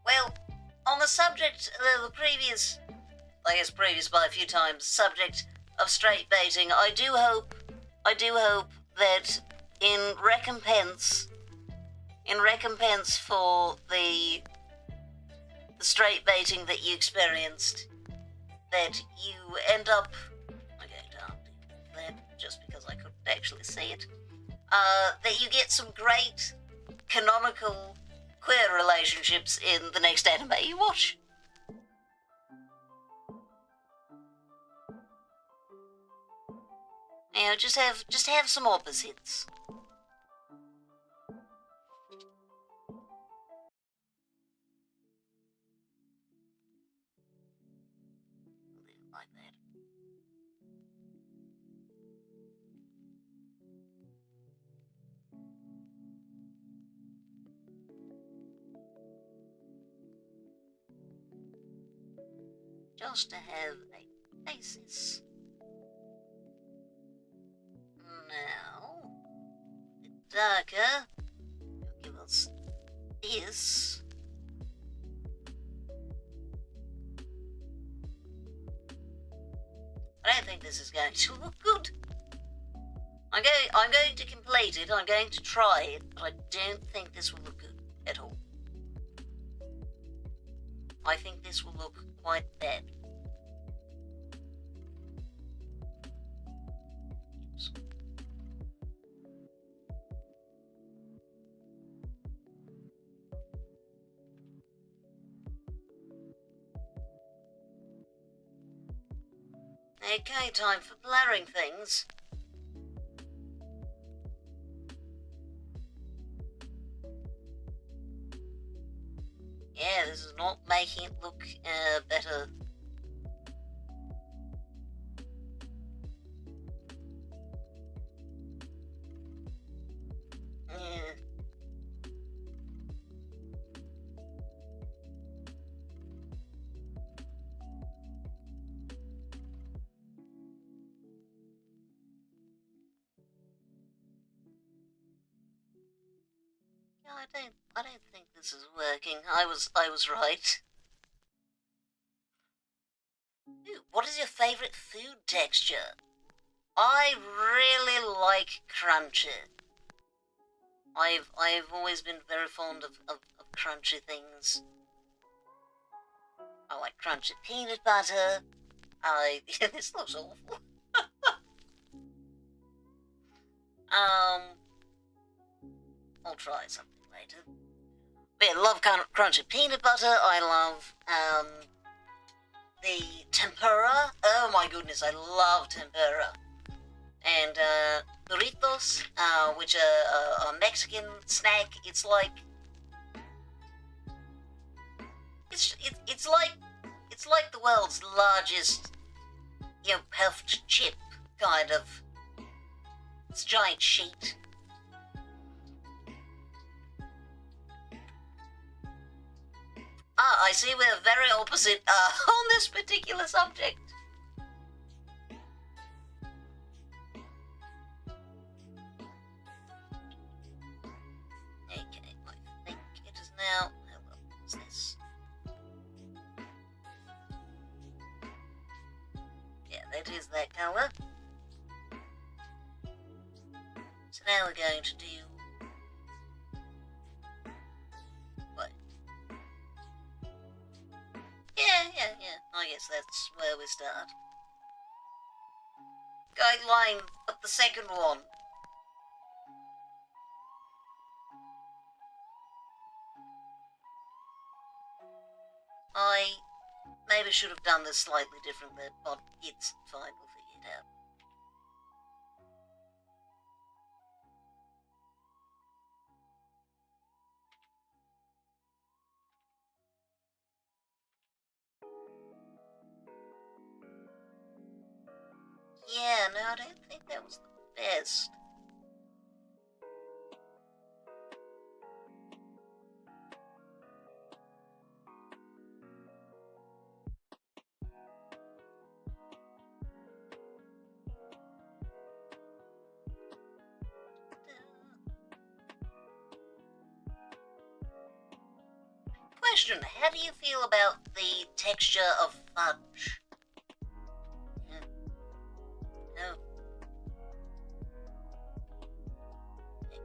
Well, on the subject, the previous, I guess previous by a few times, subject of straight baiting, I do hope that in recompense for the straight baiting that you experienced, that you end up, I'm going to undo that just because I couldn't actually see it, that you get some great canonical queer relationships in the next anime you watch. You know, just have some opposites. Like that. Just to have a basis. Now, a bit darker. Give us this. I don't think this is going to look good. I'm going to complete it. I'm going to try it, but I don't think this will look good at all. I think this will look quite bad. Okay, time for blurring things. Yeah, this is not making it look better. Yeah. I don't think this is working. I was right. Ooh, what is your favorite food texture? I really like crunchy. I've always been very fond of crunchy things. I like crunchy peanut butter. This looks awful. I'll try something later. But yeah, love crunchy peanut butter. I love the tempura. Oh my goodness, I love tempura. And burritos, which are a Mexican snack. It's like it's like the world's largest, puffed chip, kind of. It's a giant sheet. I see we're very opposite on this particular subject. Okay, I think it is now. What's this? Yeah, that is that colour. So now we're going to do... what? Yeah. I guess that's where we start. Guideline up the second one. I maybe should have done this slightly differently, but it's fine, we'll figure it out. Yeah, no, I don't think that was the best. Question, how do you feel about the texture of fudge? No. Okay,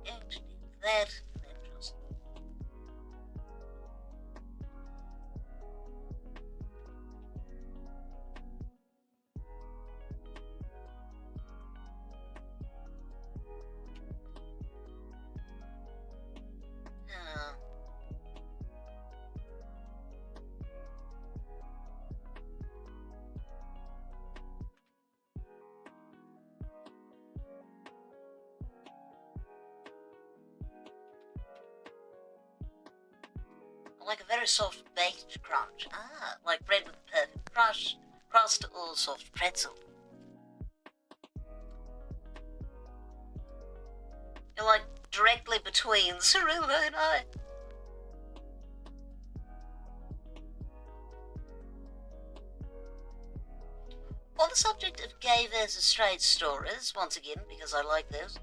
going to do that, and then just... like a very soft baked crunch. Like bread with perfect crust or soft pretzel. You're like directly between Cirilla and I. On the subject of gay versus straight stories, once again, because I like those,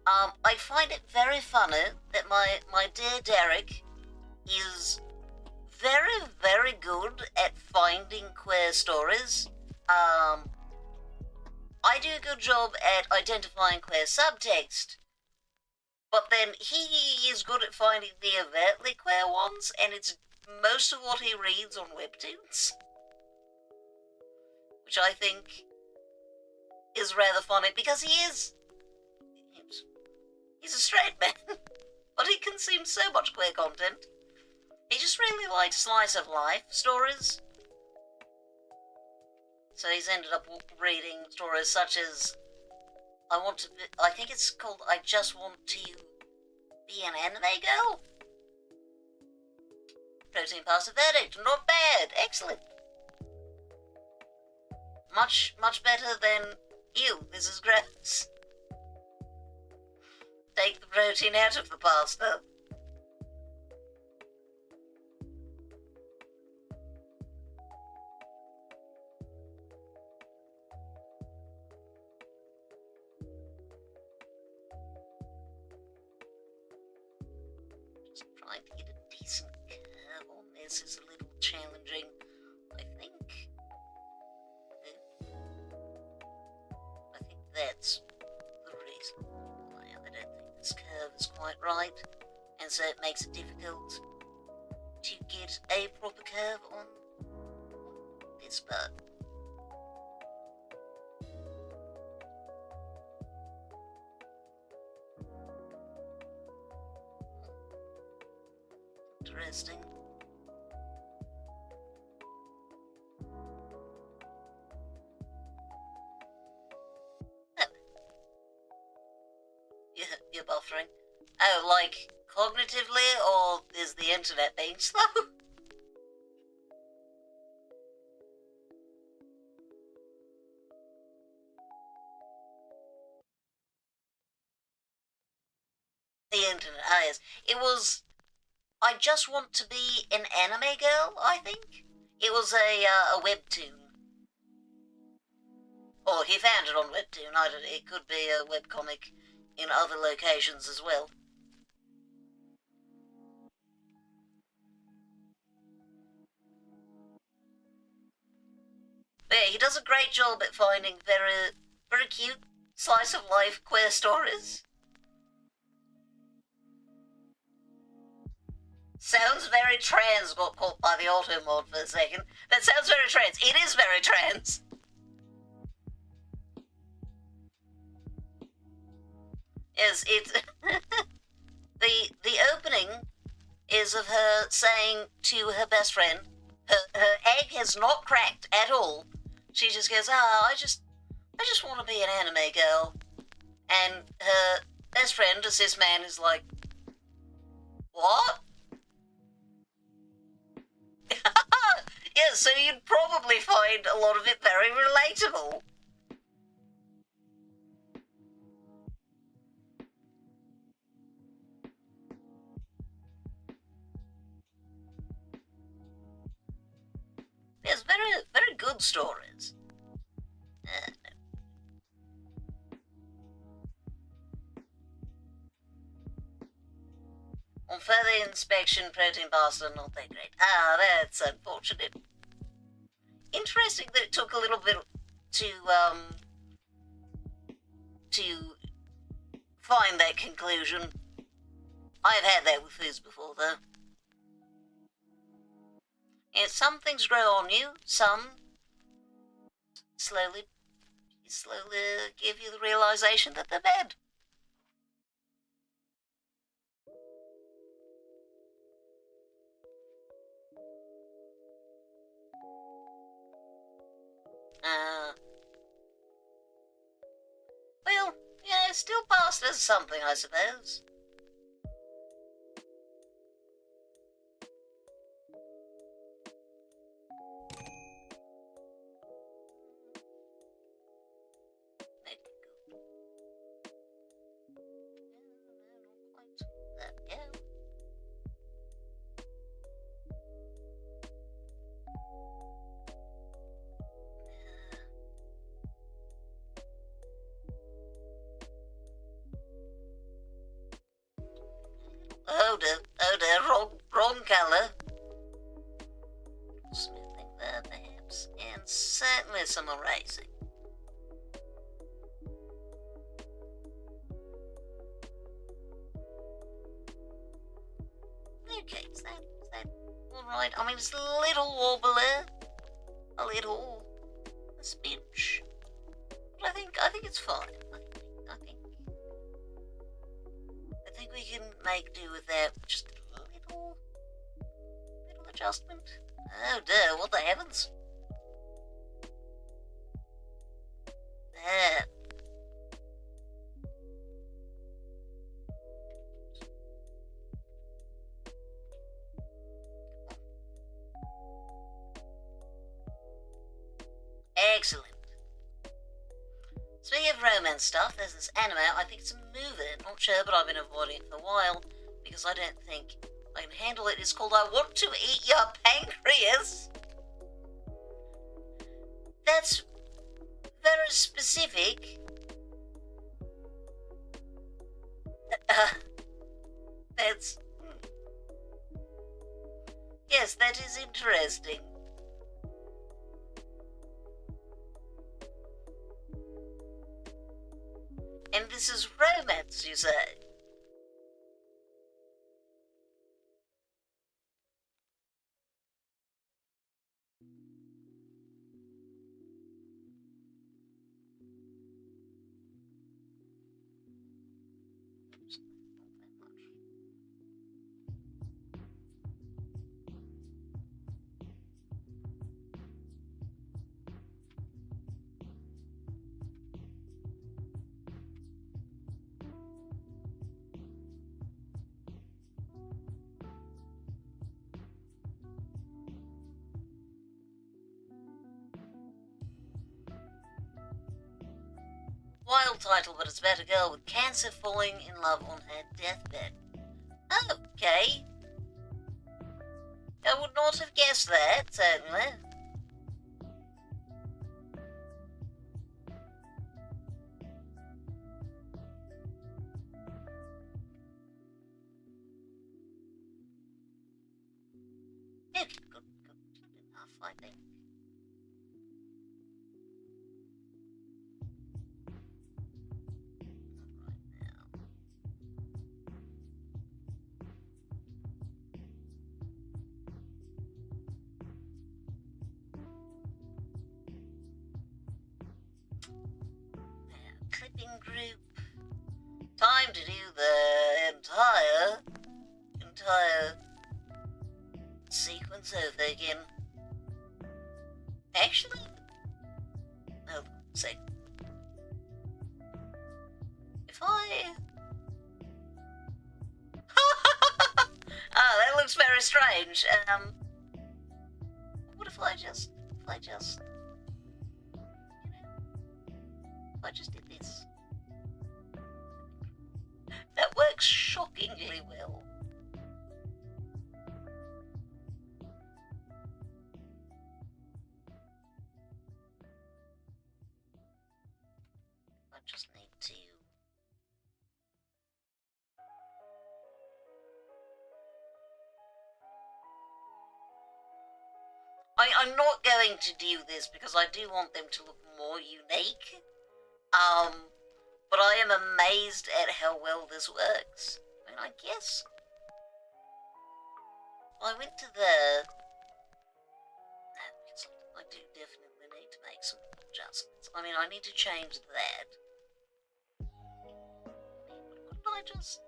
I find it very funny that my dear Derek is very, very good at finding queer stories. I do a good job at identifying queer subtext, but then he is good at finding the overtly queer ones, and it's most of what he reads on webtoons, which I think is rather funny, because he's a straight man, but he consumes so much queer content. He just really likes slice of life stories. So he's ended up reading stories such as I think it's called I Just Want to Be an Anime Girl. protein pasta verdict. Not bad. Excellent. Much better than, ew, this is gross. Take the protein out of the pasta. Just trying to get a decent curve on this is a little challenging, I think. I think that's the reason why I don't think this curve is quite right, and so it makes it difficult to get a proper curve on this part. Interesting. You're buffering. Oh, like cognitively, or is the internet being slow? The internet, ah yes. It was, I just want to be an anime girl, I think. It was a webtoon. Or he found it on webtoon, I don't know, it could be a webcomic in other locations as well. But yeah, he does a great job at finding very cute slice of life queer stories. Sounds very trans, got caught by the auto mod for a second. That sounds very trans. It is very trans. Yes, it's the opening is of her saying to her best friend, her egg has not cracked at all. She just goes, I just want to be an anime girl. And her best friend, a cis man, is like, what? Yeah, so you'd probably find a lot of it very relatable. Yes, very good stories. On further inspection, protein pasta not that great. Ah, that's unfortunate. Interesting that it took a little bit to find that conclusion. I've had that with foods before, though. And some things grow on you, some slowly give you the realization that they're bad. Well, yeah, still passed as something, I suppose. Oh dear, wrong colour. Smoothing there, perhaps, and certainly some erasing. Okay, is that alright? I mean, it's a little wobbly, a spinch, but I think it's fine. I think we can make do with that. Just a little adjustment. Oh dear, what the heavens? There. and stuff. There's this anime, I think it's a movie, not sure, but I've been avoiding it for a while because I don't think I can handle it. It's called I Want to Eat Your Pancreas. That's very specific. That's... Yes, that is interesting. And this is romance, you say? Wild title, but it's about a girl with cancer falling in love on her deathbed. Okay. I would not have guessed that, certainly. Yeah, good enough, I think. Clipping group. Time to do the entire sequence over again. Actually, no, say, if I... that looks very strange. What if I just, I just did this. That works shockingly well. I just need to... I'm not going to do this because I do want them to look more unique. But I am amazed at how well this works. I mean, I guess... I went to the... I do definitely need to make some adjustments. I mean, I need to change that. Couldn't I just...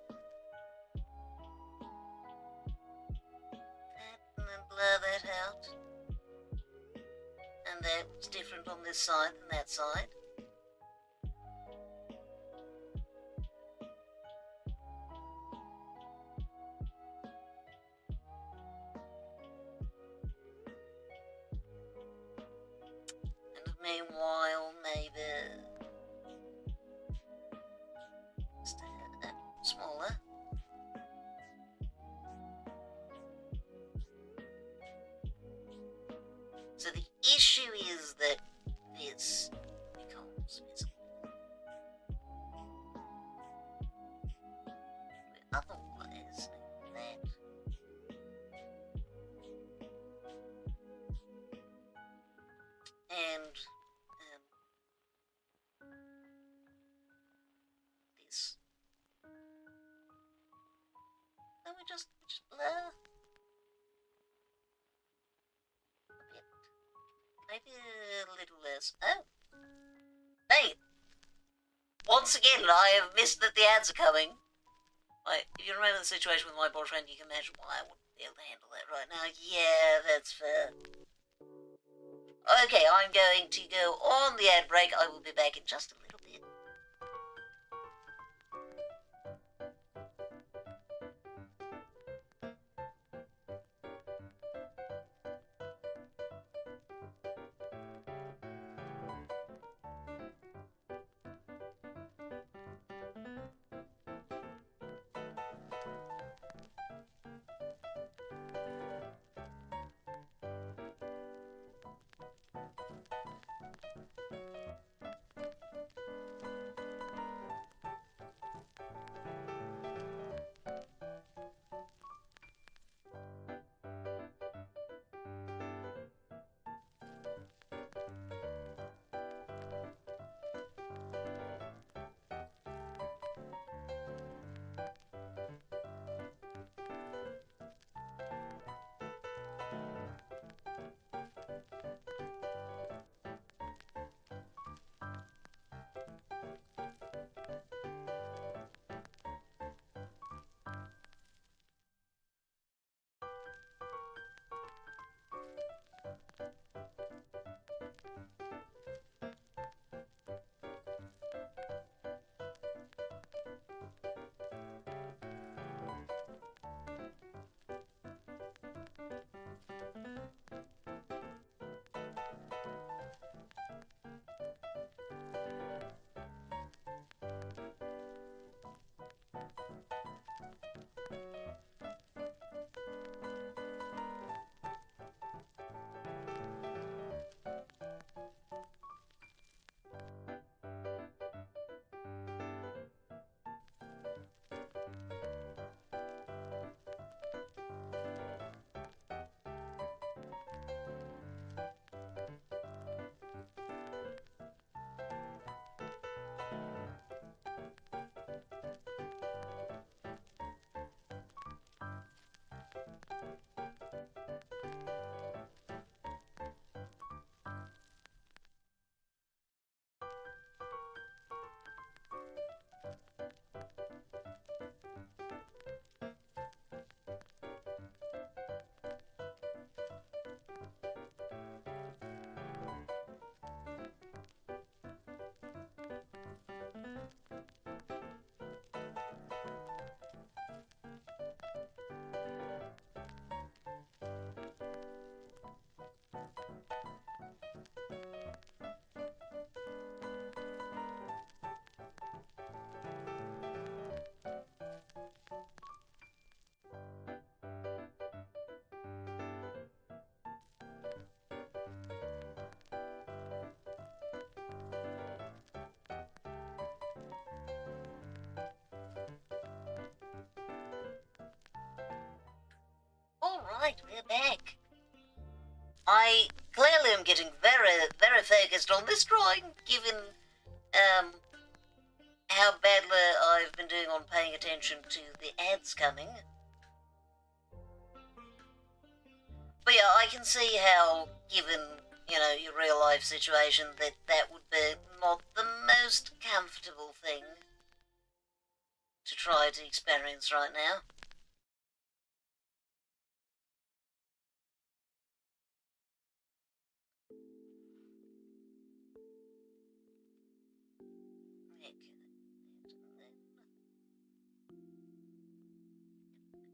that and then blur that out? And that was different on this side than that side. Meanwhile, maybe just smaller. So the issue is that this becomes visible. Otherwise, that. And this. Then we just blur a bit. Maybe a little less. Oh! Hey! Once again, I have missed that the ads are coming. If you remember the situation with my boyfriend, you can imagine why I wouldn't be able to handle that right now. Yeah, that's fair. Okay, I'm going to go on the ad break. I will be back in just a little bit. right, we're back. I clearly am getting very, very focused on this drawing, given how badly I've been doing on paying attention to the ads coming. But yeah, I can see how, given, your real life situation, that would be not the most comfortable thing to try to experience right now.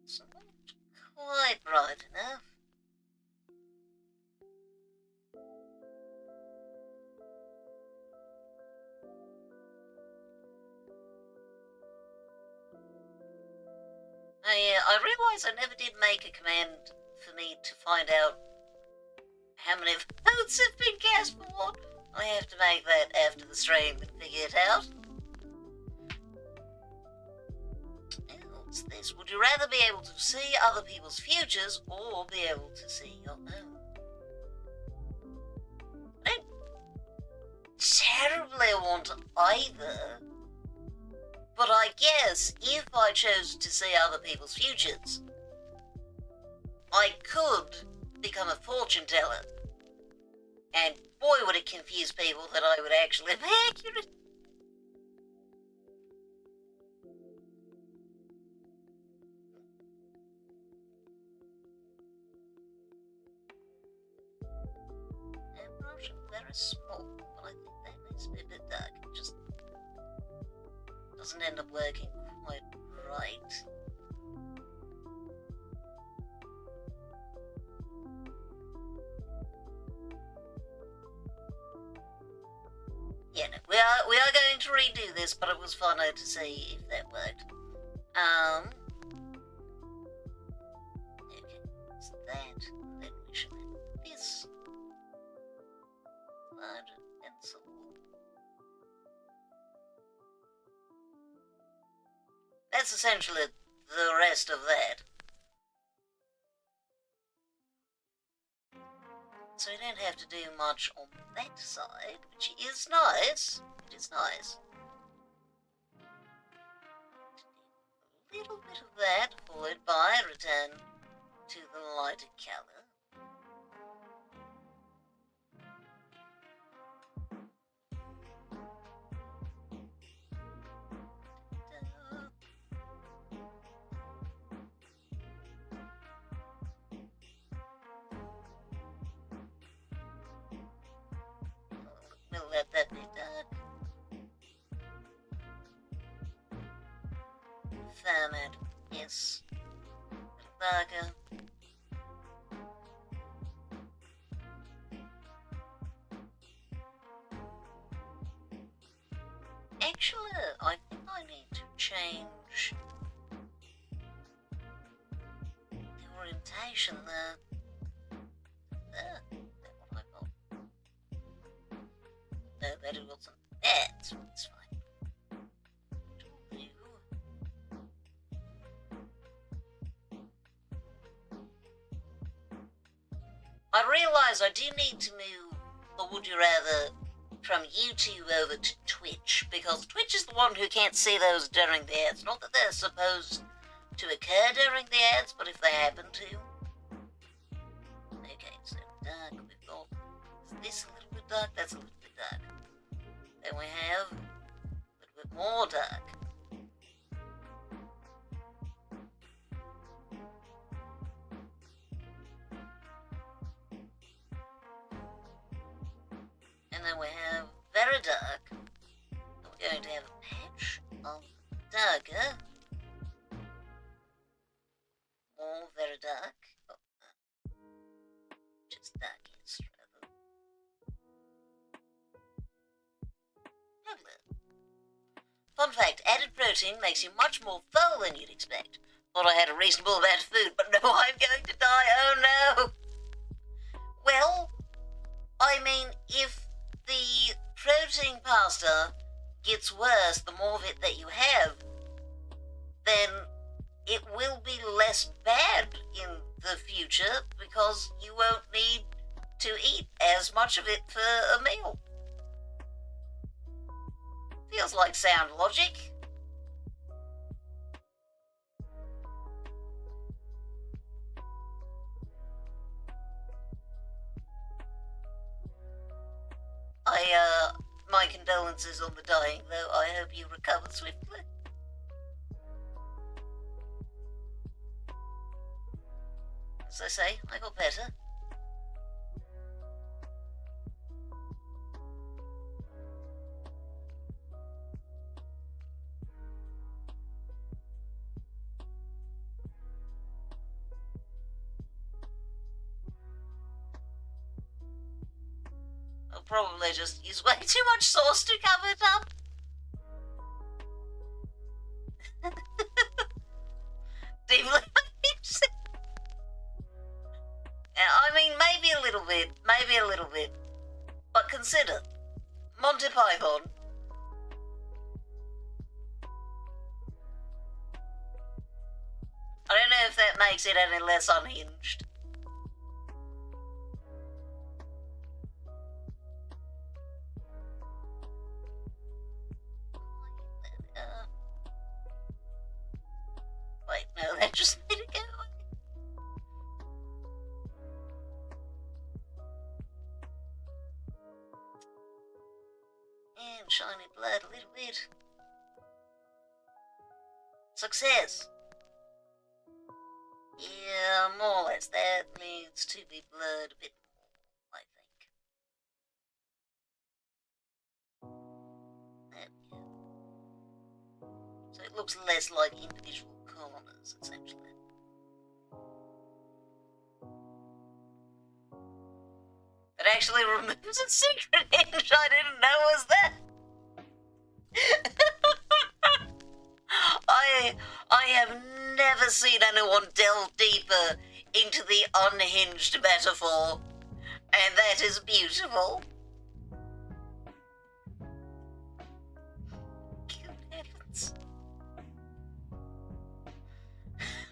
It's not quite right enough. I realise I never did make a command for me to find out how many votes have been cast for what. I have to make that after the stream and figure it out. What's this? Would you rather be able to see other people's futures or be able to see your own? I don't terribly want either. But I guess if I chose to see other people's futures, I could become a fortune teller. And boy, would it confuse people that I would actually be accurate. Very small, but I think that needs to be a bit dark. It just doesn't end up working quite right. Yeah, no, we are going to redo this, but it was funner to see if that worked. Okay, it's that. Then we should have this. Larger pencil. That's essentially the rest of that. So we don't have to do much on that side, which is nice. It is nice. A little bit of that, followed by return to the lighter colour. We'll let that be dark. Format, yes. Darker. Actually, I think I need to change the orientation there. There, that one I got. No, that it wasn't. That's fine. I realise I do need to move the Would You Rather from YouTube over to Twitch, because Twitch is the one who can't see those during the ads. Not that they're supposed to occur during the ads, but if they happen to. Okay, so dark, we've got this a little bit dark, that's a little bit dark. Then we have a little bit more dark. And then we have very dark. And we're going to have a patch of darker. More very dark. Oh, just darkest rather. Lovely. Fun fact, added protein makes you much more full than you'd expect. Thought I had a reasonable amount of food, but no, I'm going to die. Oh no! Well, I mean, if the protein pasta gets worse the more of it that you have, then it will be less bad in the future because you won't need to eat as much of it for a meal. Feels like sound logic. My condolences on the dying, though. I hope you recover swiftly. As I say, I got better. I'll probably just use way too much sauce to cover it up. Deeply. I mean, maybe a little bit. But consider, Monty Python. I don't know if that makes it any less unhinged. Wait, no, that just made it go away. And shiny blood a little bit. Success. Yeah, more or less. That needs to be blurred a bit more, I think. There we go. So it looks less like individual corners, essentially. It actually removes a secret hinge I didn't know was there. I have never seen anyone delve deeper into the unhinged metaphor, and that is beautiful. Good heavens.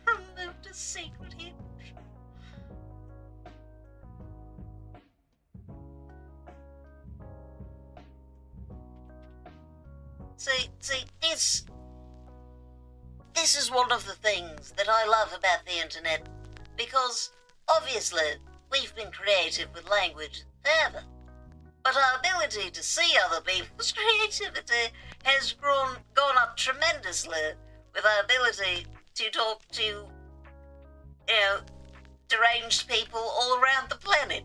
Removed a secret hinge. See, this is one of the things that I love about the internet, because obviously we've been creative with language forever, but our ability to see other people's creativity has gone up tremendously with our ability to talk to, deranged people all around the planet.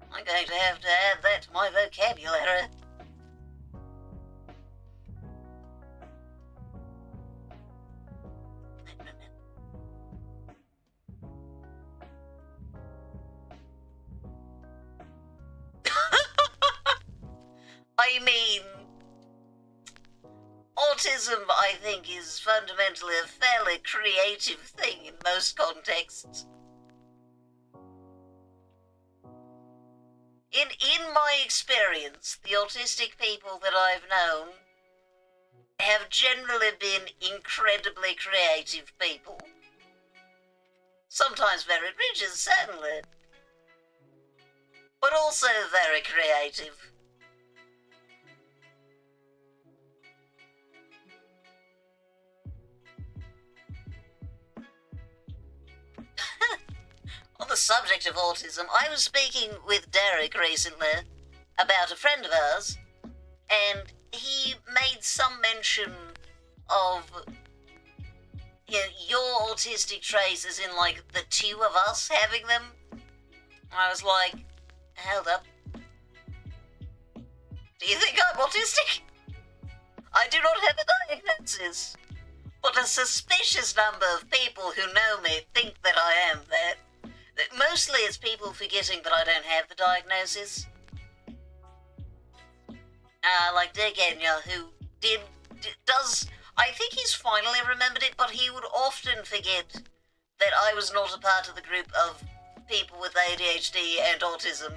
I'm going to have to add that to my vocabulary. I mean, autism, I think, is fundamentally a fairly creative thing in most contexts. In my experience, the autistic people that I've known have generally been incredibly creative people. Sometimes very rigid, certainly, but also very creative. On the subject of autism, I was speaking with Derek recently about a friend of ours, and he made some mention of, your autistic traits, as in, like, the two of us having them. I was like, hold up. Do you think I'm autistic? I do not have a diagnosis, but a suspicious number of people who know me think that I am that. Mostly it's people forgetting that I don't have the diagnosis. Like Dick Enya, who does, I think he's finally remembered it, but he would often forget that I was not a part of the group of people with ADHD and autism,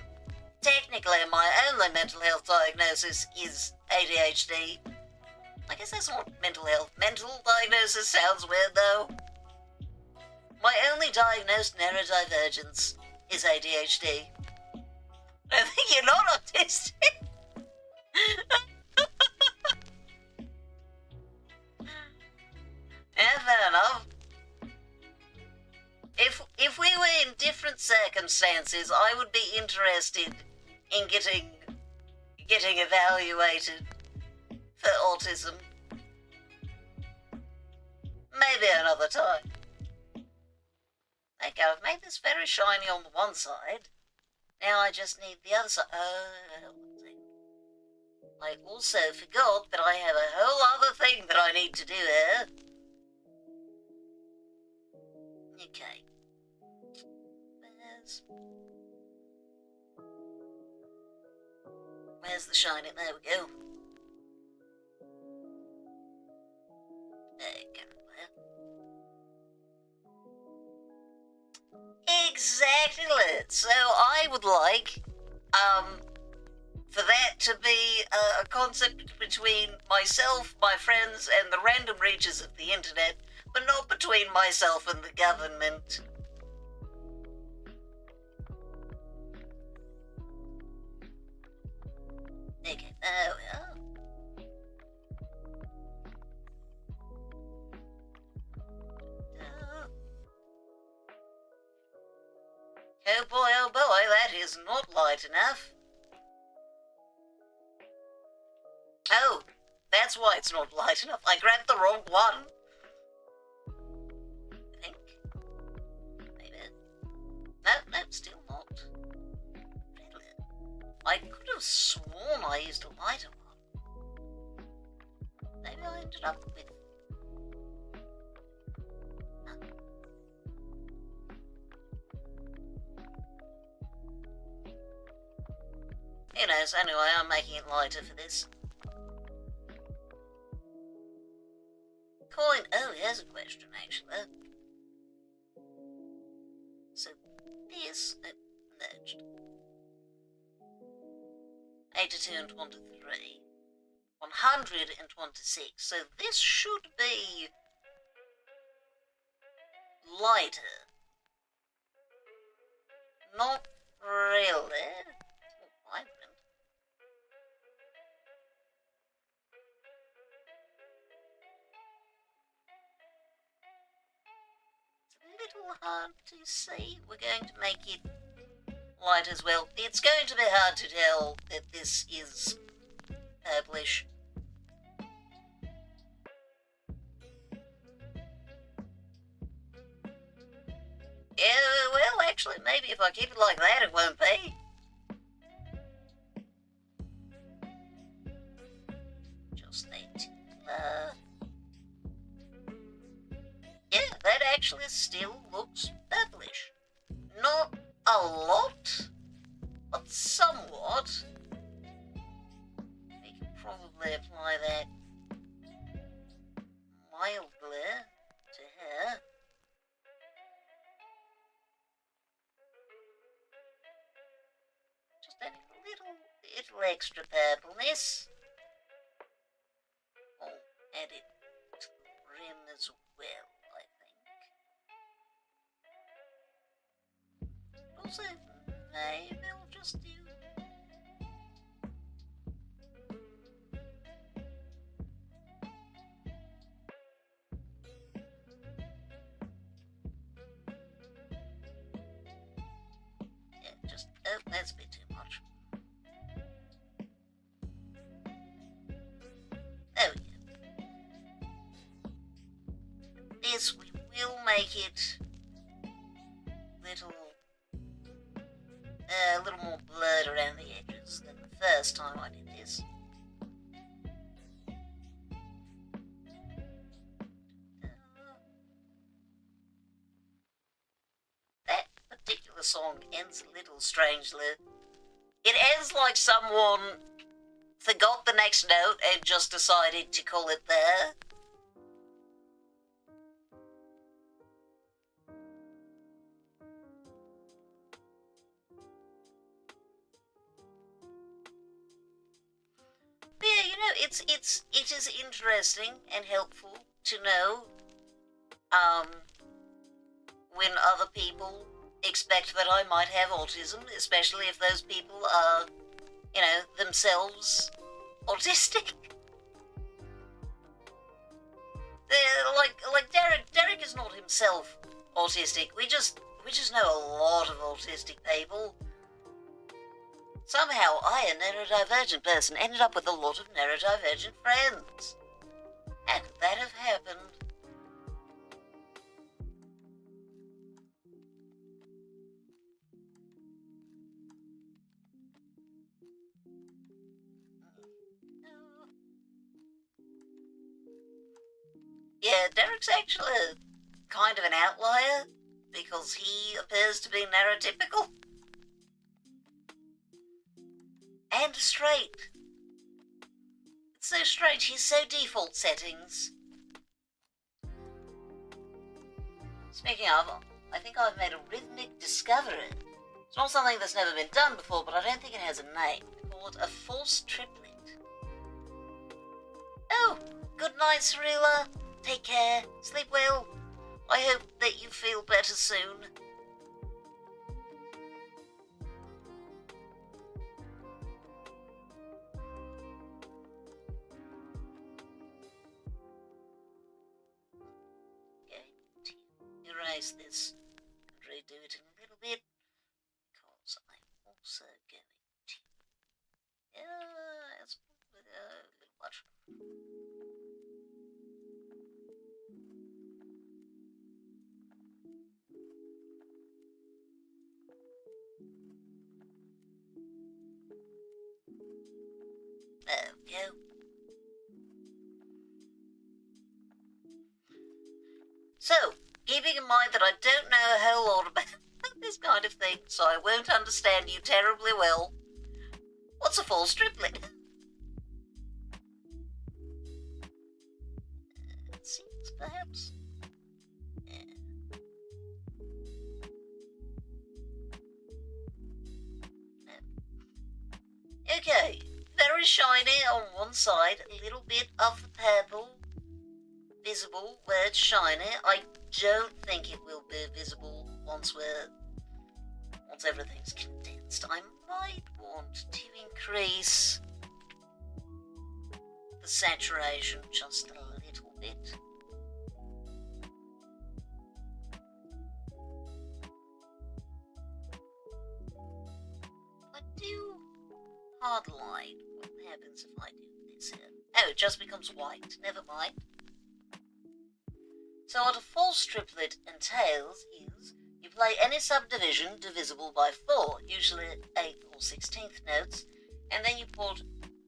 technically my only mental health diagnosis is ADHD. I guess that's not mental health. Mental diagnosis sounds weird though. My only diagnosed neurodivergence is ADHD. I think you're not autistic. Yeah, fair enough. If we were in different circumstances, I would be interested in getting evaluated for autism. Maybe another time. Okay, I've made this very shiny on the one side. Now I just need the other side. Oh, I also forgot that I have a whole other thing that I need to do here. Okay. Where's the shiny? There we go. There you go. Exactly. So I would like, for that to be a concept between myself, my friends, and the random reaches of the internet, but not between myself and the government. Okay, there we are. Oh boy, that is not light enough. Oh, that's why it's not light enough. I grabbed the wrong one. I think. Maybe. No, still not. Really? I could have sworn I used a lighter one. Maybe I ended up with... Who knows, anyway, I'm making it lighter for this. Coin. Oh, here's a question, actually. So, this merged. 82 and 23. 126. So this should be lighter. Not really. Vibrant. It's a little hard to see. We're going to make it light as well. It's going to be hard to tell that this is purplish. Yeah, well, actually, maybe if I keep it like that, it won't be. Just need to, yeah, that actually still looks purplish. Not a lot, but somewhat. We can probably apply that mildly to her. Just adding a little extra purpleness. Oh, add it to the rim as well, I think. Also, maybe I'll just do... Yeah, just... Oh, that's a bit too much. Oh, yeah. This, we will make it a little more blurred around the edges than the first time I did this. That particular song ends a little strangely. It ends like someone forgot the next note and just decided to call it there. it is interesting and helpful to know when other people expect that I might have autism, especially if those people are, themselves autistic. They're like Derek is not himself autistic. We just know a lot of autistic people. Somehow I, a neurodivergent person, ended up with a lot of neurodivergent friends. How could that have happened? Yeah, Derek's actually kind of an outlier because he appears to be neurotypical. And straight. It's so strange, he's so default settings. Speaking of, I think I've made a rhythmic discovery. It's not something that's never been done before, but I don't think it has a name. We call it a false triplet. Oh, good night, Cirilla. Take care. Sleep well. I hope that you feel better soon. Erase this and redo it in a little bit because I'm also going to. It's a little much. There we go. So, keeping in mind that I don't know a whole lot about this kind of thing, so I won't understand you terribly well, what's a false triplet? Six, perhaps? Yeah. No. Okay, very shiny on one side, a little bit of the purple visible where it's shiny. I don't think it will be visible once everything's condensed. I might want to increase the saturation just a little bit. I do hard light. What happens if I do this here? Oh, it just becomes white. Never mind. So what a false triplet entails is you play any subdivision divisible by 4, usually 8th or 16th notes, and then you put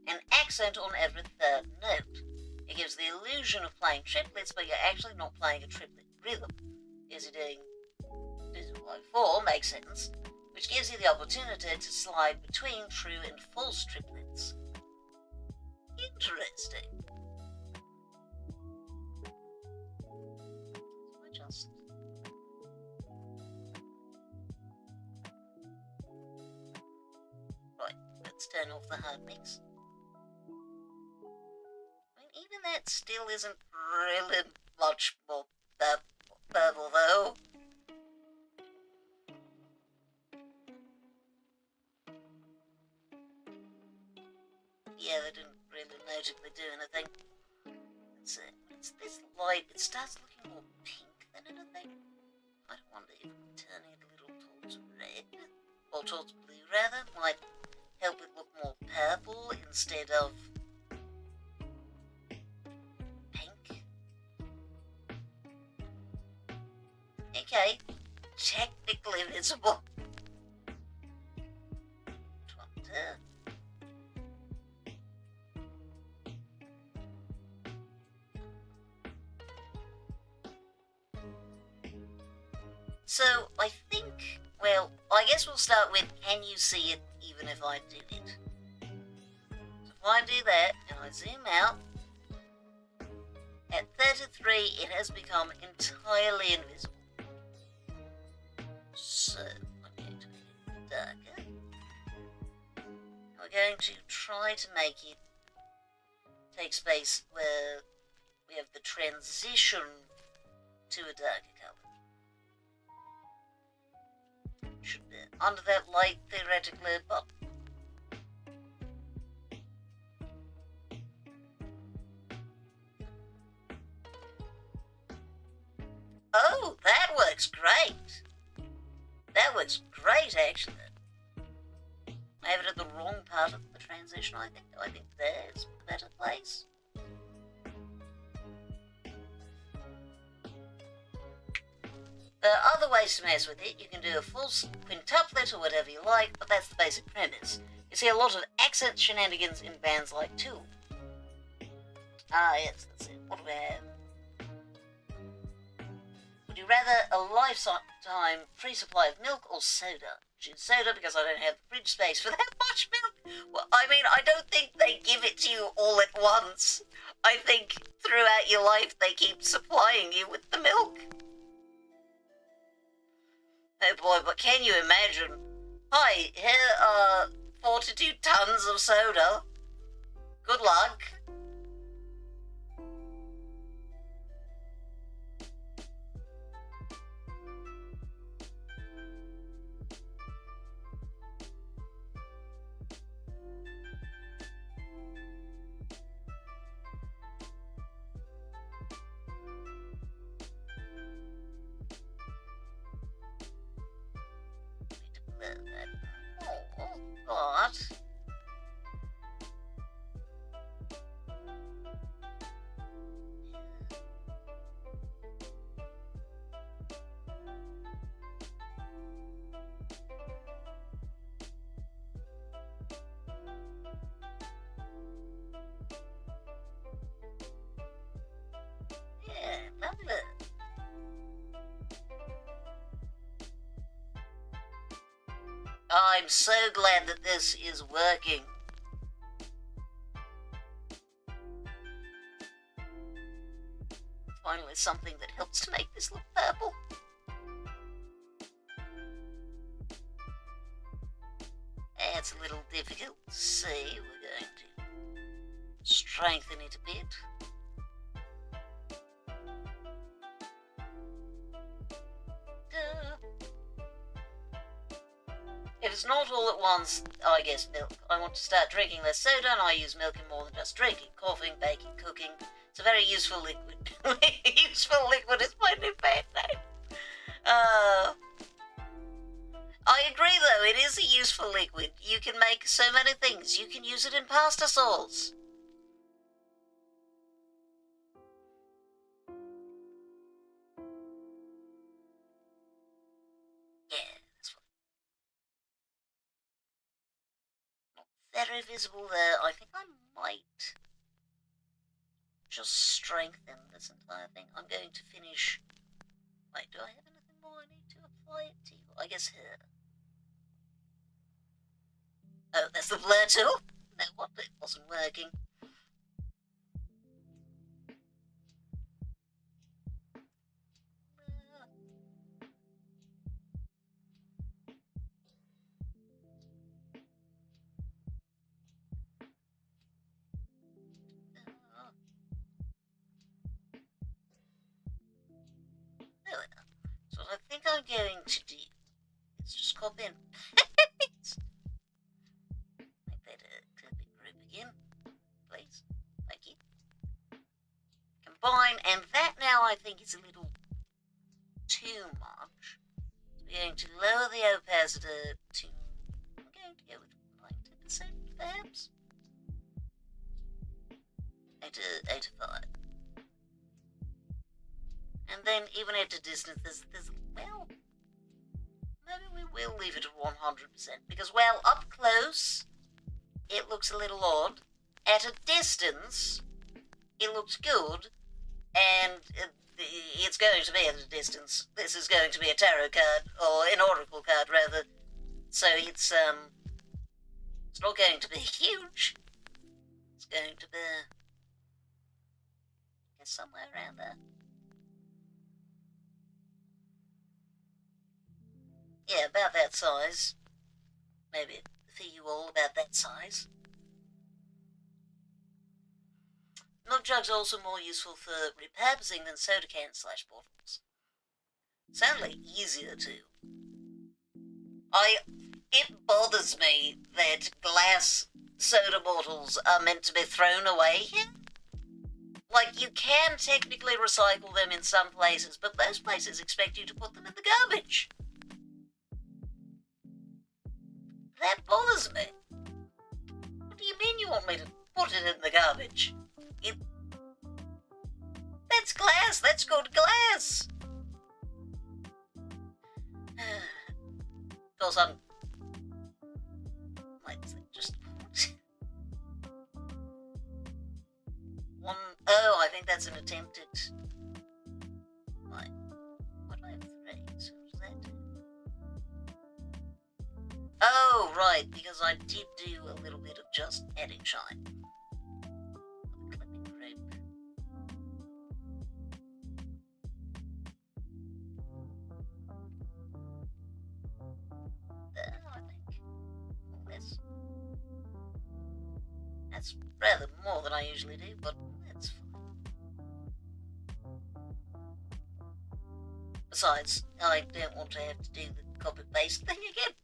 an accent on every third note. It gives the illusion of playing triplets, but you're actually not playing a triplet rhythm. Because you're doing divisible by 4 makes sense, which gives you the opportunity to slide between true and false triplets. Interesting. Right, let's turn off the hard mix. I mean, even that still isn't really much more purple, though. Yeah, they didn't really notably do anything. It's this light, it starts looking more pink than anything. I wonder if turning it a little towards red, or towards blue rather, might help it look more purple instead of pink. Okay, technically visible. So, I think, well, I guess we'll start with, can you see it even if I do it? So if I do that, and I zoom out, at 33 it has become entirely invisible. So, I'm going to make it darker. We're going to try to make it takes place where we have the transition to a darker colour. Should be under that light, theoretically, but oh, that works great. That works great, actually. I have it at the wrong part of the transition, I think. I think there's a better place. There are other ways to mess with it. You can do a full quintuplet or whatever you like, but that's the basic premise. You see a lot of accent shenanigans in bands like Tool. Ah, yes, that's it. What do we have? Would you rather a lifetime free supply of milk or soda? Choose soda because I don't have the fridge space for that much milk. Well, I mean, I don't think they give it to you all at once. I think throughout your life they keep supplying you with the milk. Oh boy, but can you imagine? Hi, here are 42 tons of soda. Good luck. Oh, God. Yeah, lovely. I'm so glad that this is working. Finally, something that helps to make this look purple. It's a little difficult to see. We're going to strengthen it a bit. If it's not all at once, I guess milk. I want to start drinking less soda, and I use milk in more than just drinking. Coughing, baking, cooking. It's a very useful liquid. Useful liquid is my new band name. I agree, though. It is a useful liquid. You can make so many things. You can use it in pasta sauce. Yeah, that's what. Not very visible there. I think I might just strengthen this entire thing. I'm going to finish. Wait, do I have anything more I need to apply it to? I guess here. Oh, that's the blur tool? No, what? It wasn't working. There we are. So what I think I'm going to do is just copy and paste. Make that a clipping group again, please. Thank you. Combine, and that now I think is a little too much. So we're going to lower the opacity to, I'm going to go with 90% perhaps. 85. And then even at a distance, there's well, maybe we will leave it at 100%, because, well, up close, it looks a little odd. At a distance, it looks good, and it's going to be at a distance. This is going to be a tarot card, or an oracle card, rather. So it's not going to be huge. It's going to be, I guess, somewhere around there. Yeah, about that size. Maybe for you all, about that size. Milk jugs are also more useful for repurposing than soda cans / bottles. Certainly easier to. It bothers me that glass soda bottles are meant to be thrown away here. Like, you can technically recycle them in some places, but those places expect you to put them in the garbage. That bothers me. What do you mean you want me to put it in the garbage? That's glass. That's good glass. Of course, just one. Oh, I think that's an attempted. Right. What do I have three? So what does that do? Oh, right, because I did do a little bit of just adding shine. Clipping group. I think. Less. That's rather more than I usually do, but that's fine. Besides, I don't want to have to do the copy-paste thing again.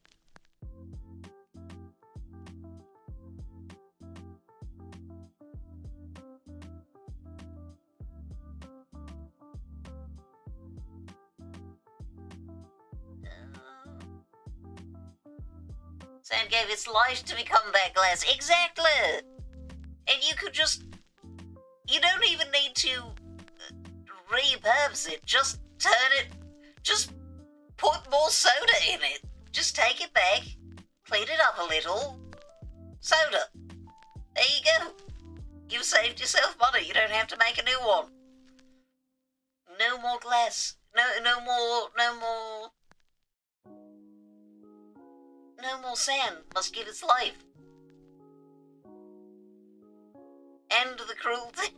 Sand gave its life to become that glass. Exactly! And you could just... You don't even need to repurpose it. Just turn it... Just put more soda in it. Just take it back, clean it up a little. Soda. There you go. You've saved yourself money. You don't have to make a new one. No more glass. No more sand must give its life. End the cruelty.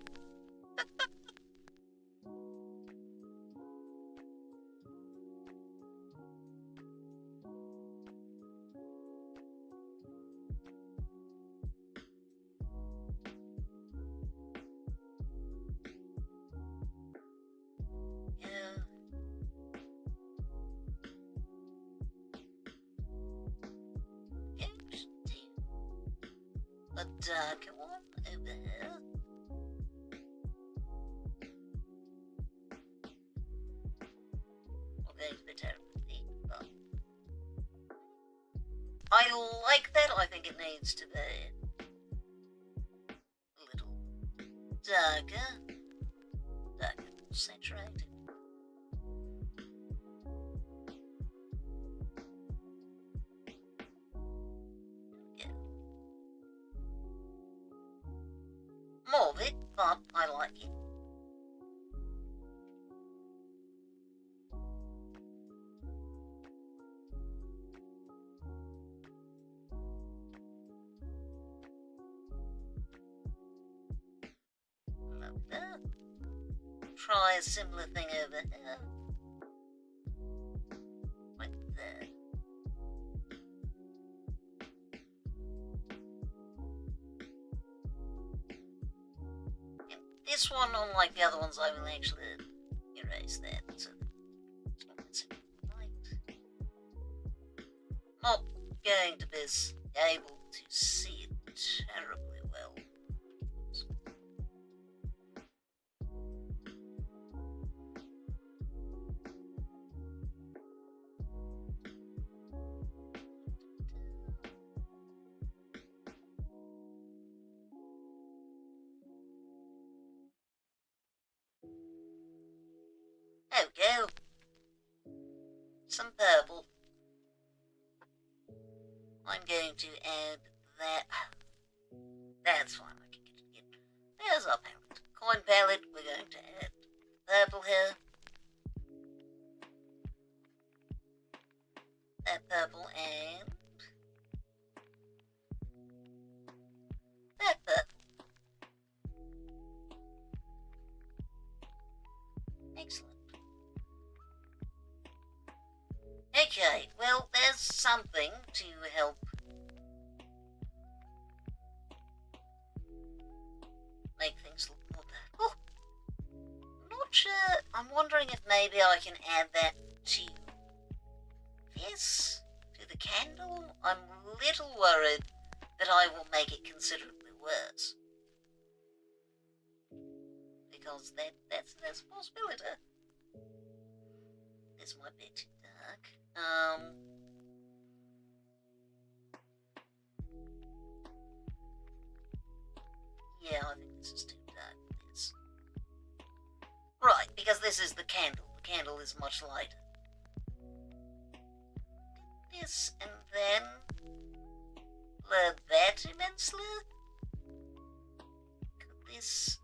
A darker one over here. Not going to be terribly deep, but I like that. I think it needs to be a little darker, more saturated. More of it, but I like it. Love that. Try a similar thing over here. Like that. This one, unlike the other ones, I will actually erase that. So it's not considered light. Not going to be able to see it terribly well. There we go. Some purple. I'm going to add that. That's fine, I can get it again. There's our palette. Coin palette, we're going to add purple here. That purple and that purple. Excellent. Okay, well, there's something to help make things look more Oh, not sure. I'm wondering if maybe I can add that to this, to the candle. I'm a little worried that I will make it considerably worse. Because that's a possibility. This might be too dark. Yeah, I think this is too dark for this. Right, because this is the candle. The candle is much lighter. This, and then blur that immensely. Could this...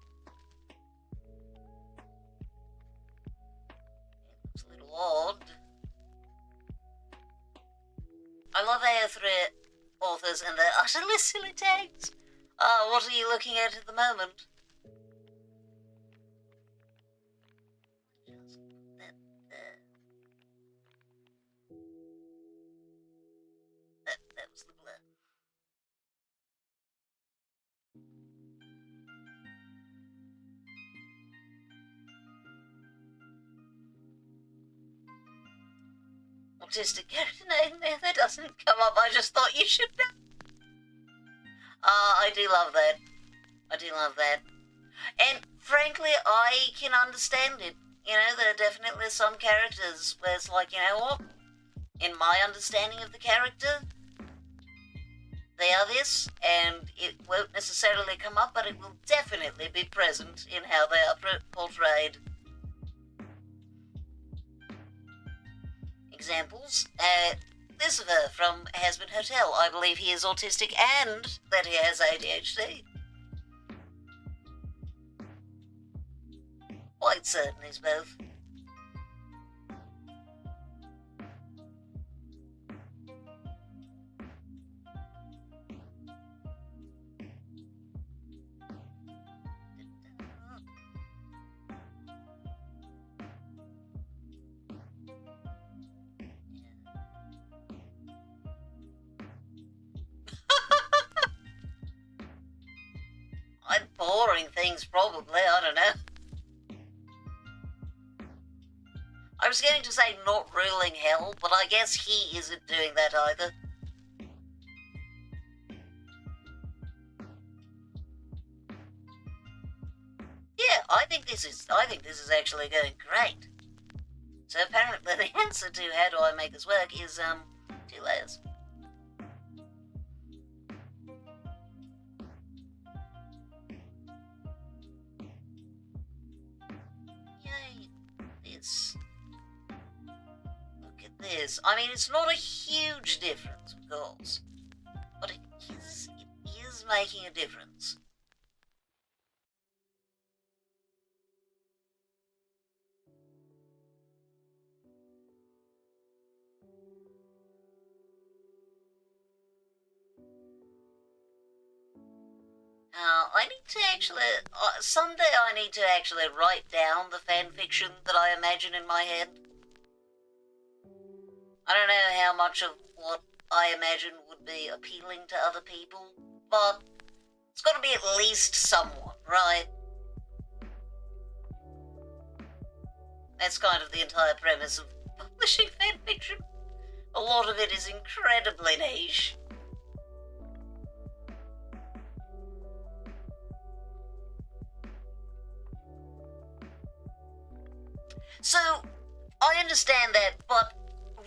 It looks a little odd. I love AO3 authors and their utterly silly tags. What are you looking at the moment? Just that there. That was the blur. Autistic character name, that doesn't come up. I just thought you should know. I do love that. I do love that. And frankly, I can understand it. You know, there are definitely some characters where it's like, you know what? In my understanding of the character, they are this, and it won't necessarily come up, but it will definitely be present in how they are portrayed. Examples, Lucifer from Has-Been Hotel. I believe he is autistic and that he has ADHD. Quite certain he's both. I'm boring things, probably, I don't know. I was going to say not ruling hell, but I guess he isn't doing that either. Yeah, I think this is actually going great. So apparently the answer to how do I make this work is 2 layers. Yay, this. Look at this. I mean, it's not a huge difference, of course, but it is making a difference. I need to actually, someday I need to actually write down the fan fiction that I imagine in my head. I don't know how much of what I imagine would be appealing to other people, but it's got to be at least somewhat, right? That's kind of the entire premise of publishing fan fiction. A lot of it is incredibly niche. So, I understand that, but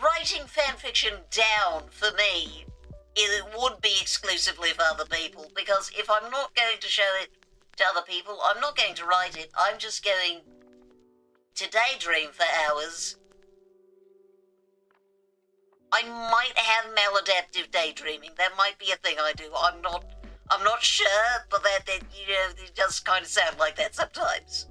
writing fanfiction down, for me, it would be exclusively for other people, because if I'm not going to show it to other people, I'm not going to write it, I'm just going to daydream for hours. I might have maladaptive daydreaming, that might be a thing I do, I'm not sure, but that you know, it does kind of sound like that sometimes.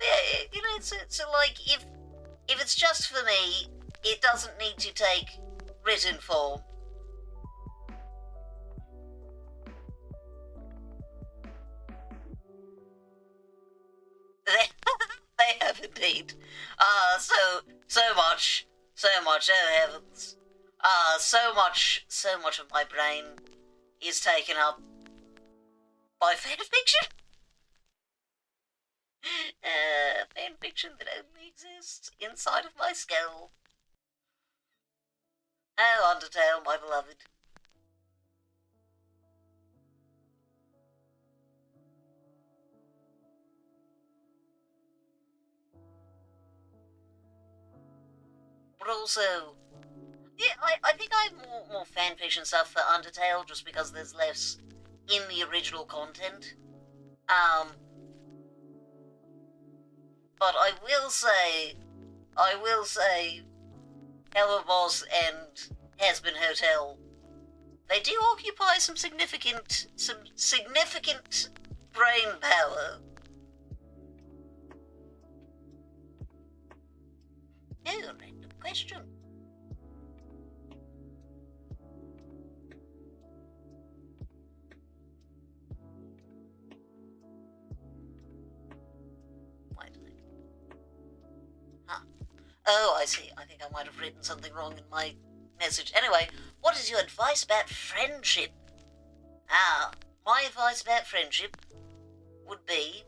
Yeah, you know, it's like, if it's just for me, it doesn't need to take written form. They have indeed. So much, oh heavens. So much of my brain is taken up by fanfiction. Fanfiction that only exists inside of my skull. Oh, Undertale, my beloved. But also, yeah, I think I have more fanfiction stuff for Undertale just because there's less in the original content. But I will say, Hello Boss and Has-Been Hotel, they do occupy some significant brain power. Oh, random question. Oh, I see. I think I might have written something wrong in my message. Anyway, what is your advice about friendship? My advice about friendship would be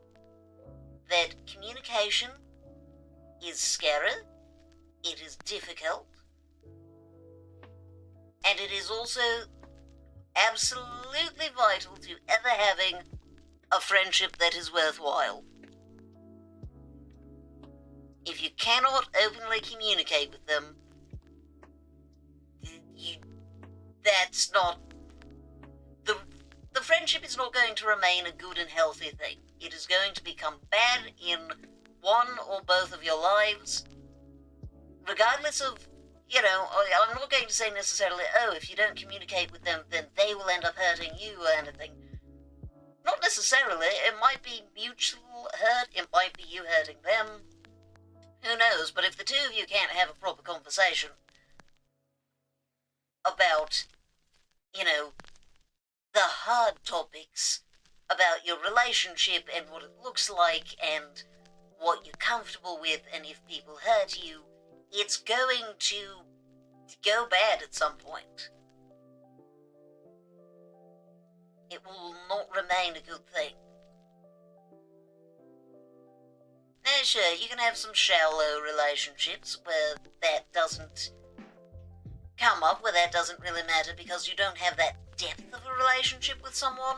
that communication is scary, it is difficult, and it is also absolutely vital to ever having a friendship that is worthwhile. If you cannot openly communicate with them, that's not... The friendship is not going to remain a good and healthy thing. It is going to become bad in one or both of your lives, regardless of, I'm not going to say necessarily, if you don't communicate with them, then they will end up hurting you or anything. Not necessarily. It might be mutual hurt, it might be you hurting them. Who knows? But if the two of you can't have a proper conversation about, the hard topics about your relationship and what it looks like and what you're comfortable with, and if people hurt you, it's going to go bad at some point. It will not remain a good thing. Now, sure, you can have some shallow relationships where that doesn't come up, where that doesn't really matter because you don't have that depth of a relationship with someone.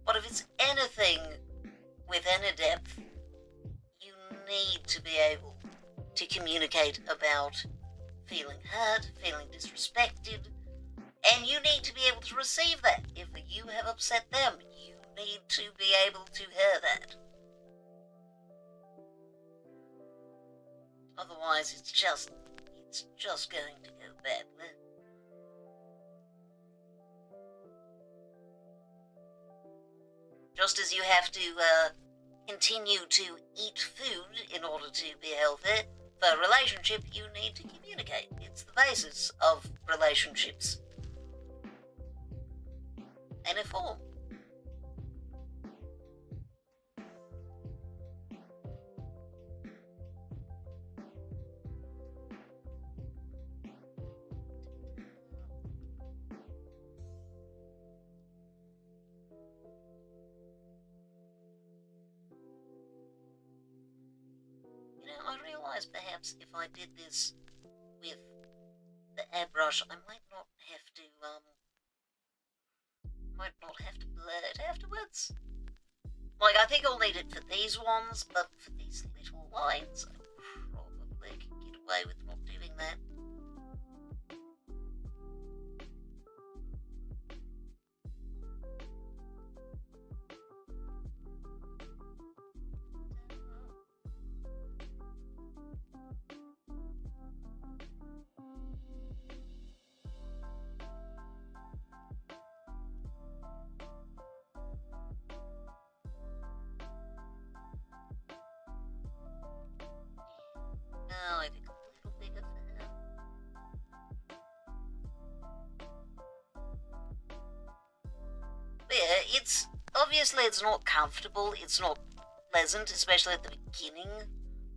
But if it's anything with any depth, you need to be able to communicate about feeling hurt, feeling disrespected, and you need to be able to receive that. If you have upset them, you need to be able to hear that. Otherwise, it's just going to go badly. Just as you have to continue to eat food in order to be healthy, for a relationship, you need to communicate. It's the basis of relationships. Any form. I realised perhaps if I did this with the airbrush, I might not have to blur it afterwards. Like, I think I'll need it for these ones, but for these little lines, I probably can get away with not doing that. Now I think a little bigger for her. But yeah, it's not comfortable, it's not pleasant, especially at the beginning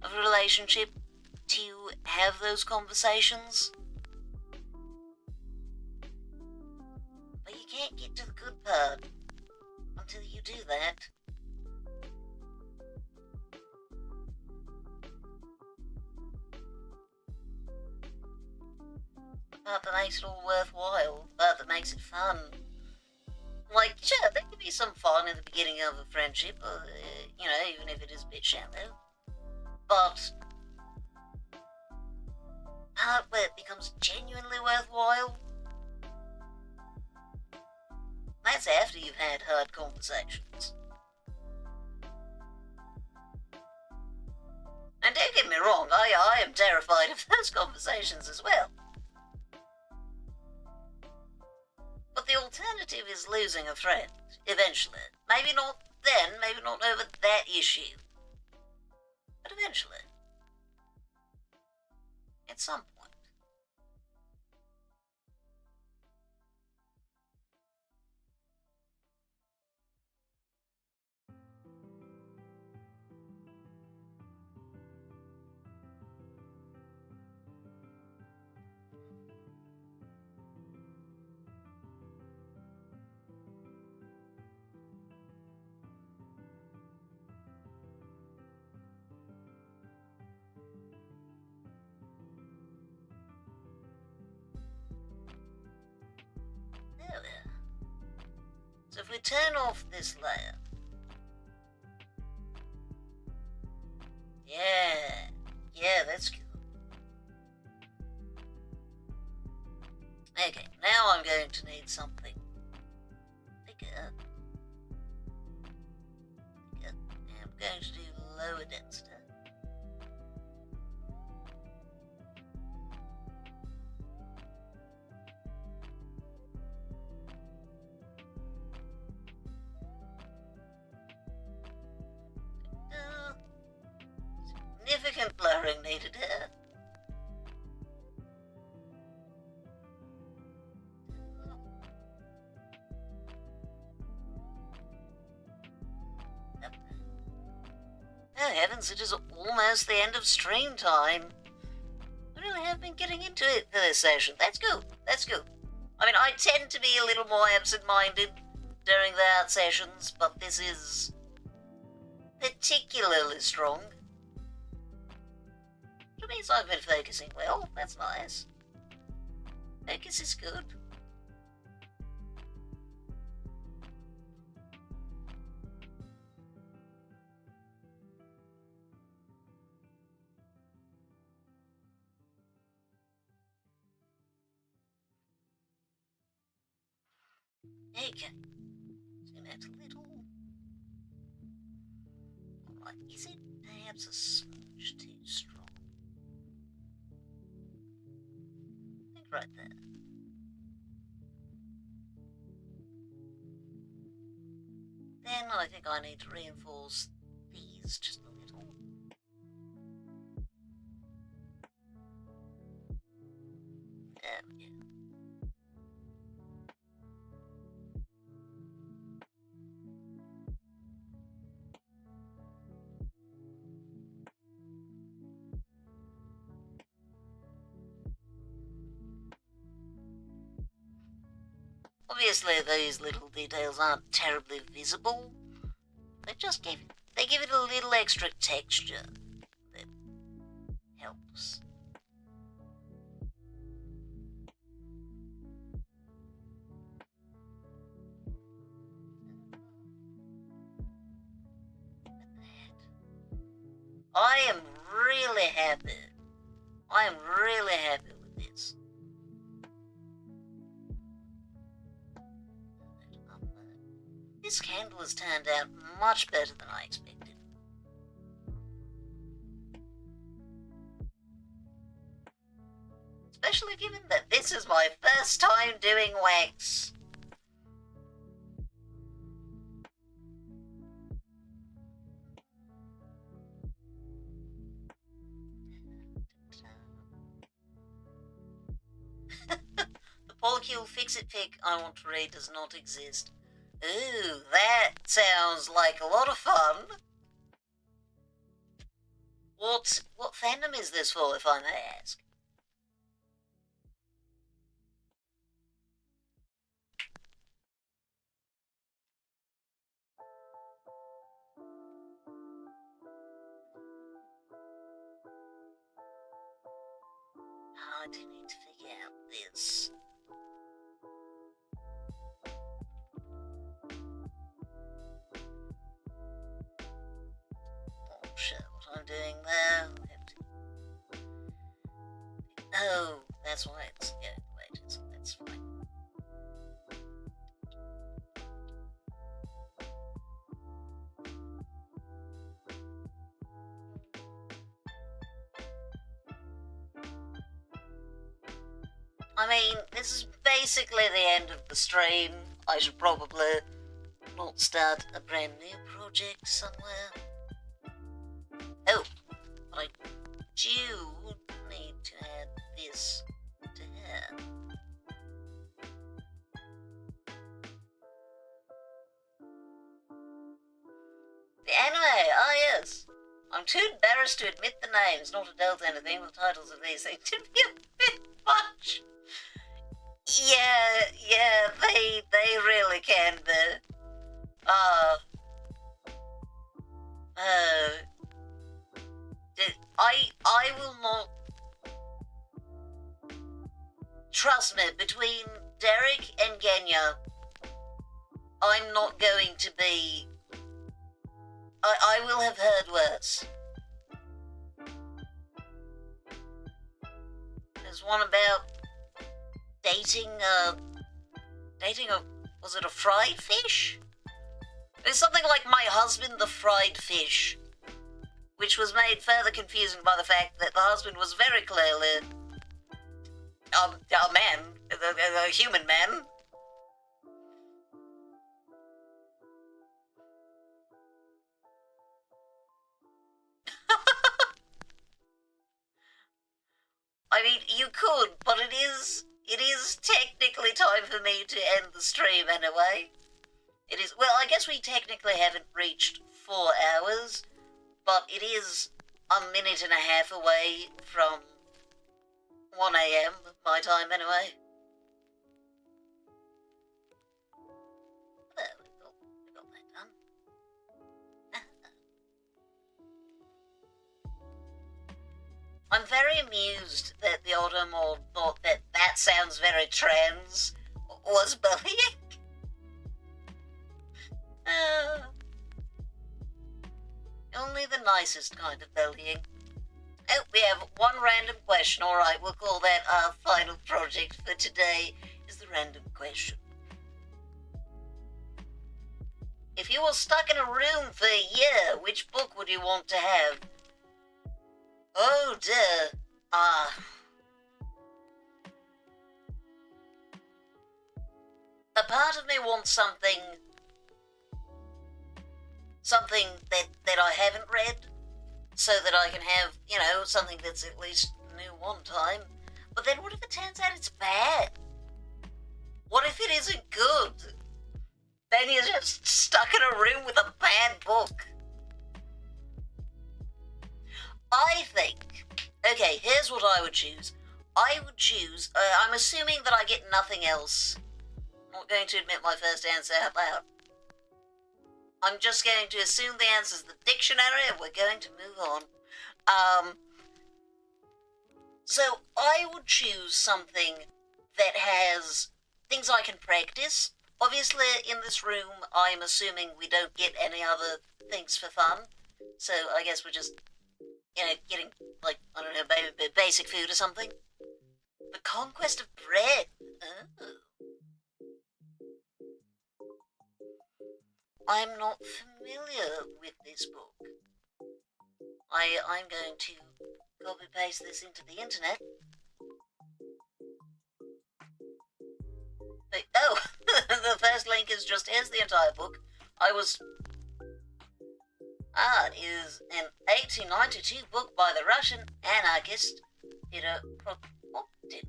of a relationship, to have those conversations. But you can't get to the good part until you do that. The part that makes it all worthwhile, the part that makes it fun. Like, sure, there can be some fun in the beginning of a friendship, you know, even if it is a bit shallow. But part where it becomes genuinely worthwhile, that's after you've had hard conversations. And don't get me wrong, I am terrified of those conversations as well. But the alternative is losing a friend, eventually. Maybe not then, maybe not over that issue. But eventually. At some point. There we are. So if we turn off this layer. Yeah, that's good. Okay, now I'm going to need something bigger. And I'm going to do lower density. Significant blurring needed here. Oh heavens, it is almost the end of stream time. I really have been getting into it for this session. That's good. That's good. I mean, I tend to be a little more absent-minded during the art sessions, but this is particularly strong. Which means I've been focusing well. That's nice. Focus is good. Okay. Zoom out a little. Alright, is it perhaps a smudge too strong? I think right there. Then I think I need to reinforce these just a little. There we go. Obviously these little details aren't terribly visible. They give it a little extra texture that helps. I am really happy. I am really happy with this. This candle has turned out much better than I expected. Especially given that this is my first time doing wax. The polycule fix-it pic I want to read does not exist. Ooh, that sounds like a lot of fun. What fandom is this for, if I may ask? I do need to figure out this. Not sure what I'm doing there. Oh, that's why it's going the way it is. That's fine. I mean, this is basically the end of the stream. I should probably not start a brand new project somewhere. Oh, but I do need to add this to here. The anime, yes. I'm too embarrassed to admit the names, not to delve anything with the titles of these things. To be a bit much. Yeah, they really can be. I will not. Trust me, between Derek and Genya, I'm not going to be. I will have heard worse. There's one about dating a, was it a fried fish? It's something like My Husband the Fried Fish, which was made further confusing by the fact that the husband was very clearly a man, a human man. I mean, you could, but it is technically time for me to end the stream anyway. It is, well, I guess we technically haven't reached 4 hours, but it is a minute and a half away from 1 a.m. my time anyway. There we got that done. I'm very amused that the Automod thought that sounds very trans was bullying. Only the nicest kind of bullying. Oh, we have one random question. Alright, we'll call that our final project for today, is the random question. If you were stuck in a room for a year, which book would you want to have? Oh dear. A part of me wants something that I haven't read, so that I can have, you know, something that's at least new one time. But then what if it turns out it's bad? What if it isn't good? Then you're just stuck in a room with a bad book. I think, okay, here's what I would choose. I would choose, I'm assuming that I get nothing else. I'm not going to admit my first answer out loud. I'm just going to assume the answer is the dictionary and we're going to move on. So I would choose something that has things I can practice. Obviously, in this room, I'm assuming we don't get any other things for fun. So I guess we're just, you know, getting, like, I don't know, basic food or something. The Conquest of Bread. Oh. I'm not familiar with this book. I'm going to copy-paste this into the internet. But, oh, the first link is just, here's the entire book. It is an 1892 book by the Russian anarchist Peter Kropotkin.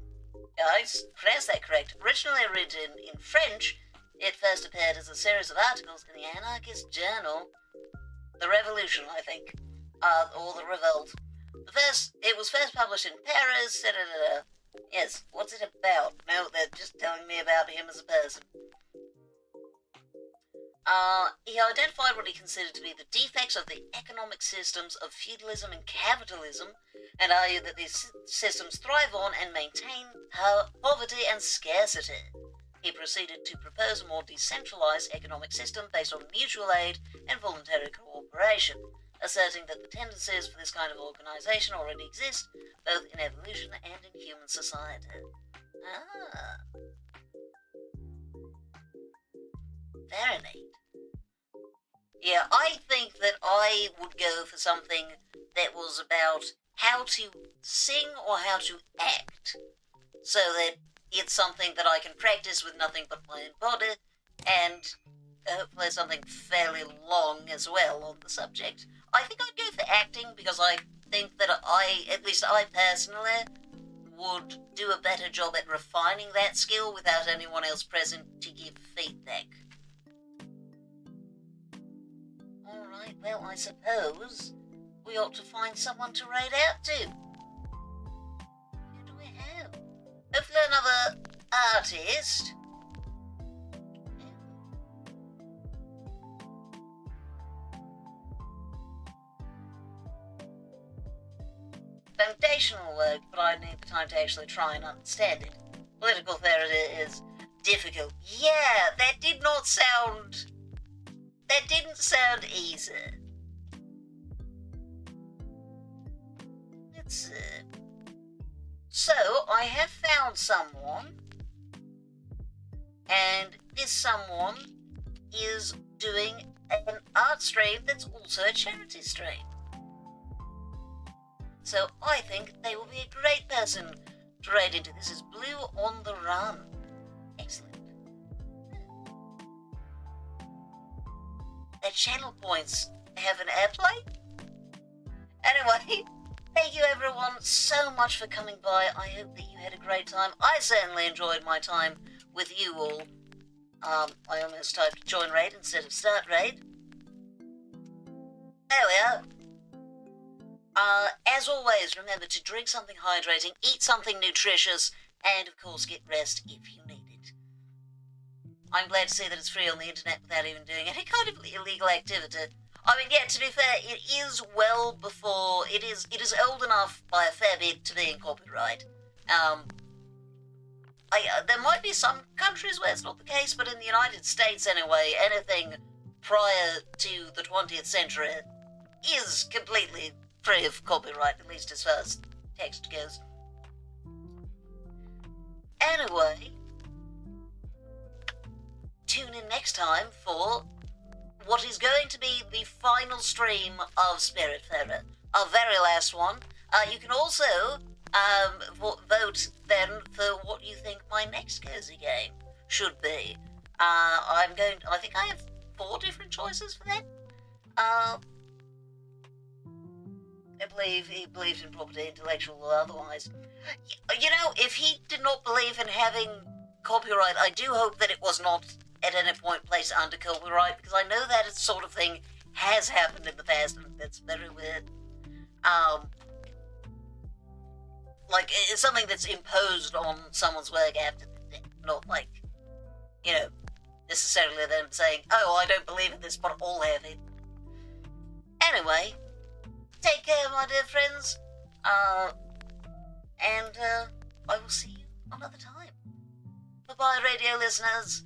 I pronounced that correct. Originally written in French, it first appeared as a series of articles in the anarchist journal, The Revolution, I think, or The Revolt. It was first published in Paris. Yes, what's it about? No, they're just telling me about him as a person. He identified what he considered to be the defects of the economic systems of feudalism and capitalism, and argued that these systems thrive on and maintain poverty and scarcity. He proceeded to propose a more decentralized economic system based on mutual aid and voluntary cooperation, asserting that the tendencies for this kind of organization already exist, both in evolution and in human society. Very neat. Yeah, I think that I would go for something that was about how to sing or how to act, so that it's something that I can practice with nothing but my own body, and hopefully something fairly long as well on the subject. I think I'd go for acting, because I think that at least I personally, would do a better job at refining that skill without anyone else present to give feedback. Alright, well, I suppose we ought to find someone to raid out to. Who do we have? Hopefully another artist. Foundational work, but I need the time to actually try and understand it. Political theory is difficult. Yeah, that didn't sound easy. Let's see. So, I have found someone, and this someone is doing an art stream that's also a charity stream. So I think they will be a great person to raid into. This is Blue on the Run. Excellent. Their channel points have an airplay. Anyway, thank you everyone so much for coming by. I hope that you had a great time. I certainly enjoyed my time with you all. I almost typed join raid instead of start raid. There we are. As always, remember to drink something hydrating, eat something nutritious, and of course get rest if you need it. I'm glad to see that it's free on the internet without even doing any kind of illegal activity. I mean, yeah, to be fair, it is well before, it is old enough by a fair bit to be in copyright. There might be some countries where it's not the case, but in the United States anyway, anything prior to the 20th century is completely free of copyright, at least as far as text goes. Anyway, tune in next time for what is going to be the final stream of Spiritfarer, our very last one. You can also vote then for what you think my next cozy game should be. I think I have 4 different choices for that. I believe he believes in property, intellectual or otherwise. You know, if he did not believe in having copyright, I do hope that it was not at any point placed under copyright, because I know that sort of thing has happened in the past, and that's very weird. Like, it's something that's imposed on someone's work after the death, not like, you know, necessarily them saying, oh, I don't believe in this, but I'll have it. Anyway, take care, my dear friends, and I will see you another time. Bye-bye, radio listeners.